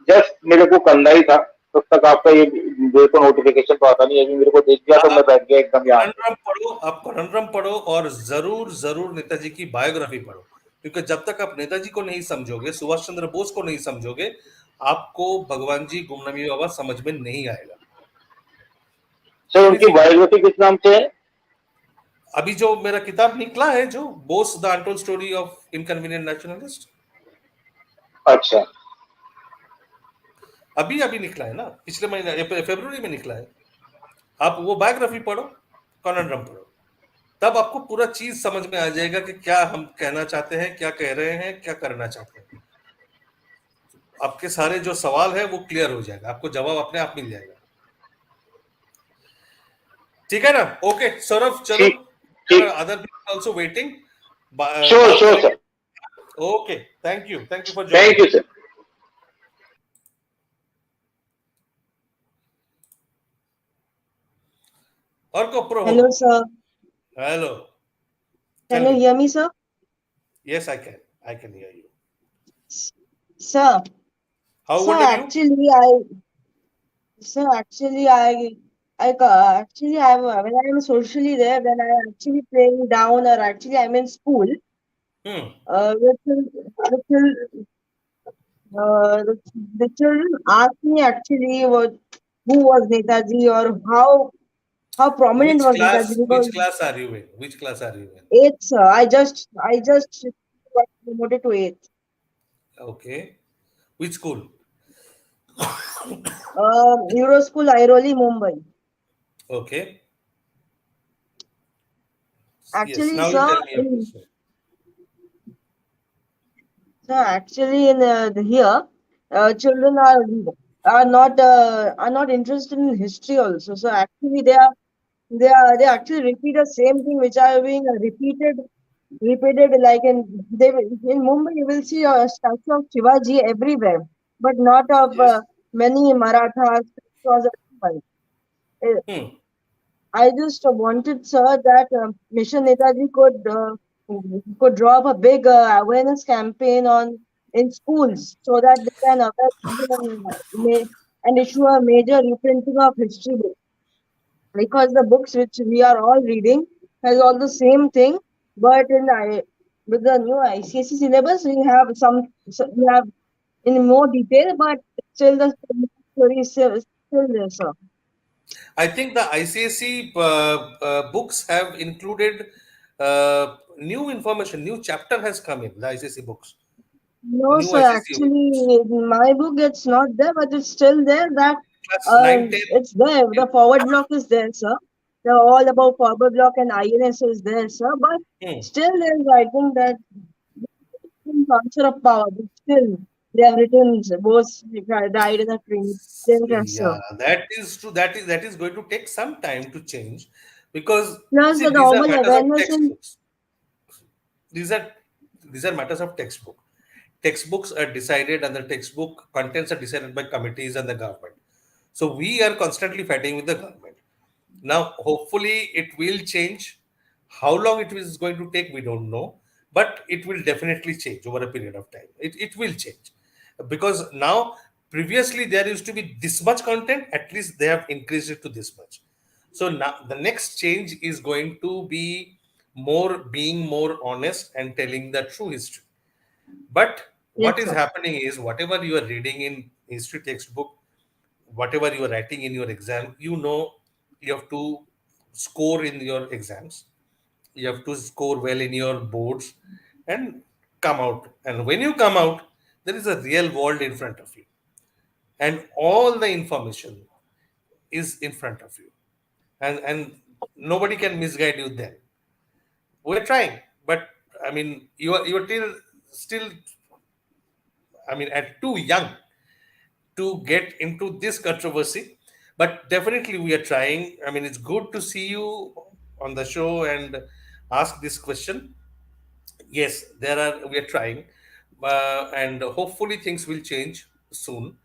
जस्ट मेरे को करना ही था। तब तक आपका ये मेरे को नोटिफिकेशन तो आता नहीं है, अभी मेरे को देख दिया तो आप मैं बैठ गया एकदम यहाँ पे। कॉरेंडम पढ़ो, आप कॉरेंडम पढ़ो, और जरूर जरूर नेताजी की बायोग्राफी पढ़ो। क्योंकि जब तक आप नेताजी को नहीं समझोगे, सुभाष चंद्र बोस को नहीं समझोगे, आपको भगवान जी गुमनामी बाबा समझ में नहीं आएगा। सर थोड़ी उनकी सी बायोग्राफी किस नाम से है? अभी जो मेरा किताब निकला है, जो Bose the untold story of inconvenient nationalist, अच्छा अभी अभी निकला है ना, पिछले महीने फरवरी में निकला है। आप वो बायोग्राफी पढ़ो, कॉरेंडम पढ़ो, तब आपको पूरा चीज समझ में आ जाएगा कि क्या हम कहना चाहते हैं, क्या कह रहे हैं, क्या करना चाहते हैं। आपके सारे जो सवाल है वो क्लियर हो जाएगा, आपको जवाब अपने आप मिल जाएगा। ठीक है ना? ओके सौरभ, चलो, ठीक ठीक। Other people also waiting, sure बात श्योर करेंगे। Sir. Okay, thank you for thank joining. You sir. और को प्रो। Hello, sir. Hello, Can tell you me. hear me, sir? Yes I can hear you. Sir, how sir, old are you? actually, sir, actually, when I'm socially there, when I actually playing down, or actually I'm in school, hmm, the, the children ask me actually who was Netaji, or how prominent was Netaji, which because class are you in? Which class are you in? eighth, sir, I just got promoted to eighth. Okay, which school? Euro School, Airoli, Mumbai. Okay, yes, Actually, now you sir, tell me your question. in here, children are not interested in history also. So actually, they actually repeat the same thing which are being repeated like in Mumbai. You will see a statue of Shivaji everywhere, but not of Yes. many Marathas. 2025. Uh, Hmm. I just wanted, sir, that Mission Netaji could draw up a big awareness campaign on in schools so that they can aware children, and issue a major reprinting of history books, because the books which we are all reading has all the same thing, but with the new ICSE syllabus we have in more detail, but still the story is still there, sir. I think the ICSE books have included new information. New chapter has come in the ICSE books. No, New sir. ICSE Actually, in my book it's not there, but it's still there. That class 9, 10. it's there. The forward block is there, sir. The all about forward block and INS is there, sir. But Hmm. still, there's writing that transfer of power. But still, they have written both died in a train. Sir. Yeah, that is true. That is going to take some time to change, because Plus see, the these are normal matters of awareness in textbooks. These are these are matters of textbook. Textbooks are decided, and the textbook contents are decided by committees and the government. So we are constantly fighting with the government. Now, hopefully, it will change. How long it is going to take, we don't know, but it will definitely change over a period of time. It will change, because now previously there used to be this much content. At least they have increased it to this much. So now the next change is going to be being more honest and telling the true history. But what yes, is sir. happening is, whatever you are reading in history textbook, whatever you are writing in your exam, you have to score in your exams. You have to score well in your boards and come out. And when you come out, there is a real world in front of you, and all the information is in front of you, and nobody can misguide you then. We're trying, but I mean, you are still, I mean, at too young to get into this controversy, but definitely we are trying. I mean, it's good to see you on the show and ask this question. Yes, we are trying, and hopefully things will change soon,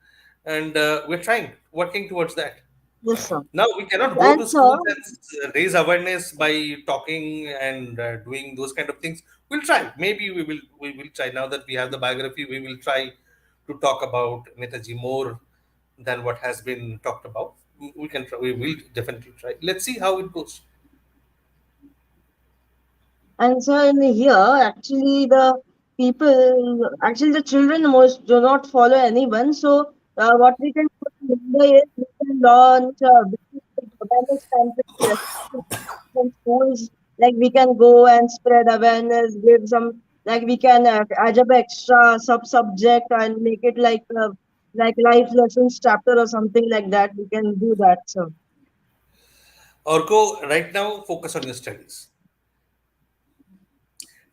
and we're trying, working towards that. Yes, sir. Now we cannot go And to sir, schools and raise awareness by talking and doing those kind of things. We'll try. Maybe we will try. Now that we have the biography, we will try to talk about Netaji more than what has been talked about. We can try. We will definitely try. Let's see how it goes. And so in here, actually, actually, the children most do not follow anyone. So, what we can do in Mumbai is we can launch awareness campaign in schools. Like we can go and spread awareness, give some, like we can add up extra subject and make it like life lessons chapter or something like that. We can do that. So, Or go right now. Focus on your studies.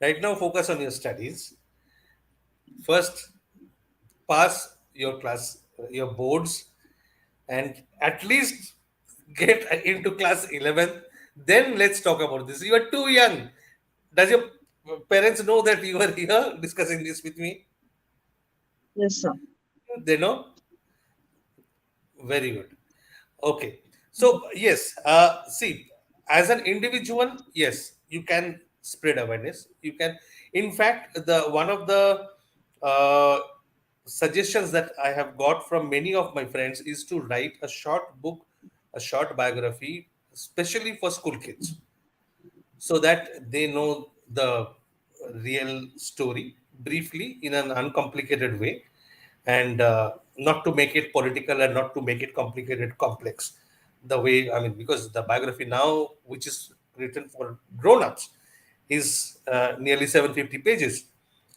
Right now, focus on your studies. First, pass your class, your boards, and at least get into class 11th. Then let's talk about this. You are too young. Does your parents know that you are here discussing this with me? yes, sir. They know. Very good. Okay. So yes, see, as an individual, yes, you can spread awareness. You can, in fact, the one of the uh, suggestions that I have got from many of my friends is to write a short book, a short biography, especially for school kids, so that they know the real story briefly in an uncomplicated way, and not to make it political and not to make it complicated, complex. The way, I mean, because the biography now, which is written for grown-ups, is nearly 750 pages.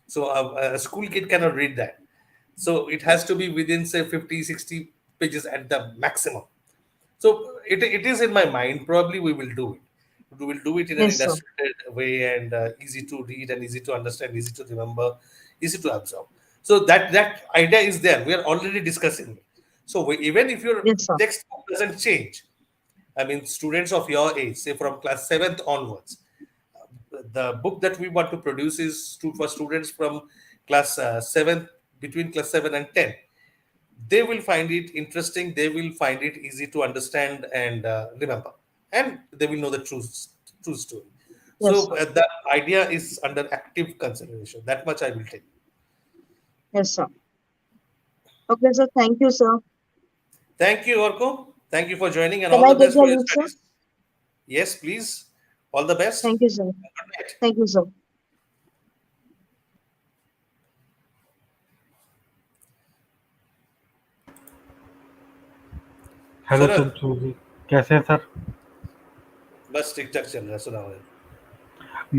So a school kid cannot read that. So it has to be within, say, 50, 60 pages at the maximum. So it is in my mind. Probably we will do it. We will do it in an Yes, sir. illustrated way, and easy to read and easy to understand, easy to remember, easy to absorb. So that idea is there. We are already discussing it. So even if your Yes, sir. textbook doesn't change, I mean, students of your age, say from class 7th onwards, the book that we want to produce is for students from class 7th, between class 7 and 10. they will find it interesting, they will find it easy to understand and remember, and they will know the true story. Yes, So sir. the idea is under active consideration. That much I will tell you. Yes, sir. Okay, sir. Thank you, sir. Thank you, Orko. Thank you for joining, and Can all I the take best your for your leave, sir? studies. Yes, please. All the best. Thank you, sir. Good night. Thank you, sir. Hello Sharad, Chanchu ji, कैसे हैं sir? बस ठीक ठाक चल रहा है, सुनाओ यार।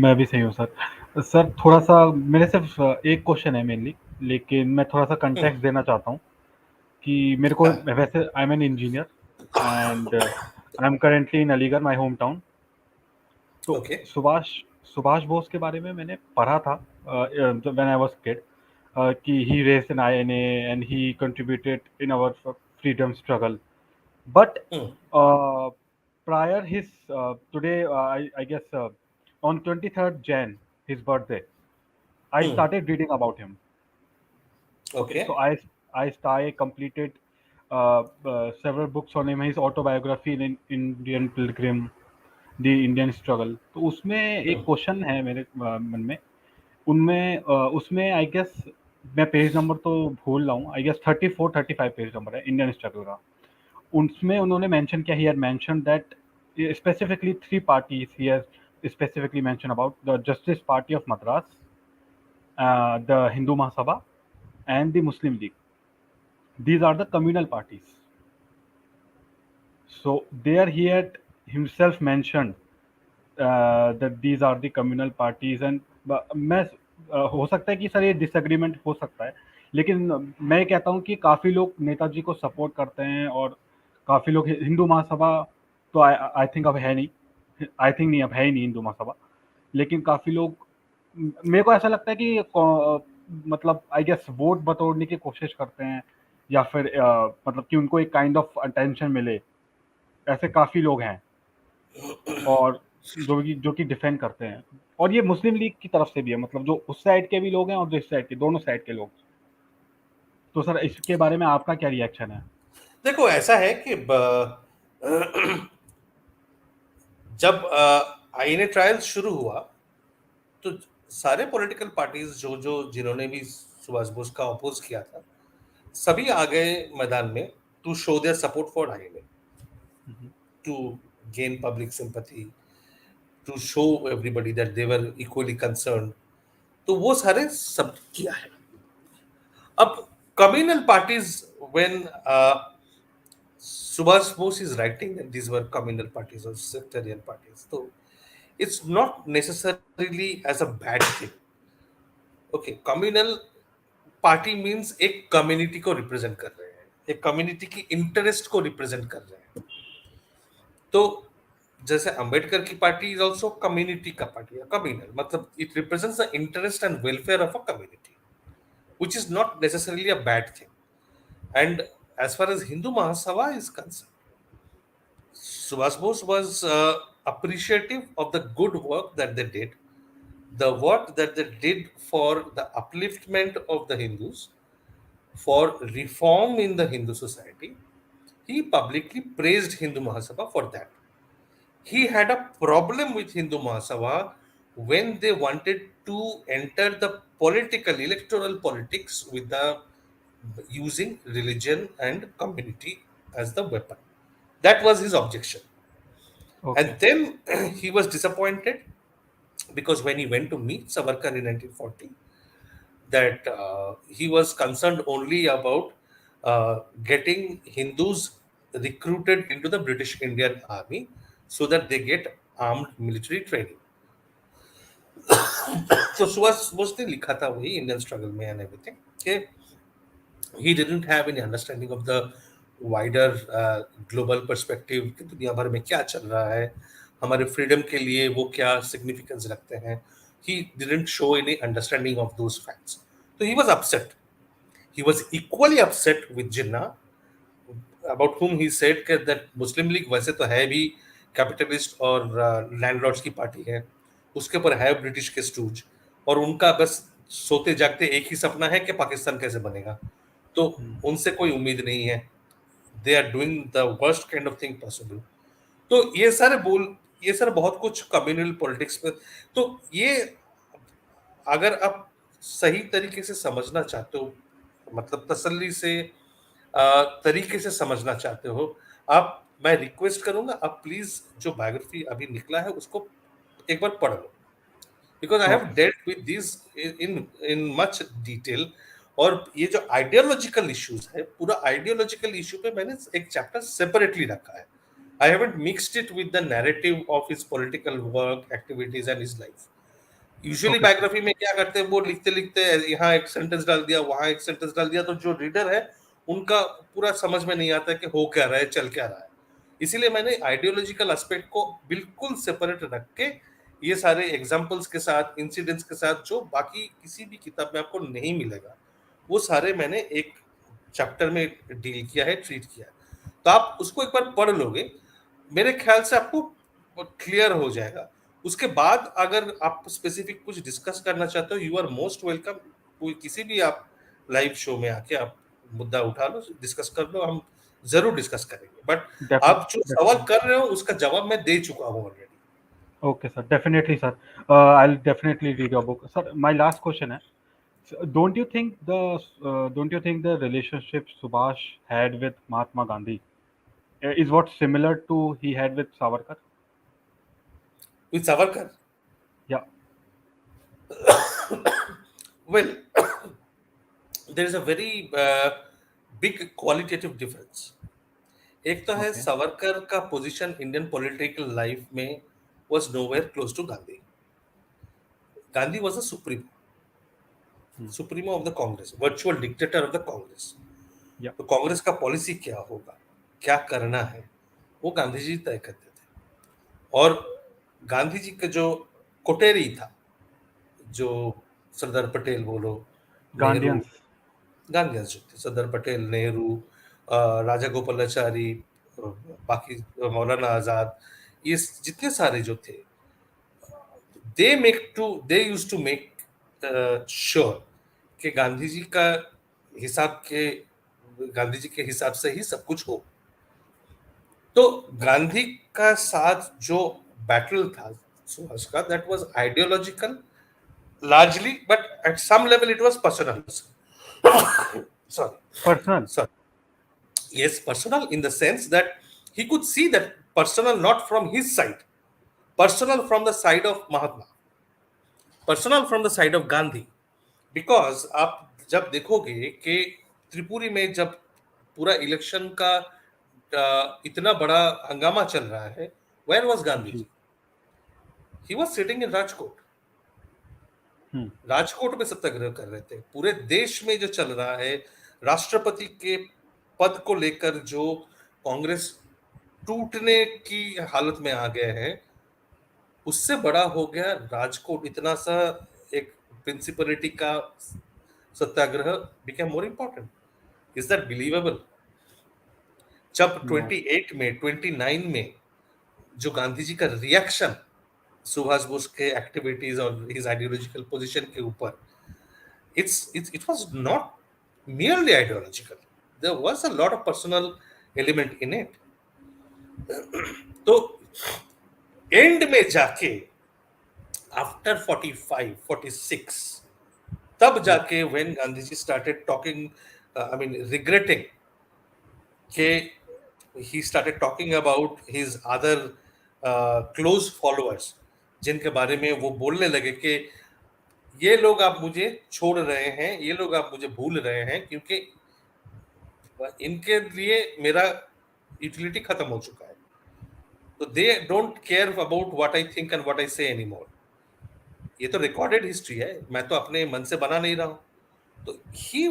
मैं भी सही हूँ सर। सर थोड़ा सा मेरे सिर्फ एक क्वेश्चन है मेनली, लेकिन मैं थोड़ा सा कंटेक्स्ट देना चाहता हूँ कि मेरे को हाँ, वैसे I am an engineer and I am currently in Aligarh, my home town. तो ओके। सुभाष सुभाष बोस के बारे में मैंने पढ़ा था व्हेन आई वाज किड कि he raised an INA and he contributed in our freedom struggle. But prior his today, I guess on 23rd Jan, his birthday, I started reading about him. Okay, okay. so I completed several books on him. His autobiography in Indian Pilgrim, The Indian Struggle. तो उसमें एक question है मेरे मन में, उनमें उसमें I guess मैं पेज नंबर तो भूल रहा हूँ, आई गेस 34-35 पेज नंबर है इंडियन स्ट्रगल का। उसमें उन्होंने मेंशन किया, he had mention that specifically three parties he has specifically mentioned about: the Justice Party of Madras, the Hindu Mahasabha, and the Muslim League. These are the communal parties. So there he had himself mentioned that these are the communal parties, and मैं हो सकता है कि sir ये disagreement हो सकता है, लेकिन मैं कहता हूँ कि काफ़ी लोग नेताजी को सपोर्ट करते हैं और काफ़ी लोग हिंदू महासभा तो आई थिंक अब है नहीं, आई थिंक नहीं अब है ही नहीं हिंदू महासभा, लेकिन काफ़ी लोग मेरे को ऐसा लगता है कि मतलब आई गेस वोट बटोरने की कोशिश करते हैं या फिर मतलब कि उनको एक काइंड ऑफ अटेंशन मिले, ऐसे काफ़ी लोग हैं और जो कि डिफेंड करते हैं, और ये मुस्लिम लीग की तरफ से भी है, मतलब जो उस साइड के भी लोग हैं और जो इस साइड के, दोनों साइड के लोग। तो सर इसके बारे में आपका क्या रिएक्शन है? देखो, ऐसा है कि जब आईएनए ट्रायल शुरू हुआ तो सारे पॉलिटिकल पार्टीज जो जिन्होंने भी सुभाष बोस का अपोज किया था, सभी आ गए मैदान में to show their support for INA, to gain public sympathy, to show everybody that they were equally concerned. तो वो सारे सब किया है। अब communal parties, when Subhash Bose is writing that these were communal parties or sectarian parties, so it's not necessarily as a bad thing. Okay, communal party means एक community को represent कर रहे हैं, एक community की interest को represent कर रहे हैं। तो जैसे अंबेडकर की पार्टी is also community का पार्टी है, communal मतलब it represents the interest and welfare of a community, which is not necessarily a bad thing. And as far as Hindu Mahasabha is concerned, Subhash Bose was appreciative of the good work that they did, the work that they did for the upliftment of the Hindus, for reform in the Hindu society. He publicly praised Hindu Mahasabha for that. He had a problem with Hindu Mahasabha when they wanted to enter the political, electoral politics with the using religion and community as the weapon. That was his objection. Okay. And then he was disappointed because when he went to meet Savarkar in 1940, that he was concerned only about getting Hindus recruited into the British Indian Army so that they get armed military training. So Subhash Bose ने लिखा था वही Indian struggle में and everything. Okay. He didn't have any understanding of the wider global perspective कि दुनिया भर में क्या चल रहा है, हमारे फ्रीडम के लिए वो क्या सिग्निफिकेंस रखते हैं. He didn't show any understanding of those facts. So he was upset. He was equally upset with Jinnah, about whom he said that Muslim League वैसे तो है भी कैपिटलिस्ट और लैंडलॉर्ड्स की पार्टी है, उसके ऊपर है ब्रिटिश के स्टूज, और उनका बस सोते जागते एक ही सपना है कि पाकिस्तान कैसे बनेगा. तो उनसे कोई उम्मीद नहीं है, they are doing the worst kind of thing possible. तो ये सारे बहुत कुछ कम्युनल पॉलिटिक्स पे, तो ये अगर आप सही तरीके से समझना चाहते हो, मतलब तसल्ली से तरीके से समझना चाहते हो, मैं रिक्वेस्ट करूंगा, आप प्लीज जो बायोग्राफी अभी निकला है उसको एक बार पढ़ लो, because I have dealt with this in in much detail. और ये जो आइडियोलॉजिकल इश्यूज है, पूरा आइडियोलॉजिकल इश्यू पे मैंने एक चैप्टर सेपरेटली रखा है। I haven't mixed it with the narrative of his political work, activities and his life. Usually biography में क्या करते हैं, वो लिखते लिखते यहाँ एक सेंटेंस डाल दिया, वहां एक सेंटेंस डाल दिया, तो जो रीडर है उनका पूरा समझ में नहीं आता कि हो क्या रहा है, चल क्या रहा है। इसीलिए मैंने आइडियोलॉजिकल एस्पेक्ट को बिल्कुल सेपरेट रख के, ये सारे एग्जांपल्स के साथ, इंसिडेंट्स के साथ, जो बाकी किसी भी किताब में आपको नहीं मिलेगा, वो सारे मैंने एक चैप्टर में डील किया है, ट्रीट किया है। तो आप उसको एक बार पढ़ लोगे, मेरे ख्याल से आपको क्लियर हो जाएगा। उसके बाद अगर आप स्पेसिफिक कुछ डिस्कस करना चाहते हो, यू आर मोस्ट वेलकम। कोई किसी भी आप लाइव शो में आके आप मुद्दा उठा लो, डिस्कस कर लो, हम जरूर डिस्कस करेंगे। बट आप जो सवाल कर रहे हो उसका जवाब मैं दे चुका हूँ already. Okay, sir. Definitely, sir. I'll definitely read your book, sir. My last question is: don't you think the relationship Subhash had with Mahatma Gandhi is what similar to he had with Savarkar? With Savarkar? Yeah. Well, there is a very big qualitative difference. एक तो है सावरकर का position Indian political life में was nowhere close to Gandhi. Gandhi was a supremo of the Congress, virtual dictator of the Congress. तो कांग्रेस का policy क्या होगा, क्या करना है, वो गांधी जी तय करते थे। और गांधी जी का जो कोटेरी था, जो सरदार पटेल बोलो, नेहरू, गांधीयंस जो थे, सरदार पटेल, नेहरू, राजा गोपालाचारी, बाकी मौलाना आजाद, ये जितने सारे जो थे, they used to make sure कि गांधी जी के हिसाब से ही सब कुछ हो। तो गांधी का साथ जो बैटल था सुभाष का, that was ideological largely, but at some level it was personal. Sorry. Yes, personal in the sense that he could see that personal not from his side, personal from the side of Mahatma, personal from the side of Gandhi. Because आप जब देखोगे कि त्रिपुरी में जब पूरा election का इतना बड़ा हंगामा चल रहा है, where was Gandhi ji? He was sitting in Rajkot. Rajkot में सत्याग्रह कर रहे थे। पूरे देश में जो चल रहा है, राष्ट्रपति के पद को लेकर जो कांग्रेस टूटने की हालत में आ गए हैं, उससे बड़ा हो गया राजकोट। इतना सा एक प्रिंसिपलिटी का सत्याग्रह became more important. Is that believable? जब 28 में 29 में जो गांधी जी का रिएक्शन सुभाष बोस के एक्टिविटीज और हिज आइडियोलॉजिकल पोजीशन के ऊपर, it was not merely ideological. There was a lot of personal element in it. तो एंड में जाके आफ्टर 45 46 तब जाके when Gandhi ji started talking, regretting, he started talking about his other close followers, जिनके बारे में वो बोलने लगे कि ये लोग आप मुझे छोड़ रहे हैं, ये लोग आप मुझे भूल रहे हैं, क्योंकि इनके लिए मेरा यूटिलिटी खत्म हो चुका है। तो they don't care about what I think and what I से एनीमोर। ये तो रिकॉर्डेड हिस्ट्री है, मैं तो अपने मन से बना नहीं रहा हूं। तो ही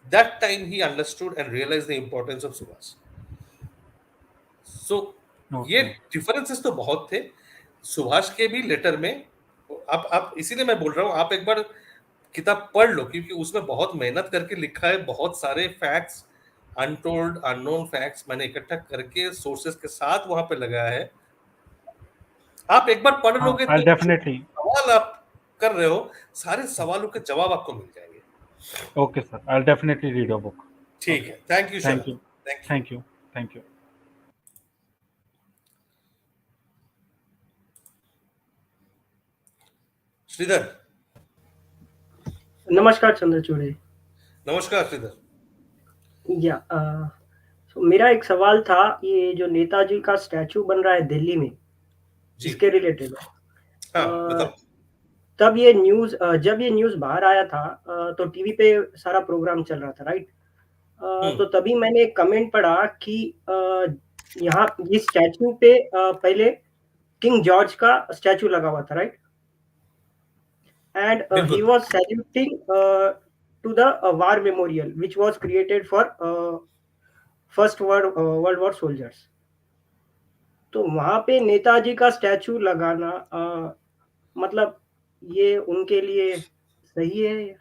that time he understood and realise the importance of Subhash. So ये डिफरेंसेस तो बहुत थे सुभाष के भी लेटर में। आप इसीलिए मैं बोल रहा हूं, आप एक बार किताब पढ़ लो, क्योंकि उसमें बहुत मेहनत करके लिखा है, बहुत सारे फैक्ट्स, अनटोल्ड अननोन फैक्ट्स मैंने इकट्ठा करके सोर्सेस के साथ वहां पे लगाया है। आप एक बार पढ़ लोगे तो डेफिनेटली सवाल आप कर रहे हो, सारे सवालों के जवाब आपको मिल जाएंगे। Okay, sir. I'll definitely read your book. ठीक Okay. है, thank you Thank Sharan, you. Thank you. Thank you. Thank you. Shridhar, नमस्कार चंद्रचूड़ जी। नमस्कार श्रीधर। या मेरा एक सवाल था, ये जो नेताजी का स्टैचू बन रहा है दिल्ली में, जी, इसके रिलेटेड है। हाँ अ, बताओ। तब ये न्यूज़ जब ये न्यूज़ बाहर आया था, तो टीवी पे सारा प्रोग्राम चल रहा था, राइट? तो तभी मैंने एक कमेंट पढ़ा कि यहाँ इस स्टैचू पे पहले किंग जॉर्ज का स्टैचू लगा हुआ था, राइट? And he बिल्कुल, was saluting to the war memorial which was created for first world war soldiers. तो वहां पे नेताजी का स्टैचू लगाना मतलब ये उनके लिए सही है?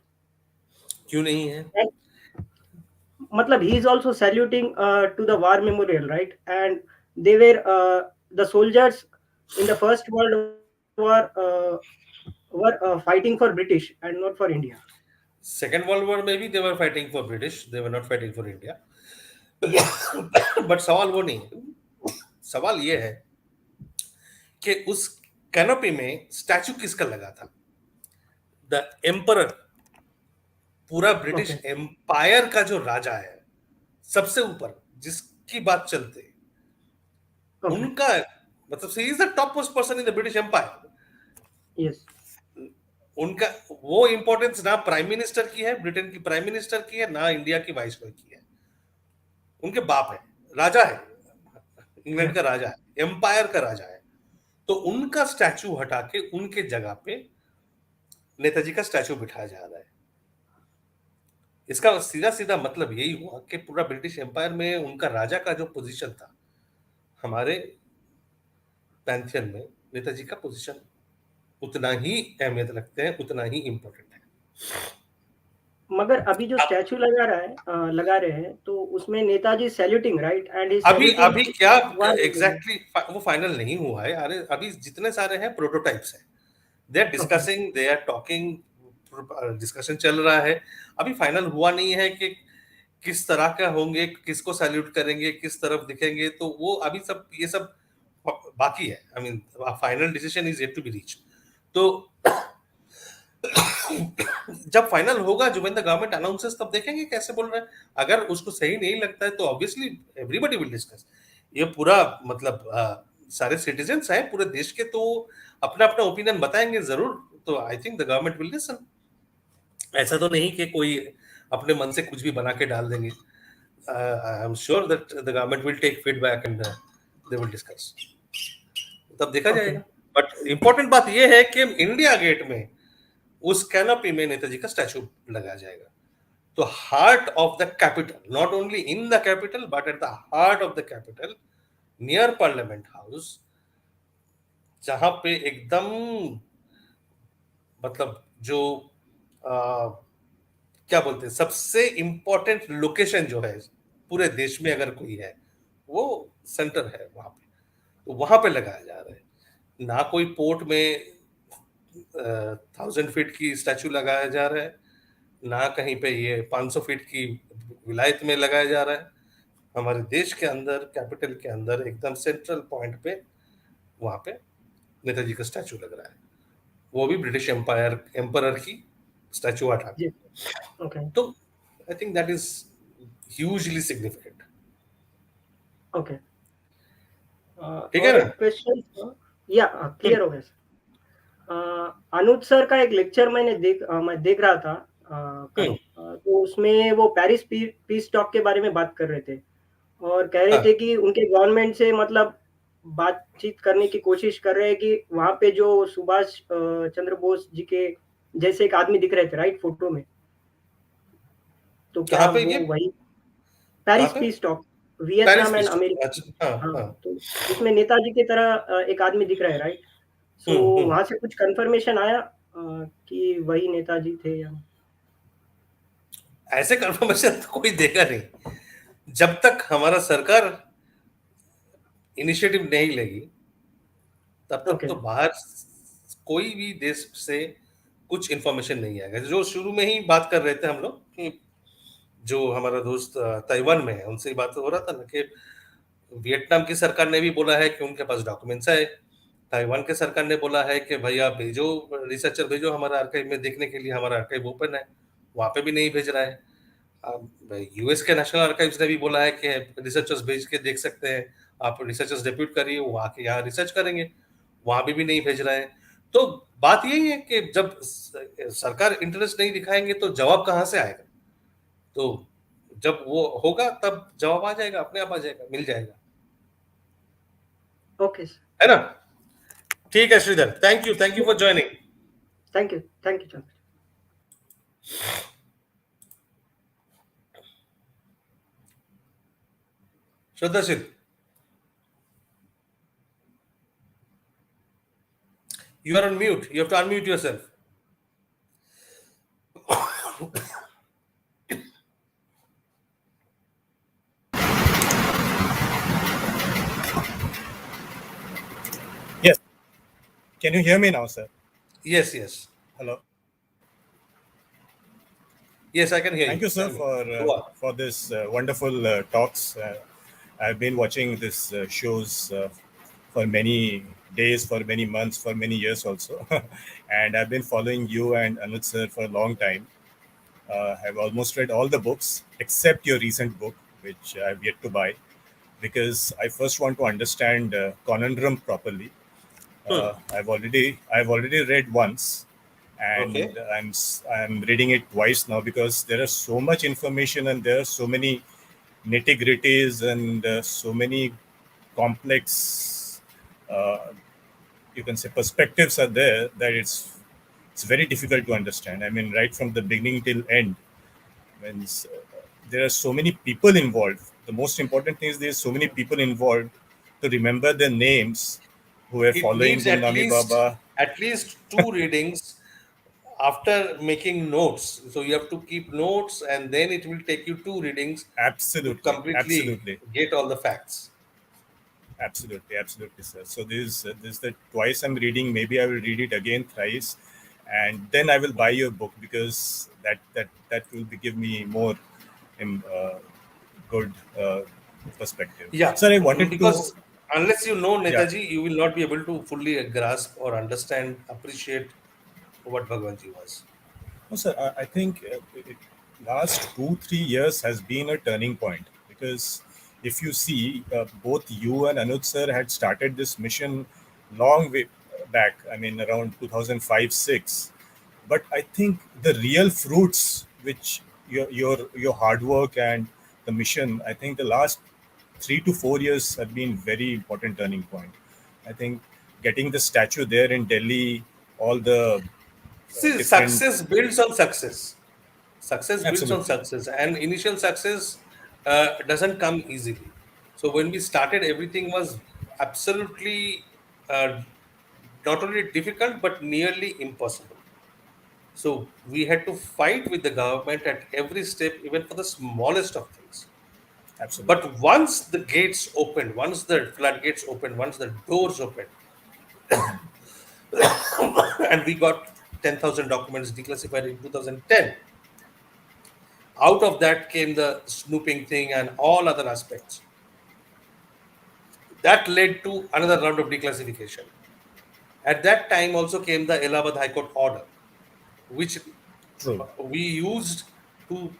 क्यों नहीं है? And मतलब he is also saluting to the war memorial, right? And they were the soldiers in the first world war were fighting for British and not for India. Second world war में भी they were fighting for British, they were not fighting for India. Yes. But सवाल वो नहीं है, सवाल ये है कि उस कैनोपी में स्टैचू किसका लगा था? द एम्परर, पूरा ब्रिटिश Okay. एम्पायर का जो राजा है, सबसे ऊपर जिसकी बात चलते, Okay. उनका मतलब ही is the top most person in the British empire. Yes. उनका वो इंपॉर्टेंस ना प्राइम मिनिस्टर की है, ब्रिटेन की प्राइम मिनिस्टर की है, ना इंडिया की वाइसरॉय की है। उनके बाप है, राजा है, इंग्लैंड का राजा है, एम्पायर का राजा है। तो उनका स्टैचू हटा के उनके जगह पे नेताजी का स्टैचू बिठाया जा रहा है। इसका सीधा सीधा मतलब यही हुआ कि पूरा ब्रिटिश एम्पायर में उनका राजा का जो पोजीशन था, हमारे पैंथियन में नेताजी का पोजीशन उतना ही अहमियत रखते हैं, उतना ही इंपॉर्टेंट है। मगर अभी जो स्टैचू लगा रहे हैं, तो उसमें Netaji saluting, right? And he अभी सैल्यूटिंग अभी क्या वन एग्जैक्टली वो फाइनल नहीं हुआ है। अरे अभी जितने सारे हैं प्रोटोटाइप्स हैं, they are okay discussing, they are talking, discussion चल रहा है। अभी फाइनल हुआ नहीं है कि किस तरह का होंगे, किसको सैल्यूट करेंगे, किस तरफ दिखेंगे, तो वो अभी सब ये सब बाकी है। I mean final decision is yet to be reach. तो जब फाइनल होगा, जो व्हेन द गवर्नमेंट अनाउंसेस, तब देखेंगे कैसे बोल रहे हैं। अगर उसको सही नहीं लगता है तो ऑब्वियसली एवरीबॉडी विल डिस्कस। ये पूरा मतलब सारे सिटीजन्स हैं पूरे देश के, तो अपना अपना ओपिनियन बताएंगे जरूर। तो I think the government will listen. ऐसा तो नहीं कि कोई अपने मन से कुछ भी बना के डाल देंगे। I am sure that the government will take feedback and they will discuss, तब देखा ओके जाएगा। बट इंपॉर्टेंट बात यह है कि इंडिया गेट में उस कैनोपी में नेताजी का स्टैचू लगाया जाएगा। तो heart of the capital, not only in the capital but at the heart of the capital, near parliament house, जहां पे एकदम मतलब जो क्या बोलते हैं, सबसे इंपॉर्टेंट लोकेशन जो है पूरे देश में अगर कोई है, वो सेंटर है वहां पे। तो वहां पे लगाया जा रहा है। ना कोई पोर्ट में 1000 फीट की स्टैचू लगाया जा रहा है, ना कहीं पे ये 500 फीट की विलायत में लगाया जा रहा है। हमारे देश के अंदर, कैपिटल के अंदर एकदम सेंट्रल पॉइंट पे, वहां पे नेताजी का स्टैचू लग रहा है, वो भी ब्रिटिश एम्पायर की स्टैचू हटा के। जी ओके तो I think that is hugely significant. Okay ठीक है और ना? एक क्वेश्चन, या क्लियर हो गया सर। अनुज सर का एक लेक्चर मैं देख रहा था कल। तो उसमें वो पेरिस पीस टॉक के बारे में बात कर रहे थे और कह रहे हाँ, थे कि उनके गवर्नमेंट से मतलब बातचीत करने की कोशिश कर रहे हैं कि वहां पे जो सुभाष चंद्र बोस जी के जैसे एक आदमी दिख रहे थे, राइट, फोटो में। तो क्या कहाँ पे वो ये? वही कहाँ पेरिस पे? Piece talk, Paris Vietnam and piece talk. America. अच्छा, हाँ हाँ, हाँ। तो उसमें नेताजी की तरह एक आदमी दिख रहा है, राइट? सो हम्म। वहां से कुछ कंफर्मेशन आया कि वही नेताजी थे या ऐसे कंफर्मेशन तो कोई देगा नहीं जब तक हमारा सरकार इनिशिएटिव नहीं लेगी। तब तक ओके तो बाहर कोई भी देश से कुछ इन्फॉर्मेशन नहीं आएगा। जो शुरू में ही बात कर रहे थे हम लोग कि जो हमारा दोस्त ताइवान में है, उनसे ही बात हो रहा था ना कि वियतनाम की सरकार ने भी बोला है कि उनके पास डॉक्यूमेंट्स है। ताइवान की सरकार ने बोला है कि भाई आप भेजो, रिसर्चर भेजो हमारा आर्काइव में देखने के लिए, हमारा आर्काइव ओपन है। वहाँ पे भी नहीं भेज रहा है। यूएस के नेशनल आर्काइव्स ने भी बोला है कि रिसर्चर्स भेज के देख सकते हैं, आप रिसर्चर्स डेप्यूट करिए, वो आके यहाँ रिसर्च करेंगे। वहाँ भी नहीं भेज रहे हैं। तो बात यही है कि जब सरकार इंटरेस्ट नहीं दिखाएंगे तो जवाब कहाँ से आएगा? तो जब वो होगा तब जवाब आ जाएगा, अपने आप आ जाएगा, मिल जाएगा। ओके है ना? ठीक है Shridhar, thank you for joining. Thank you Chandra. श्रद्धाशील, you are on mute, you have to unmute yourself. Yes. Can you hear me now, sir? Yes. Hello. Yes, I can hear you. Thank you, sir, for this wonderful talks. I've been watching this shows for many days, for many months, for many years also, and I've been following you and Anuj sir for a long time. I've almost read all the books except your recent book, which I've yet to buy, because I first want to understand conundrum properly. I've already read once, and Okay. I'm reading it twice now because there is so much information and there are so many nitty gritties and so many complex, you can say, perspectives are there that it's very difficult to understand. I mean, right from the beginning till end, when there are so many people involved. The most important thing is there's so many people involved to remember their names who were It following needs Gumnami Baba. at least 2 readings after making notes. So you have to keep notes, and then it will take you 2 readings to completely get all the facts. Absolutely, sir. So this the twice I'm reading. Maybe I will read it again thrice, and then I will buy your book because that will give me more good perspective. Yeah, Sir, I wanted because to. unless you know Yeah. Netaji, you will not be able to fully grasp or understand, appreciate what Bhagwanji was. No, sir, I think last 2-3 years has been a turning point because if you see, both you and Anuj sir had started this mission long way back. I mean, around 2005-6. But I think the real fruits, which your hard work and the mission, I think the last 3 to 4 years have been very important turning point. I think getting the statue there in Delhi, all the See, different. success builds on success. Success builds on Absolutely. success, and initial success doesn't come easily. So when we started, everything was absolutely uh, not only difficult but nearly impossible. So we had to fight with the government at every step, even for the smallest of things. Absolutely. But once the gates opened, once the floodgates opened, once the doors opened, and we got 10,000 documents declassified in 2010. Out of that came the snooping thing and all other aspects. That led to another round of declassification. At that time also came the Allahabad High Court order, which True. we used to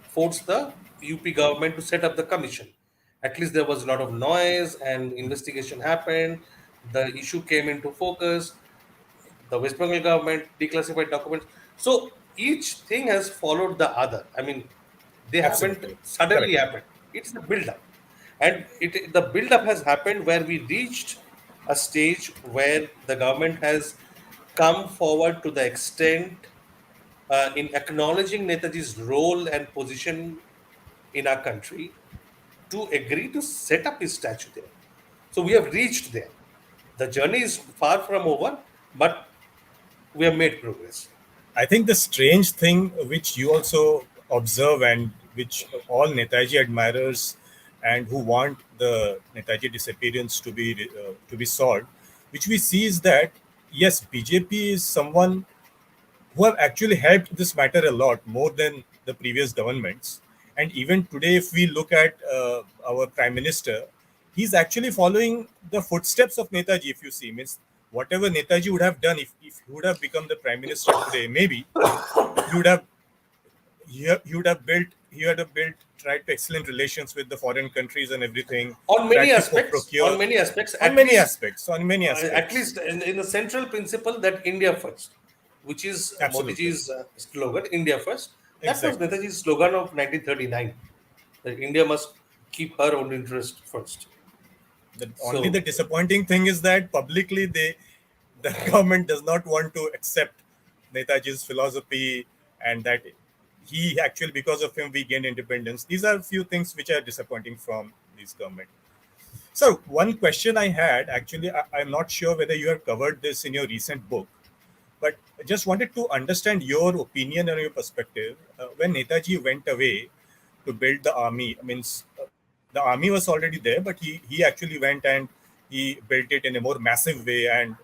force the UP government to set up the commission. At least there was a lot of noise and investigation happened. The issue came into focus. The West Bengal government declassified documents. So each thing has followed the other. I mean, they haven't Absolutely. suddenly Correct. happened. It's the build up. And the build up has happened where we reached a stage where the government has come forward to the extent in acknowledging Netaji's role and position in our country to agree to set up his statue there. So we have reached there. The journey is far from over, but we have made progress. I think the strange thing which you also observe and which all Netaji admirers and who want the Netaji disappearance to be solved, which we see is that yes, BJP is someone who have actually helped this matter a lot more than the previous governments. And even today, if we look at our prime minister, he's actually following the footsteps of Netaji. If you see, means whatever Netaji would have done, if he would have become the prime minister today, maybe he would have he would have built tried to excellent relations with the foreign countries and everything On that many he aspects, procured at least, on many at aspects. least in the central principle that India first, which is Absolutely, Modiji's slogan, India first. That was exactly. Netaji's slogan of 1939, that India must keep her own interest first. Only the So, disappointing thing is that publicly the government does not want to accept Netaji's philosophy, and that he actually, because of him, we gained independence. These are a few things which are disappointing from this government. So one question I had, actually, I'm not sure whether you have covered this in your recent book, but I just wanted to understand your opinion and your perspective. When Netaji went away to build the army, I mean, the army was already there, but he actually went and he built it in a more massive way. And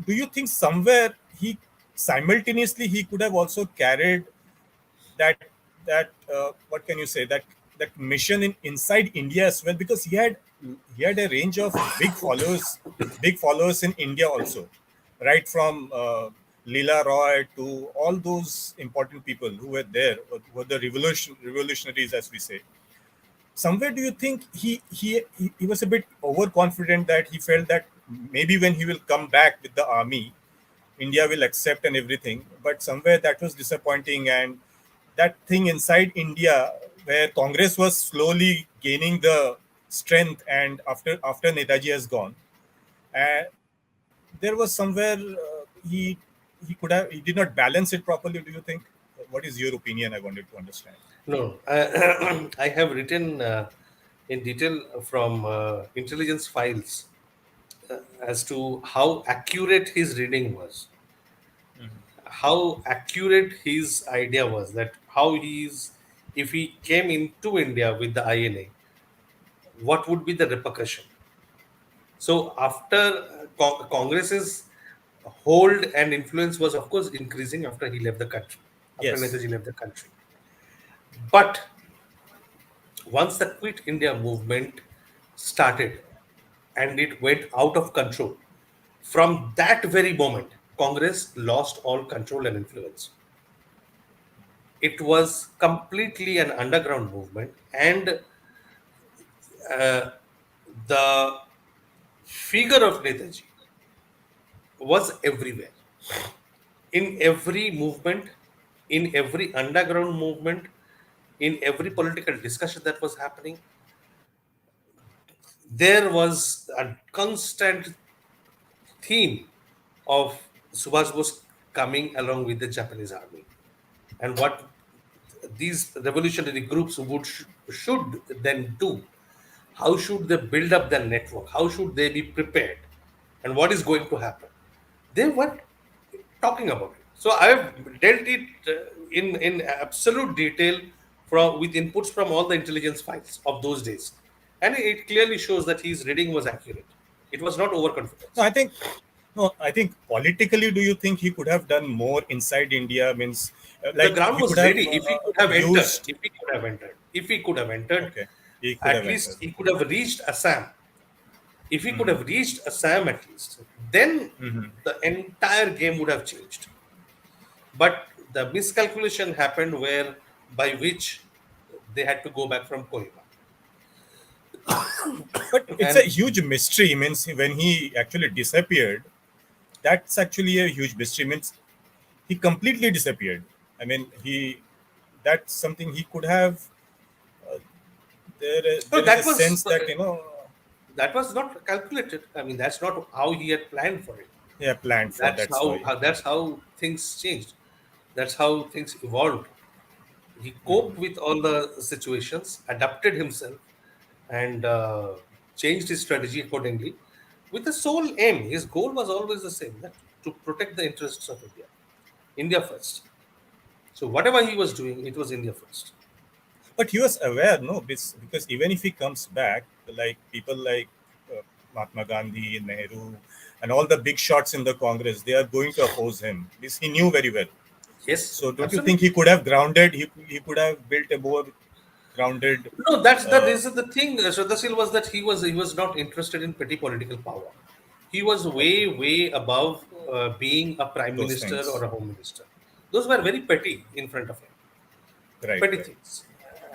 do you think somewhere he simultaneously he could have also carried that what can you say, that mission inside India as well, because he had a range of big followers in India also, right from Leela Roy to all those important people who were there, who were the revolutionaries, as we say. Somewhere, do you think he was a bit overconfident, that he felt that maybe when he will come back with the army, India will accept and everything? But somewhere that was disappointing, and that thing inside India where Congress was slowly gaining the strength, and after Netaji has gone, there was somewhere he did not balance it properly. Do you think? What is your opinion? I wanted to understand. no, I have written in detail from intelligence files as to how accurate his reading was, how accurate his idea was, that how he's, if he came into India with the INA, what would be the repercussion. So after Congress's hold and influence was of course increasing after he left the country, after Yes. Netaji left the country. But once the Quit India movement started and it went out of control, from that very moment, Congress lost all control and influence. It was completely an underground movement, and uh, the figure of Netaji was everywhere, in every movement, in every underground movement, in every political discussion that was happening. There was a constant theme of Subhash Bose coming along with the Japanese army, and what these revolutionary groups should then do. How should they build up their network? How should they be prepared? And what is going to happen? They were talking about it. So I have dealt it in absolute detail from with inputs from all the intelligence files of those days, and it clearly shows that his reading was accurate. It was not No, overconfidence. I think politically, do you think he could have done more inside India? Means, The like ground he could was have ready. If he could have entered, used. Okay, he could at have least entered. he could have reached Assam. If he could Mhm. have reached Assam at least, then Mhm. the entire game would have changed. But the miscalculation happened where by which they had to go back from Kohima. But it's a And huge mystery. Means when he actually disappeared, that's actually a huge mystery. Means he completely disappeared. I mean, that's something he could have. no, There is a sense that that was not calculated. I mean, that's not how he had planned for it. they are planned for. That's That's why. that's how things changed. That's how things evolved. He coped with all the situations, adapted himself, and changed his strategy accordingly, with the sole aim. His goal was always the same: that to protect the interests of India, India first. So whatever he was doing, it was India first. But he was aware, no, because even if he comes back, like people like Mahatma Gandhi, Nehru, and all the big shots in the Congress, they are going to oppose him. This he knew very well. Yes, So don't you think absolutely. he could have grounded? He could have built a more grounded. No, that's the Uh, reason. The thing, Shraddhasil, was that he was not interested in petty political power. He was way, okay, way above being a prime those minister or things. a home minister. Those were very petty in front of him, Right, petty right. things,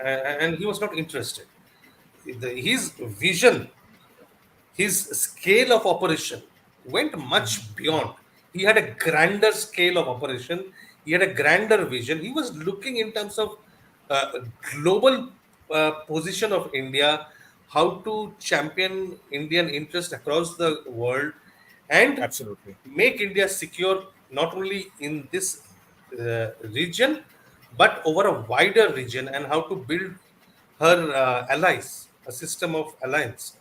and he was not interested. His vision, his scale of operation went much beyond. He had a grander scale of operation. He had a grander vision. He was looking in terms of global position of India, how to champion Indian interest across the world, and Absolutely. make India secure not only in this region but over a wider region, and how to build her allies, a system of alliance.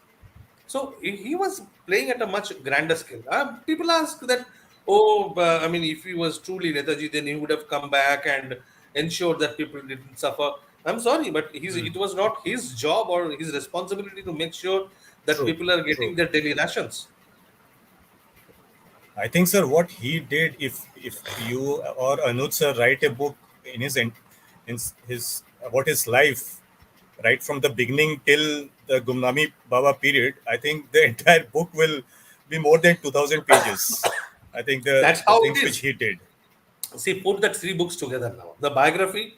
So he was playing at a much grander scale. People ask that, oh, I mean, if he was truly Netaji, then he would have come back and ensured that people didn't suffer. I'm sorry, but it was not his job or his responsibility to make sure that True. people are True. getting their daily rations. I think, sir, what he did, if you or Anuj sir write a book in his about his life, right from the beginning till the Gumnami Baba period, I think the entire book will be more than 2,000 pages. I think That's the how it things which is. he did. See, put that three books together now: the biography,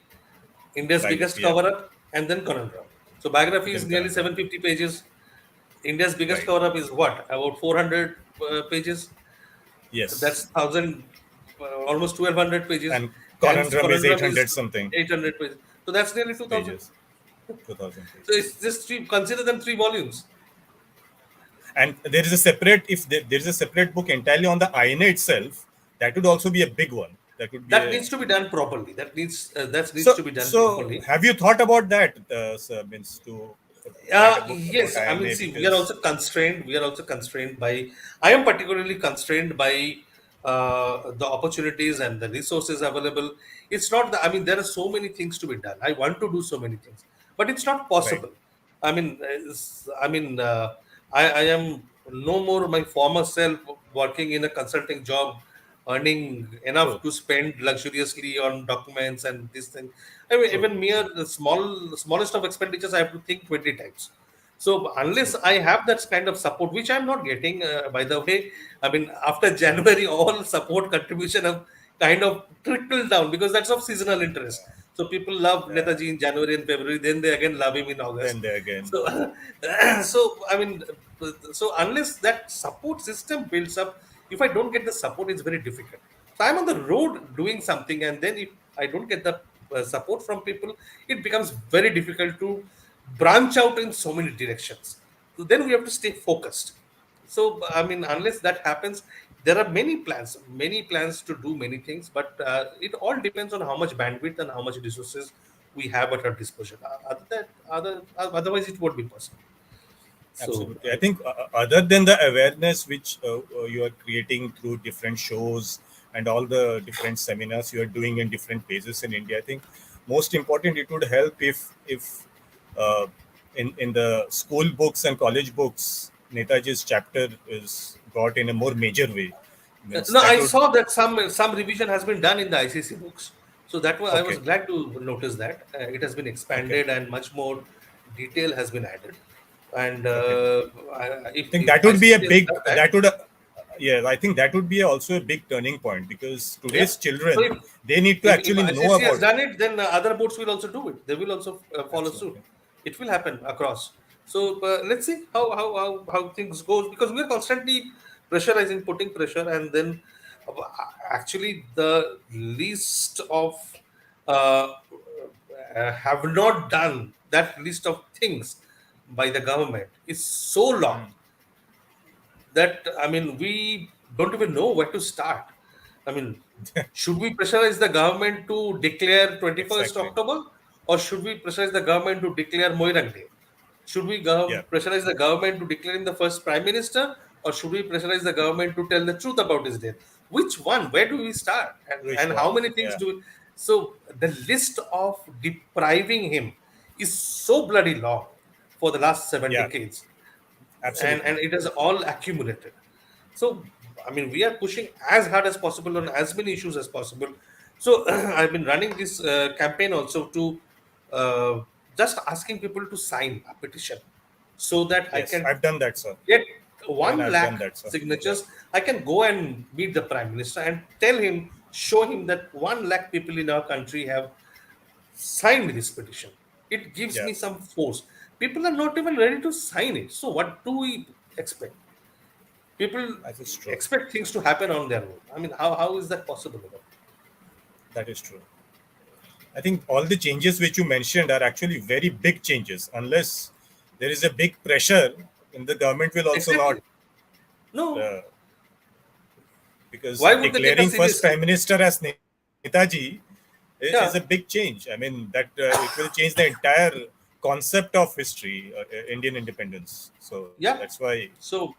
India's biggest Biography, yeah. cover up, and then conundrum. So biography is Then nearly Conundrum. 750 pages. India's biggest Right. cover up is what? About 400 pages. Yes. That's 1,000, almost 1,200 pages. And And Conundrum is conundrum is 800 something 800 pages. So that's nearly 2,000. pages. 2,000 So pages. it's just three, consider them three volumes. And there is a separate, if there is a separate book entirely on the INA itself, that would also be a big one. That would be That a. needs to be done properly. That needs So, to be done so properly. have you thought about that, sir, means to write a book about Yes, I mean, INA? see, we are Because also constrained. We are also constrained by. I am particularly constrained by the opportunities and the resources available. It's not that, I mean, there are so many things to be done. I want to do so many things, but it's not right, possible. I mean, I am no more my former self working in a consulting job, earning enough true, to spend luxuriously on documents and this thing. I mean, true, even mere smallest of expenditures, I have to think 20 times. So unless absolutely, I have that kind of support, which I'm not getting, by the way, I mean, after January, all support contribution have kind of trickled down because that's of seasonal interest. So people love yeah. Netaji in January and February, then they again love him in Then August. there again, So, so I mean, so unless that support system builds up, if I don't get the support, it's very difficult. So I'm on the road doing something, and then if I don't get the support from people, it becomes very difficult to branch out in so many directions. So then we have to stay focused. So I mean, unless that happens, there are many plans to do many things, but it all depends on how much bandwidth and how much resources we have at our disposal. Otherwise, it won't be possible. So absolutely. I think other than the awareness which you are creating through different shows and all the different seminars you are doing in different places in India, I think most important it would help if uh, in the school books and college books, Netaji's chapter is brought in a more major way. Means no, that I would saw that some revision has been done in the ICC books. So that was I was okay, glad to notice that it has been okay, expanded and much more detail has been added. And okay. I think if that would be a ICC has big done that, that would yeah, I think that would be also a big turning point because yeah. today's So children, they need to if actually know ICC has about it. done it, then other boards will also do it. They will also follow suit. Absolutely. It will happen across. So let's see how things goes, because we are constantly pressurizing, putting pressure, and then uh, actually the list of uh, have not done that list of things by the government is so long that, I mean, we don't even know where to start. I mean, should we pressurize the government to declare 21st Exactly. October, or should we pressurize the government to declare Moirang Day? Should we Yeah. pressurize the government to declare him the first prime minister, or should we pressurize the government to tell the truth about his death? Which one? Where do we start? Which And one? how many things Yeah. do we? So the list of depriving him is so bloody long for the last seven Yeah. decades. Absolutely. and it has all accumulated. So, I mean, we are pushing as hard as possible on as many issues as possible. So, I've been running this campaign also to uh, just asking people to sign a petition so that I Yes, can I've done that, sir. get Even 1 I've done lakh that, sir. Yeah. signatures. I can go and meet the Prime Minister and tell him, show him that 1 lakh people in our country have signed this petition. It gives Yeah. me some force. People are not even ready to sign it. So, what do we expect? People That is true. expect things to happen on their own. I mean, how is that possible? That is true. I think all the changes which you mentioned are actually very big changes. Unless there is a big pressure, and the government will also not, Exactly. No. uh, because Why would they take us declaring first seriously? Prime Minister as Netaji is Yeah, a big change. I mean, that it will change the entire concept of history, Indian independence. So yeah. that's why. So,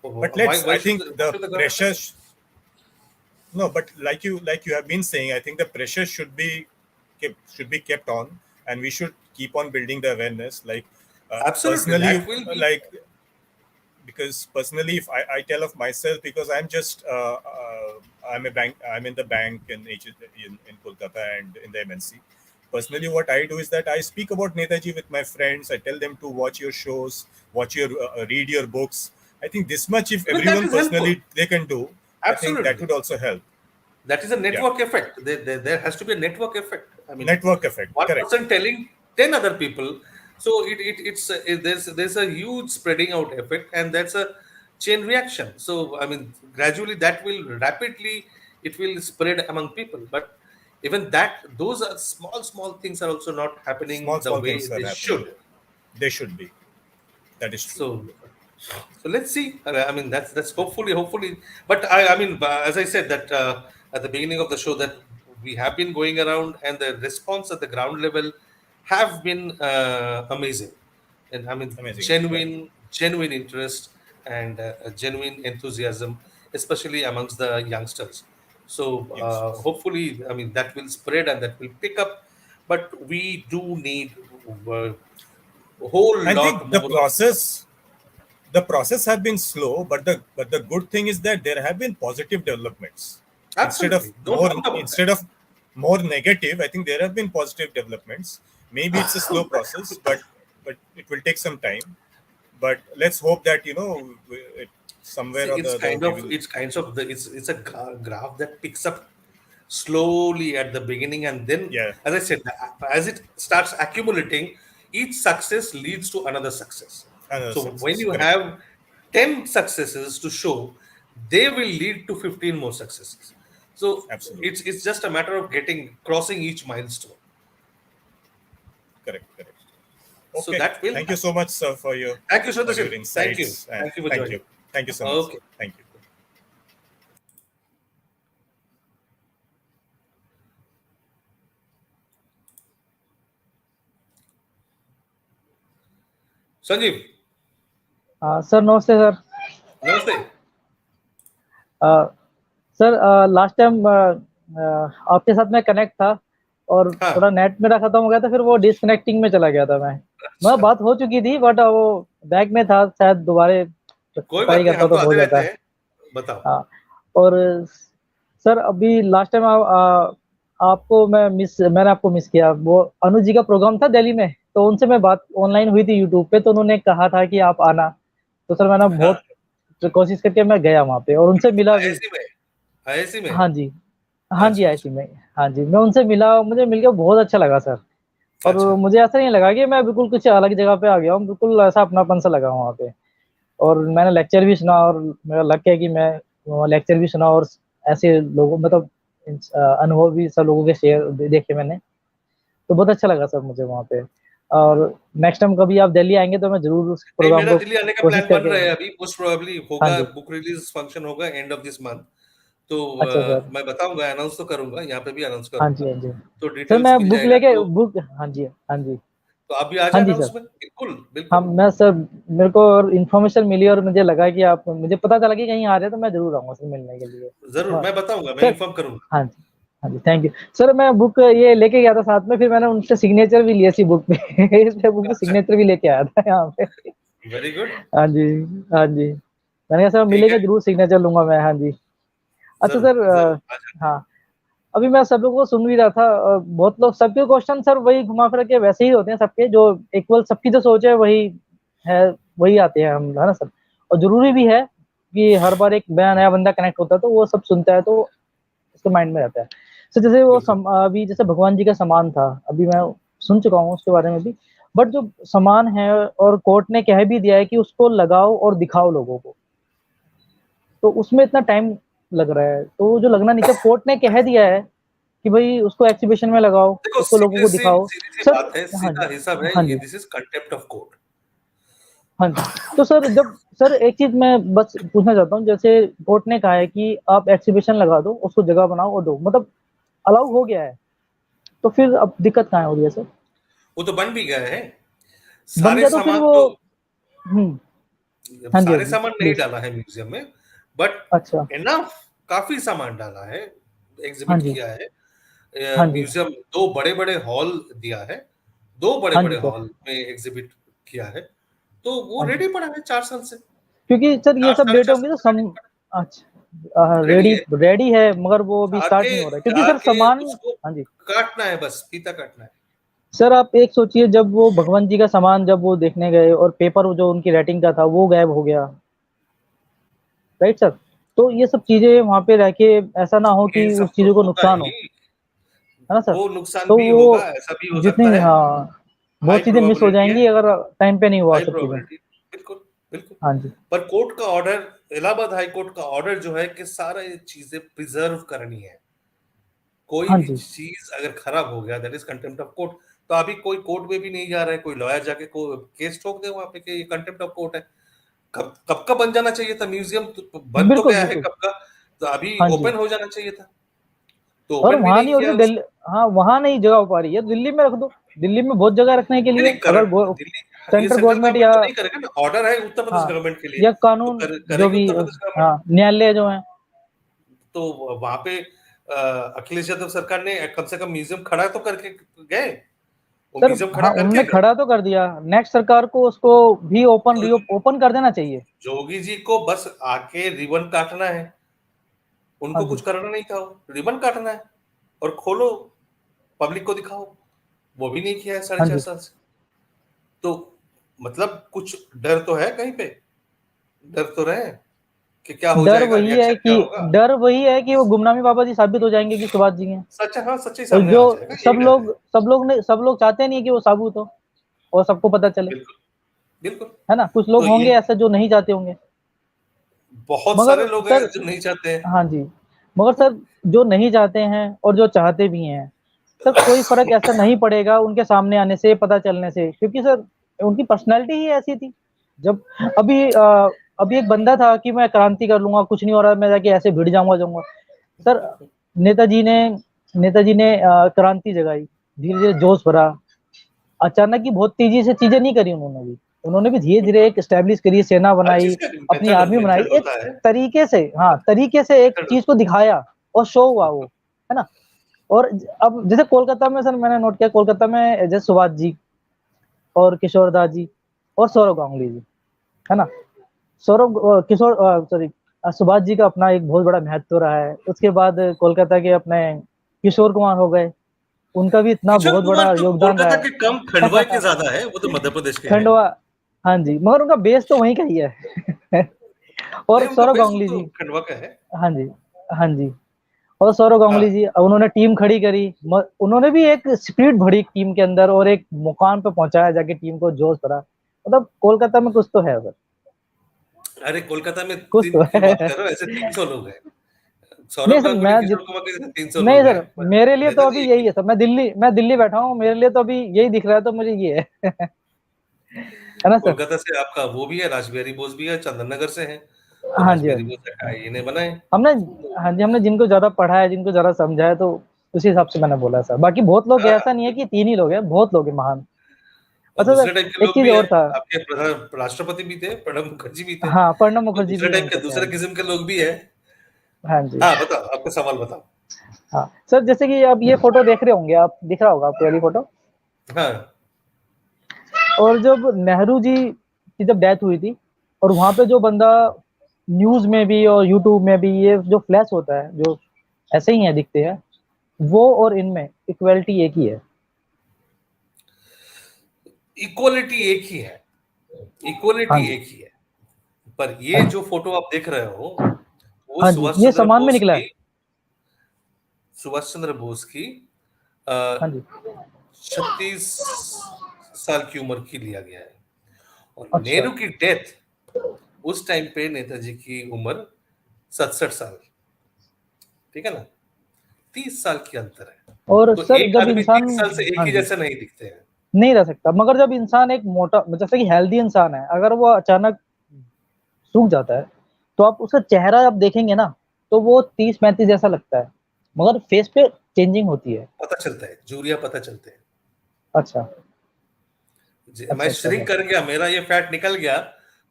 But why I should think what the should the government pressure. do? No, but like you have been saying, I think the pressure should be kept on, and we should keep on building the awareness. Like Absolutely, personally, that will be. like because personally, if I tell of myself, because I'm in the bank in Kolkata and in the MNC. Personally, what I do is that I speak about Netaji with my friends. I tell them to watch your shows, read your books. I think this much, if Even that everyone is helpful. personally they can do, I think that Absolutely. would also help. That is a Yeah, network effect. There has to be a network effect. I mean, network effect. one Correct. person telling 10 other people. So there's a huge spreading out effect, and that's a chain reaction. So I mean, gradually that will rapidly it will spread among people. But even that, those are small things are also not happening the Small way things are they happening. should. They should be. That is true. So let's see. I mean, that's hopefully. But I mean, as I said that at the beginning of the show, that we have been going around, and the response at the ground level have been amazing, and I mean, Amazing. Right. genuine interest and a genuine enthusiasm, especially amongst the youngsters. So Youngsters. hopefully, I mean, that will spread and that will pick up. But we do need a whole I lot think the more of. process have been slow, but the good thing is that there have been positive developments instead of Absolutely, no more doubt about that. instead of more negative. I think there have been positive developments. Maybe it's a slow process, but it will take some time. But let's hope that See, somewhere or the other we will. it's kinds of it's a graph that picks up slowly at the beginning, and then, Yeah, as I said, as it starts accumulating, each success leads to another success. another So when success. you Correct. have 10 successes to show, they will lead to 15 more successes. So Absolutely. it's just a matter of crossing each milestone. Correct. So Okay. that will Thank you happen. so much, sir, for your Thank you, for your Chandrachur. Thank you. insights, and Thank you for thank you. joining. Thank you so much, sir. Okay. Thank you. Sanjeev, sir नमस्ते sir. namaste. Sir last time आपके साथ मैं connect था और हाँ, थोड़ा net मेरा खत्म हो गया था, फिर वो डिस्कनेक्टिंग में चला गया था मैं अच्छा, बात हो चुकी थी बट वो बैग में था, शायद दोबारा कोई ट्राई बात नहीं, करता हम तो तो हो आते रहते जाता। हैं। बताओ। हाँ, और सर अभी लास्ट टाइम आपको मैंने आपको मिस किया। वो अनुज जी का प्रोग्राम था दिल्ली में, तो उनसे मैं बात ऑनलाइन हुई थी यूट्यूब पे, तो उन्होंने कहा था कि आप आना। तो सर मैंने हाँ, बहुत कोशिश करके मैं गया वहाँ पे और उनसे मिला भी। आईआईसी में, आईआईसी में। हाँ जी, हाँ जी, अच्छा, आईआईसी में। हाँ जी, मैं उनसे मिला, मुझे मिलके बहुत अच्छा लगा सर। और अच्छा, मुझे ऐसा नहीं लगा कि मैं बिल्कुल कुछ अलग जगह पे आ गया हूँ, बिल्कुल ऐसा अपनापन-सा लगा वहाँ पे। और मैंने लेक्चर भी सुना और मेरा लक है कि मैं लेक्चर भी सुना और ऐसे लोगों मतलब अनुभव भी सब लोगों के शेयर देखे मैंने। तो बहुत अच्छा लगा सर मुझे वहाँ पे। और नेक्स्ट टाइम कभी आप दिल्ली आएँगे तो मैं ज़रूर उस नहीं, प्रोग्राम मेरा को दिल्ली आने का कोशिश प्लान बन करके। रहा है अभी, मोस्ट प्रोबेबली हाँ होगा, जी, बुक रिलीज फंक्शन होगा एंड ऑफ दिस मंथ। तो अच्छा सर। मैं बताऊंगा, अनाउंस तो करूंगा, यहाँ पे भी अनाउंस हाँ जी, करूंगा, हाँ जी। तो सर डिटेल्स मैं मिल बुक जाएगा। लेके तो हाँ जी, हाँ जी। आप भी आ हाँ जाए जी अनाउंस सर। में, बिल्कुल हाँ, बिल्कुल। मैं सर मेरे को इन्फॉर्मेशन मिली और मुझे लगा कि आप मुझे पता चला कि कहीं आ रहे हैं, तो मैं ज़रूर आऊँगा सर मिलने के लिए। जरूर हाँ, मैं बताऊंगा, मैं सर। इन्फॉर्म करूंगा। हाँ जी, हाँ जी, थैंक यू। सर मैं बुक ये लेके गया था साथ में, फिर मैंने उनसे सिग्नेचर भी लिए इसी बुक पे इसलिए बुक पे अच्छा, सिग्नेचर भी लेके आया था यहाँ पे। Very good. हाँ जी, हाँ जी। मैंने कहा सर ठीक मिलेंगे है, जरूर, सिग्नेचर लूंगा मैं। हाँ जी। अच्छा जरूर सर, जरूर आ जाना। हाँ, अभी मैं सब लोगों को सुन भी रहा था, बहुत लोग, सबके क्वेश्चन सर वही घुमा फिरा के वैसे ही होते हैं सबके, जो इक्वल सबकी जो सोच है वही है, वही आते हैं हम, है ना सर। और जरूरी भी है कि हर बार एक नया बंदा कनेक्ट होता है तो वो सब सुनता है तो उसके माइंड में रहता है। सर जैसे वो बिल्कुल। अभी जैसे भगवान जी का सामान था, अभी मैं सुन चुका हूँ उसके बारे में भी, बट जो सामान है और कोर्ट ने कह भी दिया है कि उसको लगाओ और दिखाओ लोगों को, तो उसमें इतना टाइम लग रहा है, तो जो लगना नहीं चाहिए, कोर्ट ने कह दिया है कि भाई उसको एग्जीबिशन में लगाओ, देखो, उसको लोगों को दिखाओ। सीधी सी सर, बात है, हाँ सीधा जी, हिसाब है, हाँ ये जी, this is contempt of court. हाँ जी। तो सर जब, सर एक चीज मैं बस पूछना चाहता हूँ, जैसे कोर्ट ने कहा है कि आप एग्जीबिशन लगा दो, उसको जगह बनाओ और दो, मतलब अलाउ हो गया है, तो फिर अब दिक्कत कहाँ हो रही है सर? वो तो बन भी गए हैं बन सारे गया तो फिर सामान वो, तो। हम्म, हाँ जी, हाँ सारे जी, सामान नहीं प्लीज। डाला है म्यूजियम में, बट अच्छा, इनफ काफी सामान डाला है, हाँ एग्जिबिट जी, किया है। हाँ जी, म्यूजियम दो बड़े बड़े हॉल दिया है, दो बड़े हाँ जी बड़े सर, हॉल में एग्जिबिट किया है, तो वो हाँ जी। रेडी पड़ा है 4 साल से। क्योंकि सर ये चार सब साढ़े डेट चार होंगी साल तो से रेडी अच्छा, रेडी रेडी है। रेडी है, मगर वो अभी स्टार्ट जाके नहीं हो रहा है क्योंकि सर जाके सामान, उसको हाँ जी। काटना है, बस फीता काटना है। सर आप एक सोचिए, जब वो भगवान जी का सामान जब वो देखने गए और पेपर जो उनकी राइटिंग का था वो गायब हो गया, राइट सर? तो ये सब चीजें वहां पे रह के ऐसा ना हो ये कि सब उस तो चीजों को होगा नुकसान हो, ही, है ना सर? वो नुकसान तो भी वो होगा, ऐसा भी हो जितनी, सकता है। हाँ, हाई बहुत चीजें मिस हो प्रोबेबिलिटी है, जाएंगी अगर टाइम पे नहीं हुआ हाई सब चीजें। प्रोबेबिलिटी। बिल्कुल बिल्कुल। हाँ जी, पर कोर्ट का ऑर्डर, इलाहाबाद हाई कोर्ट का ऑर्डर जो है कि सारा ये चीजें प्रिजर्व करनी है। कोई हाँ भी जी, चीज अगर खराब हो गया, that is contempt of court. तो अभी कोई कोर्ट में भी नहीं जा रहा है, कोई लॉयर जाके को केस ठोक दे वहां पे कि ये कंटेम्प्ट ऑफ कोर्ट है। कब कब का बन जाना चाहिए था म्यूजियम, तो बन तो बिल्कुल गया है बिल्कुल, कब का, तो अभी हाँ जी। ओपन हो जाना चाहिए था, तो और ओपन भी वहां नहीं नहीं हो रही किया दिल्ली, उसने। हाँ वहां नहीं जगह हो पा रही है, दिल्ली में रख दो, दिल्ली में बहुत जगह रखने के नहीं लिए, नहीं अगर दिल्ली, ये सेंट्रल सेंट्रल गवर्नमेंट गवर्नमेंट या, तो नहीं करेगा ना, ऑर्डर है उत्तर प्रदेश हाँ, गवर्नमेंट के लिए, या तो कानून जो करेगी भी, उत्तर प्रदेश गवर्नमेंट। हाँ, न्यायालय जो है। तो वहां पे अखिलेश यादव सरकार ने कम से कम म्यूजियम खड़ा तो करके गए, वो सर म्यूजियम खड़ा हाँ, करके उन्होंने गए। खड़ा तो कर दिया, नेक्स्ट सरकार को उसको भी तो ओपन कर देना चाहिए। जोगी जी को बस आके रिबन काटना है, हाँ उनको जी, कुछ करना नहीं था, रिबन काटना है और खोलो, पब्लिक को दिखाओ। वो भी नहीं किया है साढ़े हाँ चार जी। साल से। तो मतलब कुछ डर तो है कहीं पे, डर तो रहे कि क्या हो डर जाएगा, वही है रिएक्शन क्या कि होगा। डर वही है कि वो गुमनामी बाबा जी साबित हो जाएंगे कि सुभाष जी हैं। सच है, हाँ, सच्चाई और सामने जो आ जाएगा, यही डर है। सब लोग चाहते नहीं है कि वो साबुत हो और सबको पता चले, बिल्कुल बिल्कुल। है ना? कुछ लोग तो होंगे ये ऐसे जो नहीं चाहते होंगे, बहुत मगर सारे लोग हैं सर, जो नहीं चाहते हैं। हाँ जी, मगर सर जो नहीं चाहते हैं और जो चाहते भी हैं, सर कोई फर्क ऐसा नहीं पड़ेगा उनके सामने आने से, पता चलने से, क्योंकि सर उनकी पर्सनैलिटी ही ऐसी थी। जब अभी अभी एक बंदा था कि मैं क्रांति कर लूंगा, कुछ नहीं हो रहा, मैं जाके ऐसे भिड़ जाऊंगा। सर नेताजी ने नेताजी ने क्रांति जगाई, धीरे धीरे जोश भरा, अचानक ही बहुत तेजी से चीजें नहीं करी उन्होंने भी धीरे धीरे बिल्कुल, एक एस्टेब्लिश करी, सेना हर बनाई, चीज का अपनी मेथड आर्मी बनाई, मेथड एक होता है। तरीके से, हाँ, तरीके से एक मेथड चीज को दिखाया और शो हुआ वो, है ना? और अब जैसे कोलकाता में सर मैंने नोट किया, कोलकाता में जैसे सुभाष जी और किशोर दा जी और सौरव गांगुली जी, है ना? सौरभ किशोर, सॉरी, सुभाष जी का अपना एक बहुत बड़ा महत्व रहा है। उसके बाद कोलकाता के अपने किशोर कुमार हो गए, उनका भी इतना किशोर बहुत कुमार बड़ा तो योगदान कोलकाता रहा के कम, खंडवा के ज्यादा है, वो तो मध्य प्रदेश के है। हैं। खंडवा, हाँ जी, मगर उनका बेस तो वहीं का ही है। नहीं, और उनका सौरव बेस गांगुली तो जी, खंडवा का है। हाँ जी, हाँ जी, और सौरव गांगुली हाँ, जी, उन्होंने टीम खड़ी करी, उन्होंने भी एक स्पिरिट भरी टीम के अंदर और एक मुकाम पे पहुंचाया, जाके टीम को जोश भरा। मतलब कोलकाता में कुछ तो है सर, अरे कोलकाता में कुछ टीम तो की बात है। कर रहा हूँ, ऐसे 300 लोग हैं। नहीं सौरभ सर, गांगुली, किशोर कुमार के जैसे 300 नहीं लोग हैं, सर, मेरे लिए तो नेताजी अभी एक ही यही है सर, मैं दिल्ली बैठा हूँ, मेरे लिए तो अभी यही दिख रहा है, तो मुझे ये है। है ना सर? कोलकाता से आपका वो भी है, रासबिहारी बोस भी है, चंदन नगर से है, तो हाँ जी, हाँ रासबिहारी जी, बोस इन्हें बनाए। हमने, तो हाँ जी, हमने जिनको ज्यादा पढ़ा है, जिनको ज्यादा समझा है, तो उसी हिसाब से मैंने बोला सर। बाकी बहुत लोग हैं, हाँ, ऐसा नहीं है कि तीन ही लोग हैं, बहुत लोग हैं महान। और अच्छा दूसरे सर, टाइप के एक लोग चीज भी हैं, और था, आपके प्रधान राष्ट्रपति भी थे, प्रणब मुखर्जी भी थे, हाँ, प्रणब तो मुखर्जी दूसरे भी टाइप बन के, चुके दूसरे हैं। किस्म के लोग भी हैं। हाँ जी, हाँ, बताओ, आपका सवाल बताओ। हाँ सर, जैसे कि अब ये फोटो देख रहे होंगे आप, दिख रहा होगा आपको वाली फोटो, हाँ, और जब नेहरू जी की जब डेथ हुई थी, और वहां पे जो बंदा न्यूज में भी और यूट्यूब में भी ये जो फ्लैश होता है, जो ऐसे ही है दिखते हैं, वो और इनमें इक्वलिटी एक ही है। इक्वलिटी एक ही है, इक्वलिटी हाँ जी, एक ही है, पर ये जो फोटो आप देख रहे हो वो हाँ जी, ये सामान में निकला है। सुभाष चंद्र बोस की हाँ जी, 36 साल की उम्र की लिया गया है, और अच्छा, नेहरू की डेथ उस टाइम पे नेताजी की उम्र 67 साल, ठीक है ना, 30 साल की अंतर है। और तो सर एक जब आदमी इंसान, 30 साल से एक हाँ ही जी, जैसे नहीं दिखते हैं। नहीं रह सकता, मगर जब इंसान एक मोटा, जैसे कि हेल्दी इंसान है, अगर वो अचानक सूख जाता है, तो आप उसका चेहरा आप देखेंगे ना, तो वो 30-35 जैसा लगता है, मगर फेस पे चेंजिंग होती है। पता चलता है, जूरिया पता चलते हैं। अच्छा, मैं अच्छा श्रिंक सर। कर गया, मेरा ये फैट निकल गया,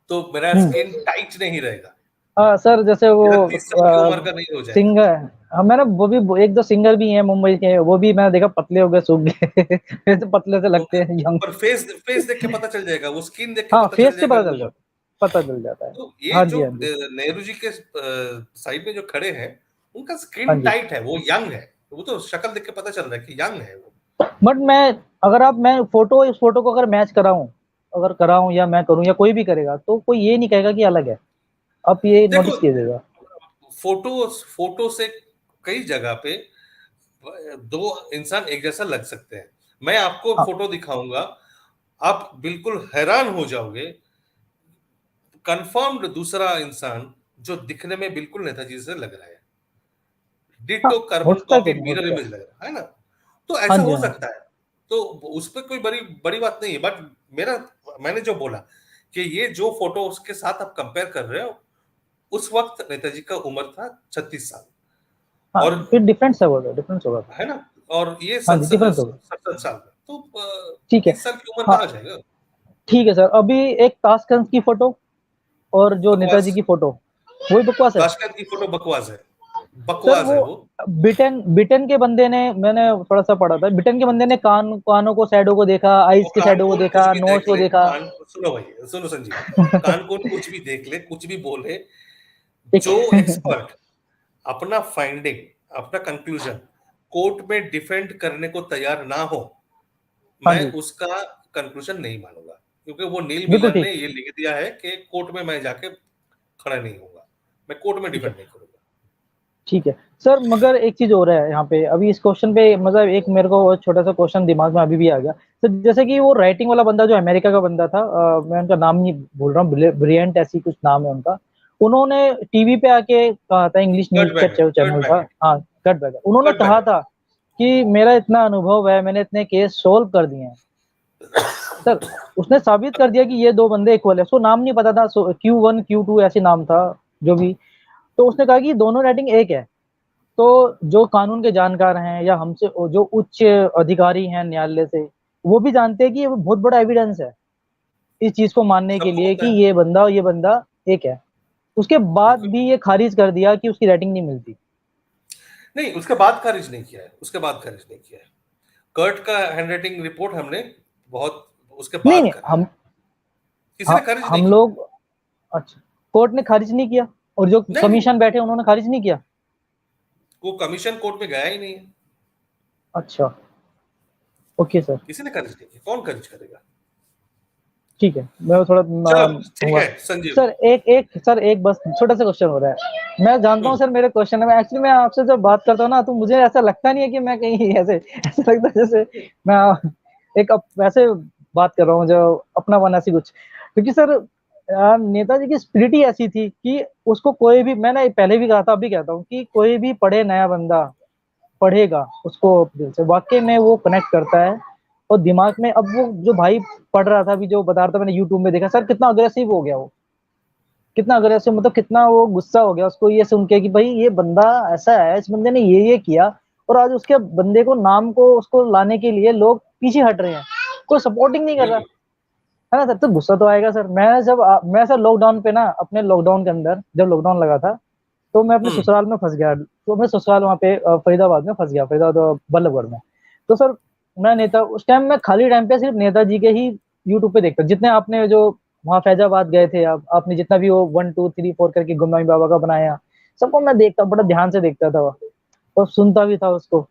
तो मेरा स्किन टाइट नहीं रहेगा, हाँ सर, जैसे वो मेरा 30 साल की उम्र का नहीं हो जाएगा। सिंगर, हाँ मैंने वो भी एक दो सिंगर भी हैं मुंबई के, वो भी मैंने देखा पतले हो गए, सूख गए वैसे पतले से लगते हैं यंग। पर फेस देख के पता चल जाएगा, वो स्किन देख के हाँ, पता चल फेस से जाएगा पता चल उम्र। जाता, पता चल जाता है। तो ये हाँ जो जी, हाँ जी, नेहरू जी के साइड में जो खड़े हैं, उनका हाँ स्किन जी। टाइट है, वो यंग है, वो तो शक्ल देख के पता चल रहा है कि यंग है वो। बट मैं फोटो, इस फोटो को अगर मैच कराऊं, अगर कराऊं या मैं करूं या कोई भी करेगा, तो कोई ये नहीं कहेगा कि अलग है। आप ये देखो, नोटिस कीजिएगा। फोटो से कई जगह पे दो इंसान एक जैसा लग सकते हैं। मैं आपको हाँ, फोटो दिखाऊंगा, आप बिल्कुल हैरान हो जाओगे, कंफर्म्ड दूसरा इंसान जो दिखने में बिल्कुल नेताजी से लग रहा है, हाँ, डिट्टो हो कार्बन सकता है, कॉपी क्यों नहीं हो मिरर सकता है। इमेज लग रहा है ना। तो हाँ ऐसा जी, हो हाँ जी, सकता है, तो उस पर कोई बड़ी बड़ी बात नहीं है, बट मेरा मैंने जो बोला कि ये जो फोटो उसके साथ आप कंपेयर कर रहे हो, उस वक्त नेताजी का उम्र था 36 साल, हाँ, और फिर डिफरेंस होगा, डिफरेंस होगा। है ना, और ये हाँ जी, डिफरेंस होगा। 67 साल में, तो ठीक है। 30 साल की उम्र हाँ, कहाँ जाएगा। ठीक है सर, अभी एक ताशकंद की फोटो और जो नेताजी बकवास, की फोटो, वही बकवास है ताशकंद की फोटो बकवास है, सर। बकवास वो है वो। ब्रिटेन ब्रिटेन के बंदे ने, मैंने थोड़ा सा पढ़ा था, ब्रिटेन के बंदे ने कानों को शैडो को देखा, वो आईज के शैडो को कानकून कुछ देखा, भी नोज देख को ले, देखा। कान सुनो भाई, सुनो संजीव, कानकून कुछ भी देख ले, कुछ भी बोले, एक जो एक्सपर्ट अपना फाइंडिंग, अपना कंक्लूजन कोर्ट में डिफेंड करने को तैयार ना हो, हाँ मैं जी, उसका कंक्लूजन नहीं मानूंगा, क्योंकि वो नील बिल्कुल मिलर ठीक, ने ये लिख दिया है कि कोर्ट में मैं जाके खड़ा नहीं होऊंगा, मैं कोर्ट में ठीक है, डिफेंड नहीं करूंगा। ठीक है सर। मगर एक चीज हो रहा है यहाँ पे, अभी इस क्वेश्चन पे, मतलब एक मेरे को छोटा सा क्वेश्चन दिमाग में अभी भी आ गया सर। जैसे कि वो राइटिंग वाला बंदा जो अमेरिका का बंदा था, मैं उनका नाम नहीं भूल रहा हूँ, ब्रिलियंट ऐसी कुछ नाम है उनका। उन्होंने टीवी पे आके कहा था, इंग्लिश न्यूज कर्ट का बैगर, कर्ट चैनल था, बैगर, हाँ, कट बैक, उन्होंने कर्ट कहा बैगर। था कि मेरा इतना अनुभव है, मैंने इतने केस सोल्व कर दिए हैं सर। उसने साबित कर दिया कि ये दो बंदे इक्वल है। उसको नाम नहीं पता था, Q1 Q2 ऐसे नाम था जो भी। तो उसने कहा कि दोनों राइटिंग एक है। तो जो कानून के जानकार हैं, या हमसे जो उच्च अधिकारी हैं न्यायालय से, वो भी जानते हैं कि ये बहुत बड़ा एविडेंस है इस चीज को मानने के सबको लिए पता कि है, ये बंदा एक है। उसके बाद बिल्कुल। भी ये खारिज कर दिया कि उसकी राइटिंग नहीं मिलती। नहीं, उसके बाद खारिज नहीं किया है, उसके बाद खारिज नहीं किया है। कर्ट का हैंडराइटिंग रिपोर्ट हमने बहुत उसके नहीं बाद नहीं, करा है, किसी ने खारिज नहीं हम किया। लोग, अच्छा, कोर्ट ने खारिज नहीं किया, और जो नहीं नहीं, कमीशन बैठे उन्होंने खारिज नहीं किया। वो कमीशन कोर्ट में गया ही नहीं है, अच्छा, ओके सर, किसी ने खारिज नहीं किया, कौन खारिज करेगा। ठीक है। मैं थोड़ा चलो ठीक होगा है संजीव। सर। एक बस छोटा सा क्वेश्चन हो रहा है। मैं जानता हूँ हम्म, सर, मेरे क्वेश्चन में एक्चुअली, मैं आपसे जब बात करता हूँ ना, तो मुझे ऐसा लगता नहीं है कि मैं कहीं ऐसे ऐसा लगता है जैसे मैं वैसे बात कर रहा हूँ, जो अपनापन ऐसी कुछ। क्योंकि सर, नेताजी की स्पिरिट ही ऐसी थी कि उसको कोई भी, मैंने पहले भी कहा था, अभी कहता हूँ, कि कोई भी पढ़े, नया बंदा पढ़ेगा उसको दिल से, वाकई में वो कनेक्ट करता है और दिमाग में। अब वो जो भाई पढ़ रहा था, अभी जो बता रहा था, मैंने यूट्यूब में देखा सर, कितना अग्रेसिव हो गया वो, कितना अग्रेसिव, मतलब कितना वो गुस्सा हो गया उसको ये सुन के कि भाई ये बंदा ऐसा है, इस बंदे ने ये किया, और आज उसके बंदे को, नाम को, उसको लाने के लिए लोग पीछे हट रहे हैं, कोई सपोर्टिंग नहीं कर रहा बिल्कुल। है ना सर। तो गुस्सा तो आएगा सर। मैं सर लॉकडाउन पे ना, अपने लॉकडाउन के अंदर जब लॉकडाउन लगा था, तो मैं अपने हम्म, ससुराल में फंस गया। तो मैं ससुराल वहाँ पे फरीदाबाद में फंस गया, फरीदाबाद बल्लभगढ़ में। तो सर, मैं नेता, उस टाइम मैं खाली टाइम पे सिर्फ नेताजी के ही यूट्यूब पे देखता, जितने आपने जो वहाँ फैजाबाद गए थे आप, आपने जितना भी वो 1 2 3 4 करके गुमनामी बाबा का बनाया, सबको मैं देखता, बड़ा ध्यान से देखता था और सुनता भी था उसको।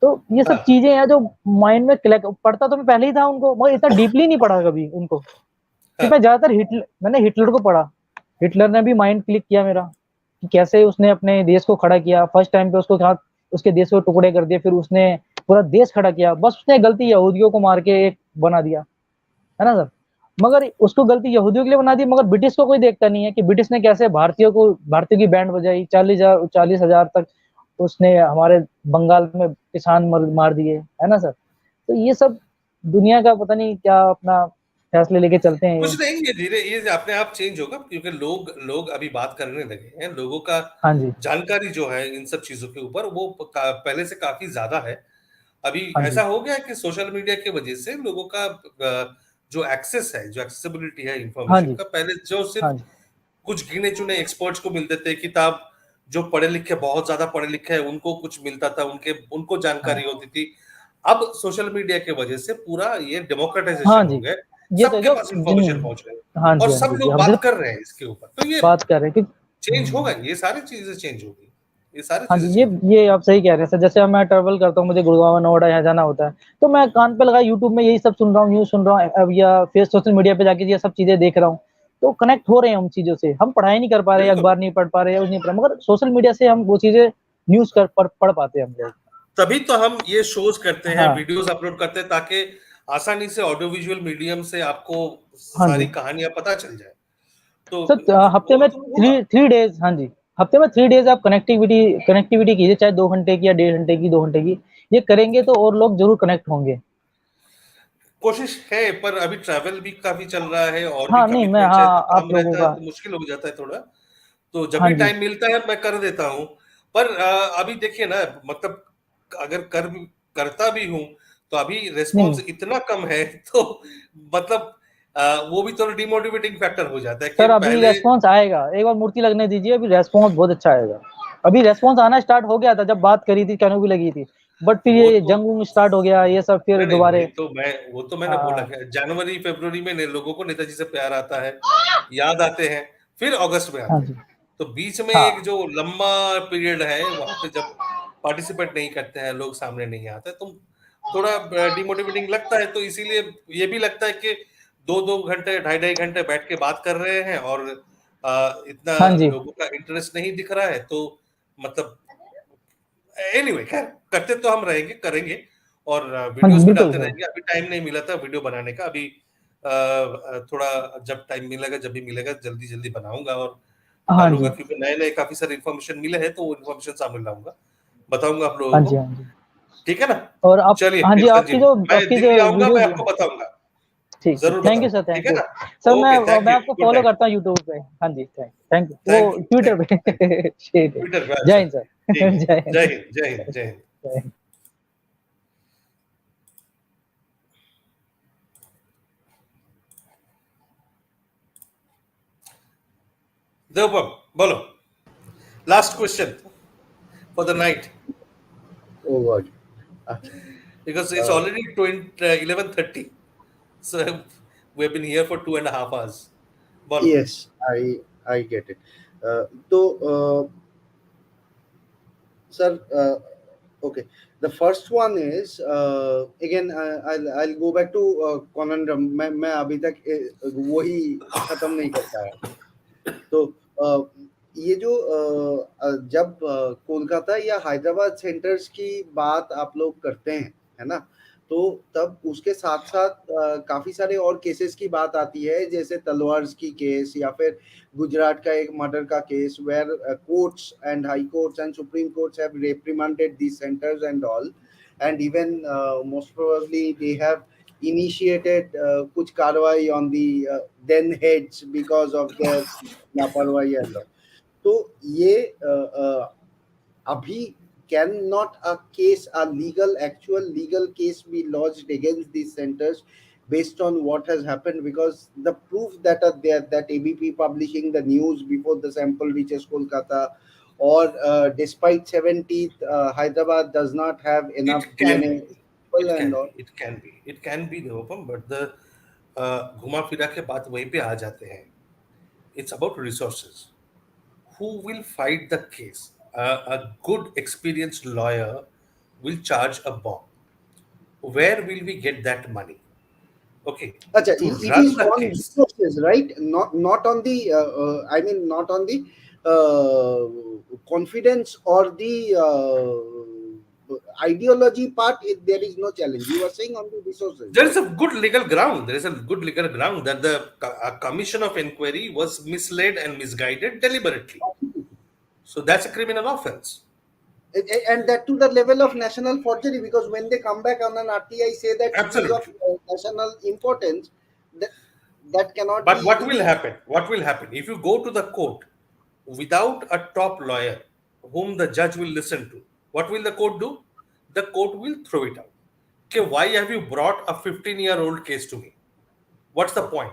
तो ये सब हाँ चीजें हैं जो माइंड में क्लिक, पढ़ता तो मैं पहले ही था उनको, मगर इतना डीपली नहीं पढ़ा कभी उनको, कि हाँ मैं ज्यादातर मैंने हिटलर को पढ़ा। हिटलर ने भी माइंड क्लिक किया मेरा, कि कैसे उसने अपने देश को खड़ा किया, फर्स्ट टाइम पे उसको कहा, उसके देश को टुकड़े कर दिए, फिर उसने पूरा देश खड़ा किया। बस उसने गलती यहूदियों को मार के एक बना दिया, है ना सर। मगर उसको गलती यहूदियों के लिए बना दी, मगर ब्रिटिश को कोई देखता नहीं है कि ब्रिटिश ने कैसे भारतीयों की बैंड बजाई, 40,000 तक उसने हमारे बंगाल में किसान मार दिए, है ना सर। तो ये सब दुनिया का पता नहीं क्या अपना फैसले लेके चलते हैं ये। कुछ नहीं, ये धीरे ये अपने आप चेंज होगा, क्योंकि लोग लोग अभी बात करने लगे हैं, लोगों का हाँ जी, जानकारी जो है इन सब चीजों के ऊपर वो पहले से काफी ज्यादा है। अभी हाँ जी, ऐसा हो गया कि सोशल मीडिया की वजह से लोगों का जो एक्सेस है, जो एक्सेसिबिलिटी है हाँ इंफॉर्मेशन जी, का, पहले जो हाँ सिर्फ जी, कुछ गिने चुने एक्सपर्ट्स को मिलते थे किताब, जो पढ़े लिखे, बहुत ज्यादा पढ़े लिखे हैं उनको कुछ मिलता था, उनको हाँ, जानकारी होती थी। अब सोशल मीडिया की वजह से पूरा ये हाँ डेमोक्रेटाइजेशन हो जी। गया, ये तो सबके जो पास इंफॉर्मेशन पहुंच रही है हाँ और जी, हाँ सब जी, जी, लोग हम बात सिर्फ कर रहे हैं इसके ऊपर, तो ये बात कर रहे हैं कि चेंज होगा, ये सारी चीजें चेंज होगी, ये सारी हाँ चीजें जी, चेंज ये आप सही कह रहे हैं सर। जैसे अब मैं ट्रैवल करता हूँ, मुझे गुड़गांव नोएडा यहाँ जाना होता है, तो मैं कान पे लगा यूट्यूब में यही सब सुन रहा हूँ, न्यूज़ सुन रहा हूँ, अब या फिर सोशल मीडिया पे जाके ये सब चीजें देख रहा हूँ। तो कनेक्ट हो रहे हैं हम चीजों से, हम पढ़ाई नहीं कर पा रहे, बिल्कुल। अखबार नहीं पढ़ पा रहे, कुछ नहीं पढ़, मगर सोशल मीडिया से हम वो चीजें न्यूज़ पढ़ पाते हैं हम लोग। तभी तो हम ये शोज करते हैं, हाँ, वीडियोस अपलोड करते हैं, ताकि आसानी से ऑडियो विजुअल मीडियम से आपको हाँ सारी जी। कहानियां पता चल जाए। तो सर हफ्ते वो में तो होगा। थ्री डेज, हाँ जी, हफ्ते में 3 डेज आप कनेक्टिविटी कीजिए, चाहे 2 घंटे की या 1.5 घंटे की, 2 घंटे की, ये करेंगे तो और लोग जरूर कनेक्ट होंगे। कोशिश है, पर अभी ट्रैवल भी काफी चल रहा है और भी हाँ नहीं, मैं कमिटमेंट्स है, तो हाँ आप काम लोगों रहता है का, तो मुश्किल हो जाता है थोड़ा। तो जब हाँ भी जी, टाइम मिलता है मैं कर देता हूँ। पर अभी देखिए ना, मतलब अगर करता भी हूँ तो अभी नहीं रिस्पॉन्स इतना कम है तो मतलब वो भी थोड़ा डिमोटिवेटिंग फैक्टर हो जाता है कि सर अभी पहले। रेस्पॉन्स आएगा, एक बार मूर्ति लगने दीजिए, अभी रेस्पॉन्स बहुत अच्छा आएगा। अभी रेस्पॉन्स आना स्टार्ट हो गया था जब बात करी थी, कैनो भी लगी थी, बट फिर वो ये तो जंग स्टार्ट हो गया, ये सब फिर नहीं नहीं, दोबारे। वो तो मैंने बोला हाँ, कि जनवरी फरवरी में लोगों को नेताजी से प्यार आता है, याद आते हैं, फिर अगस्त में हाँ आते हैं। जी, तो बीच में एक हाँ, जो लंबा पीरियड है वहां पे जब पार्टिसिपेट नहीं करते हैं लोग, सामने नहीं आते, तो थोड़ा डिमोटिवेटिंग लगता है। तो इसीलिए ये भी लगता है कि 2-2 घंटे, 2.5-2.5 घंटे बैठ के बात कर रहे हैं और इतना हाँ जी, लोगों का इंटरेस्ट नहीं दिख रहा है, तो मतलब एनीवे खैर, करते तो हम रहेंगे, करेंगे और हाँ जी, वीडियोस भी बिल्कुल डालते सर। रहेंगे। अभी टाइम नहीं मिला था वीडियो बनाने का, अभी थोड़ा जब टाइम मिलेगा, जब भी मिलेगा, जल्दी जल्दी बनाऊंगा और हाँ डालूंगा, जी, क्योंकि नए नए काफी सारे इन्फॉर्मेशन मिले हैं, तो वो इन्फॉर्मेशन सामने लाऊंगा, बताऊंगा आप लोगों हाँ को। जी, हाँ जी। ठीक है ना? और आप, चलिए हाँ जी, केतन जी, मैं आपकी जो दिल्ली आऊंगा, मैं वीडियोस, आपको बताऊंगा, ठीक ठीक, जरूर थैंक यू बताऊंगा, सर, ठीक थैंक है यू ना? सर। ओके, थैंक मैं यू, आपको गुड फॉलो नाइट। करता हूँ यूट्यूब पे। हाँ जी, थैंक यू, वो थैंक यू, ट्विटर थैंक पे यू, थैंक ठीक है। यू। ट्विटर पे, जय अच्छा, हिंद सर। ठीक है, जय जय हिंद। हिंद, जय हिंद, जय हिंद। जय हिंद। देवपम, बोलो, last question for the night, Oh God. Okay. because it's Uh, already 11:30, so we've been here for 2.5 hours. Bolo. yes, I get it. So, sir, okay. The first one is again. I'll go back to conundrum. मैं अभी तक वही खत्म नहीं कर पाया। तो ये जो जब कोलकाता या हैदराबाद सेंटर्स की बात आप लोग करते हैं, है ना, तो तब उसके साथ साथ काफी सारे और केसेस की बात आती है, जैसे तलवार्स की केस या फिर गुजरात का एक मर्डर का case, where courts and high courts and supreme courts have reprimanded these centers and all, and even most probably they have initiated कुछ कार्रवाई on the then heads because of their लापरवाही and all. तो ये अभी can not a case a legal actual legal case be lodged against these centers based on what has happened, because the proof that are there, that ABP publishing the news before the sample reaches Kolkata, or despite 70th Hyderabad does not have It enough can DNA be, sample and all. it can be Devapam, but the घुमा फिरा के बात वहीं पे आ जाते हैं. It's about resources. Who will fight the case? A good experienced lawyer will charge a bond. Where will we get that money? Okay, Acha, to it run is the on case. resources, right? Not on the I mean not on the confidence or the ideology part. There is no challenge. You are saying on the resources, There is right? a good legal ground. There is a good legal ground that the commission of inquiry was misled and misguided deliberately. So that's a criminal offense. And that to the level of national forgery, because when they come back on an RTI say that it is of Absolutely. national importance, that that cannot But be what will the happen? What will happen if you go to the court without a top lawyer whom the judge will listen to? What will the court do? The court will throw it out. Okay, why have you brought a 15-year-old case to me? What's the point?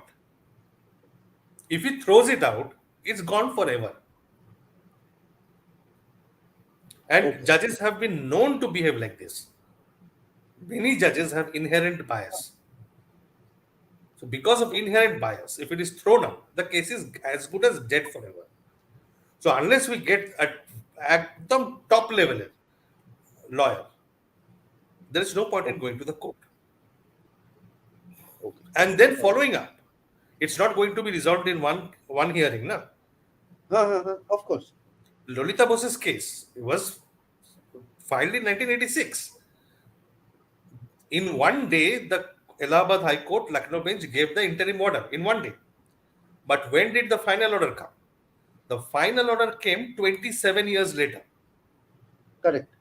If he throws it out, it's gone forever. And judges have been known to behave like this. Many judges have inherent bias. So, because of inherent bias, if it is thrown out, the case is as good as dead forever. So, unless we get at the top level lawyer, there is no point in going to the court. And then following up. It's not going to be resolved in one hearing, na? Of course. Lolita Bose's case was filed in 1986. In one day, the Allahabad High Court, Lucknow bench gave the interim order in one day. But when did the final order come? The final order came 27 years later. Correct.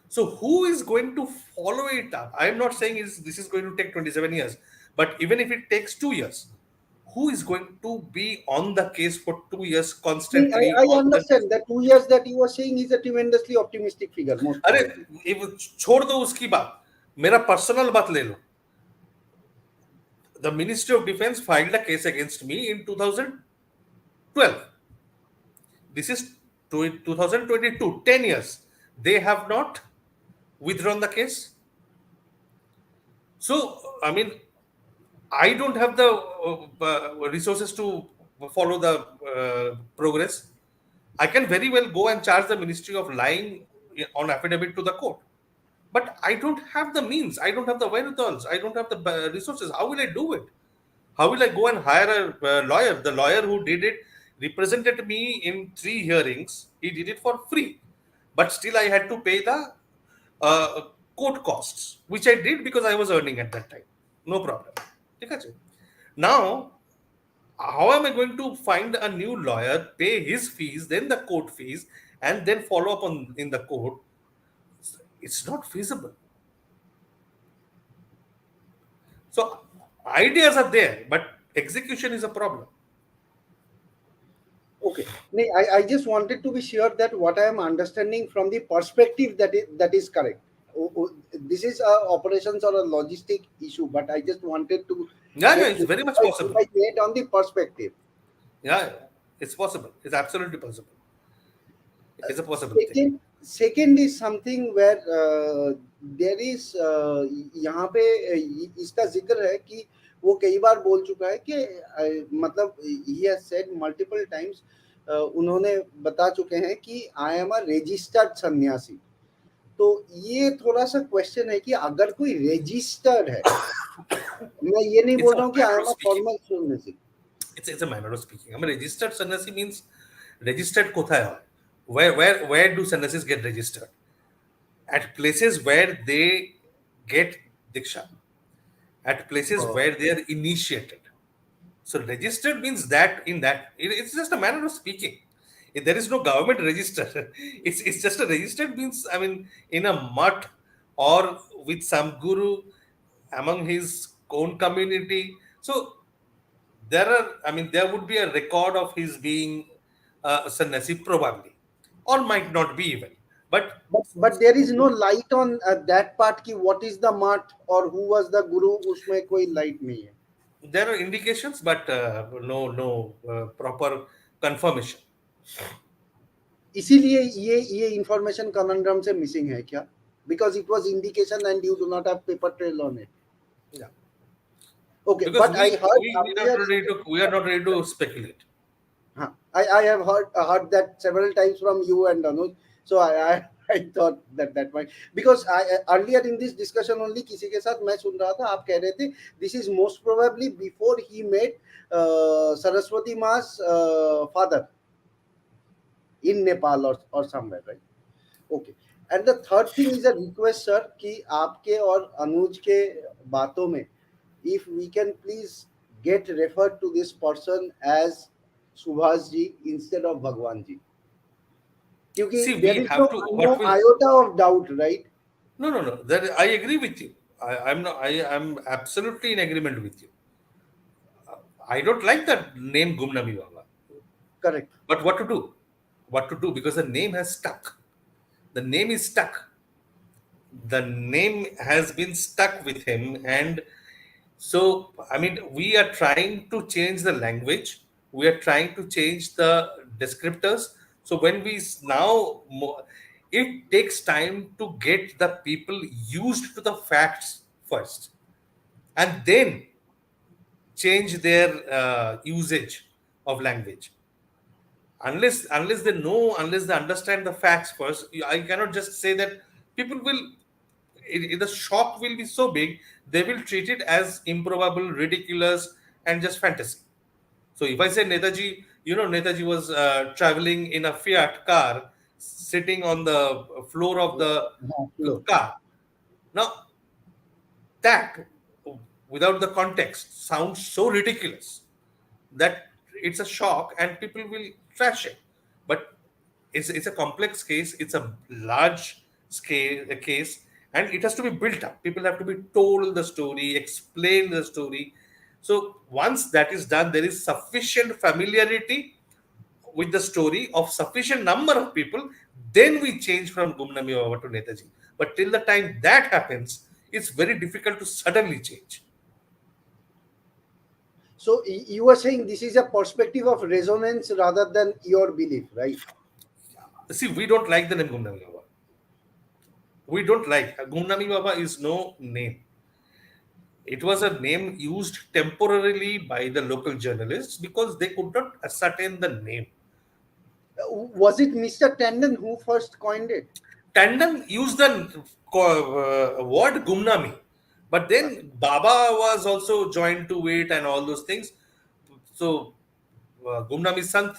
So who is going to follow it up? I am not saying this is going to take 27 years, but even if it takes 2 years, who is going to be on the case for 2 years constantly? I understand that 2 years that you were saying is a tremendously optimistic figure, most अरे probably. छोड़ दो उसकी बात, मेरा personal बात ले लो. The Ministry of Defense filed a case against me in 2012. This is 2022, 10 years. They have not withdrawn the case. So, I mean, I don't have the resources to follow the progress. I can very well go and charge the Ministry of lying on affidavit to the court. But I don't have the means. I don't have the wherewithals. I don't have the resources. How will I do it? How will I go and hire a lawyer? The lawyer who did it represented me in 3 hearings. He did it for free. But still I had to pay the court costs, which I did because I was earning at that time. No problem. Now, how am I going to find a new lawyer, pay his fees, then the court fees, and then follow up in the court? It's not feasible. So ideas are there, but execution is a problem. Okay. I just wanted to be sure that what I am understanding from the perspective that is correct. This is a operations or a logistic issue, but I just wanted to it's very much possible. On the perspective. Yeah, it's possible. It's absolutely possible. It's a possible thing. Second is something where there is यहाँ पे इसका जिक्र है कि वो कई बार बोल चुका है कि मतलब he has said multiple times उन्होंने बता चुके हैं कि I am a registered सन्यासी. तो ये थोड़ा सा क्वेश्चन है कि अगर कोई रजिस्टर्ड है, मैं ये नहीं बोल रहा हूँ कि I am a formal सन्यासी. It's a manner of speaking. I mean, registered sannyasi means registered kothay hai. Where do sannyasis get registered? At places where they get diksha. At places where they are initiated. So registered means that it's just a manner of speaking. There is no government register. It's just a registered means, I mean, in a mutt or with some guru among his own community. So there would be a record of his being a sannyasi probably, or might not be even. But there is no light on that part ki what is the mutt or who was the guru, उसमें कोई light नहीं है. There are indications, but no proper confirmation. इसीलिए ये information conundrum से missing है क्या? Because it was indication and you do not have paper trail on it. Yeah. Okay, because but I heard we are not ready to speculate. I have heard that several times from you and Anuj. So I thought that might, because I earlier in this discussion only किसी के साथ मैं सुन रहा था, आप कह रहे थे this is most probably before he met Saraswati Ma's father in Nepal or somewhere, right? Okay. And the third thing is a request, sir, कि आपके और अनुज के बातों में, if we can please get referred to this person as Subhas ji instead of Bhagwan ji. क्योंकि See, there we is have to, no what will, iota of doubt, right? no, that I agree with you. I'm not, I'm absolutely in agreement with you. I don't like that name Gumnami Baba. Correct. But what to do? What to do? Because the name has stuck. The name is stuck. The name has been stuck with him. And so, I mean, we are trying to change the language. We are trying to change the descriptors. So when it takes time to get the people used to the facts first, and then change their usage of language. Unless they know, unless they understand the facts first, I cannot just say that people will. The shock will be so big, they will treat it as improbable, ridiculous, and just fantasy. So if I say Netaji, Netaji was traveling in a Fiat car, sitting on the floor of the Look. car. Now, that, without the context, sounds so ridiculous that it's a shock and people will trash it. But it's a complex case, it's a large scale case, and it has to be built up. People have to be told the story, explain the story. So once that is done, there is sufficient familiarity with the story of sufficient number of people, then we change from Gumnami Baba to Netaji. But till the time that happens, it's very difficult to suddenly change. So you were saying this is a perspective of resonance rather than your belief, right? See, we don't like the name Gumnami Baba. We don't like. Gumnami Baba is no name. It was a name used temporarily by the local journalists because they could not ascertain the name. Was it Mr. Tandon who first coined it? Tandon used the word Gumnami, but then Baba was also joined to it and all those things. So Gumnami Sant,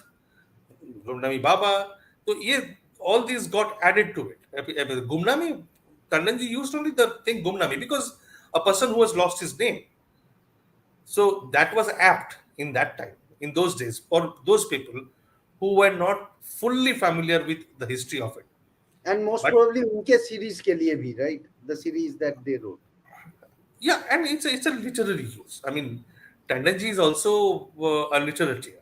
Gumnami Baba. So yeah, all these got added to it. Gumnami, Tandonji used only the thing Gumnami because a person who has lost his name. So that was apt in that time, in those days, for those people who were not fully familiar with the history of it. And most But probably उनके series के लिए भी, right? The series that they wrote. yeah, and it's a literary use. I mean, Tandonji is also a literature.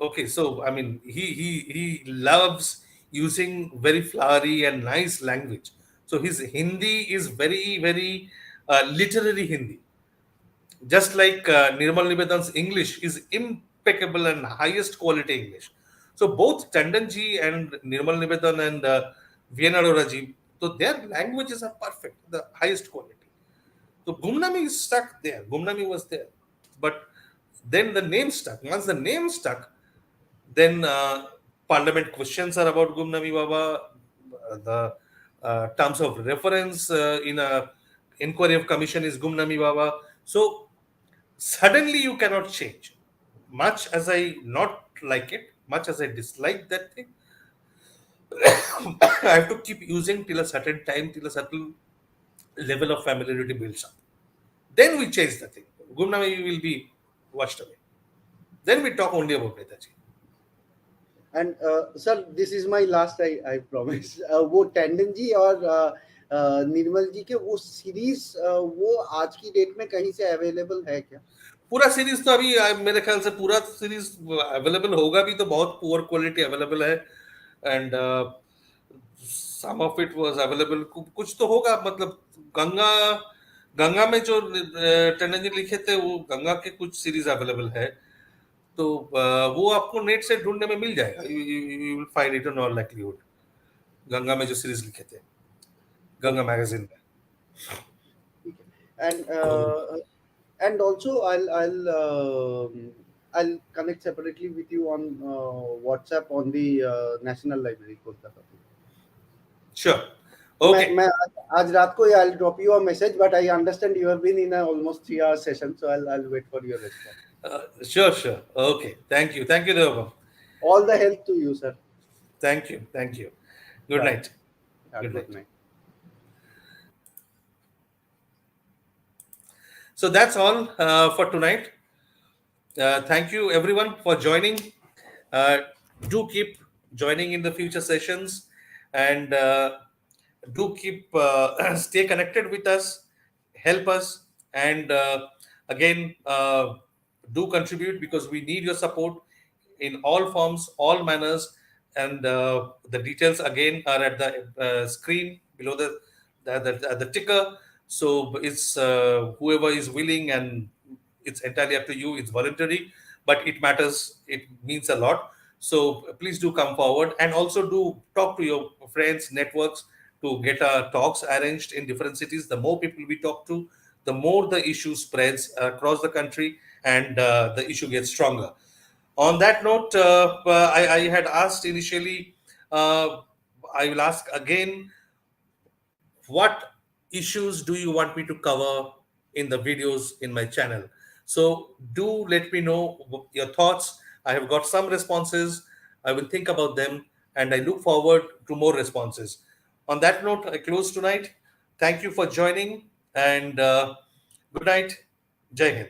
Okay, so I mean, he loves using very flowery and nice language. So his Hindi is very literary Hindi. Just like Nirmal Nivedan's English is impeccable and highest quality English. So both Tandonji and Nirmal Nivedan and Vienna Raji, so their languages are perfect, the highest quality. So Gumnami is stuck there. Gumnami was there. But then the name stuck. Once the name stuck, then parliament questions are about Gumnami Baba. The terms of reference in a inquiry of commission is Gumnami Baba. So suddenly you cannot change. Much as I not like it, much as I dislike that thing, I have to keep using till a certain time, till a certain level of familiarity builds up. Then we change the thing. Gumnami will be washed away. Then we talk only about Netaji. And sir, this is my last, I promise. वो टैंडन जी और निर्मल जी के वो series वो आज की date में कहीं से अवेलेबल है क्या? पूरा सीरीज तो अभी मेरे ख्याल से पूरा सीरीज अवेलेबल होगा भी, तो बहुत पुअर क्वालिटी अवेलेबल है. And some of it was available. कुछ तो होगा, मतलब गंगा में जो टंडन जी लिखे थे, वो गंगा के कुछ सीरीज अवेलेबल है. तो वो आपको नेट से ढूंढने में मिल जाएगा. You will find it in all likelihood. Ganga में जो सीरीज लिखे थे गंगा मैगजीन में. And and also I'll connect separately with you on WhatsApp on the National Library Kolkata. Sure. Okay. मैं आज रात को I'll drop you a message, but I understand you have been in a almost 3 hour session, so I'll wait for your response. Sure. Okay. Thank you, Devabam. All the health to you, sir. Thank you. Good Bye. night. Good night. So that's all for tonight. Thank you everyone for joining. Do keep joining in the future sessions, and do keep stay connected with us, help us, and again do contribute, because we need your support in all forms, all manners, and the details again are at the screen below the ticker. So it's whoever is willing, and it's entirely up to you. It's voluntary, but it matters. It means a lot. So please do come forward, and also do talk to your friends, networks, to get talks arranged in different cities. The more people we talk to, the more the issue spreads across the country, and the issue gets stronger. On that note, I had asked initially, I will ask again, what issues do you want me to cover in the videos in my channel? So do let me know your thoughts. I have got some responses. I will think about them, and I look forward to more responses. On that note, I close tonight. Thank you for joining, and good night. Jai Hind.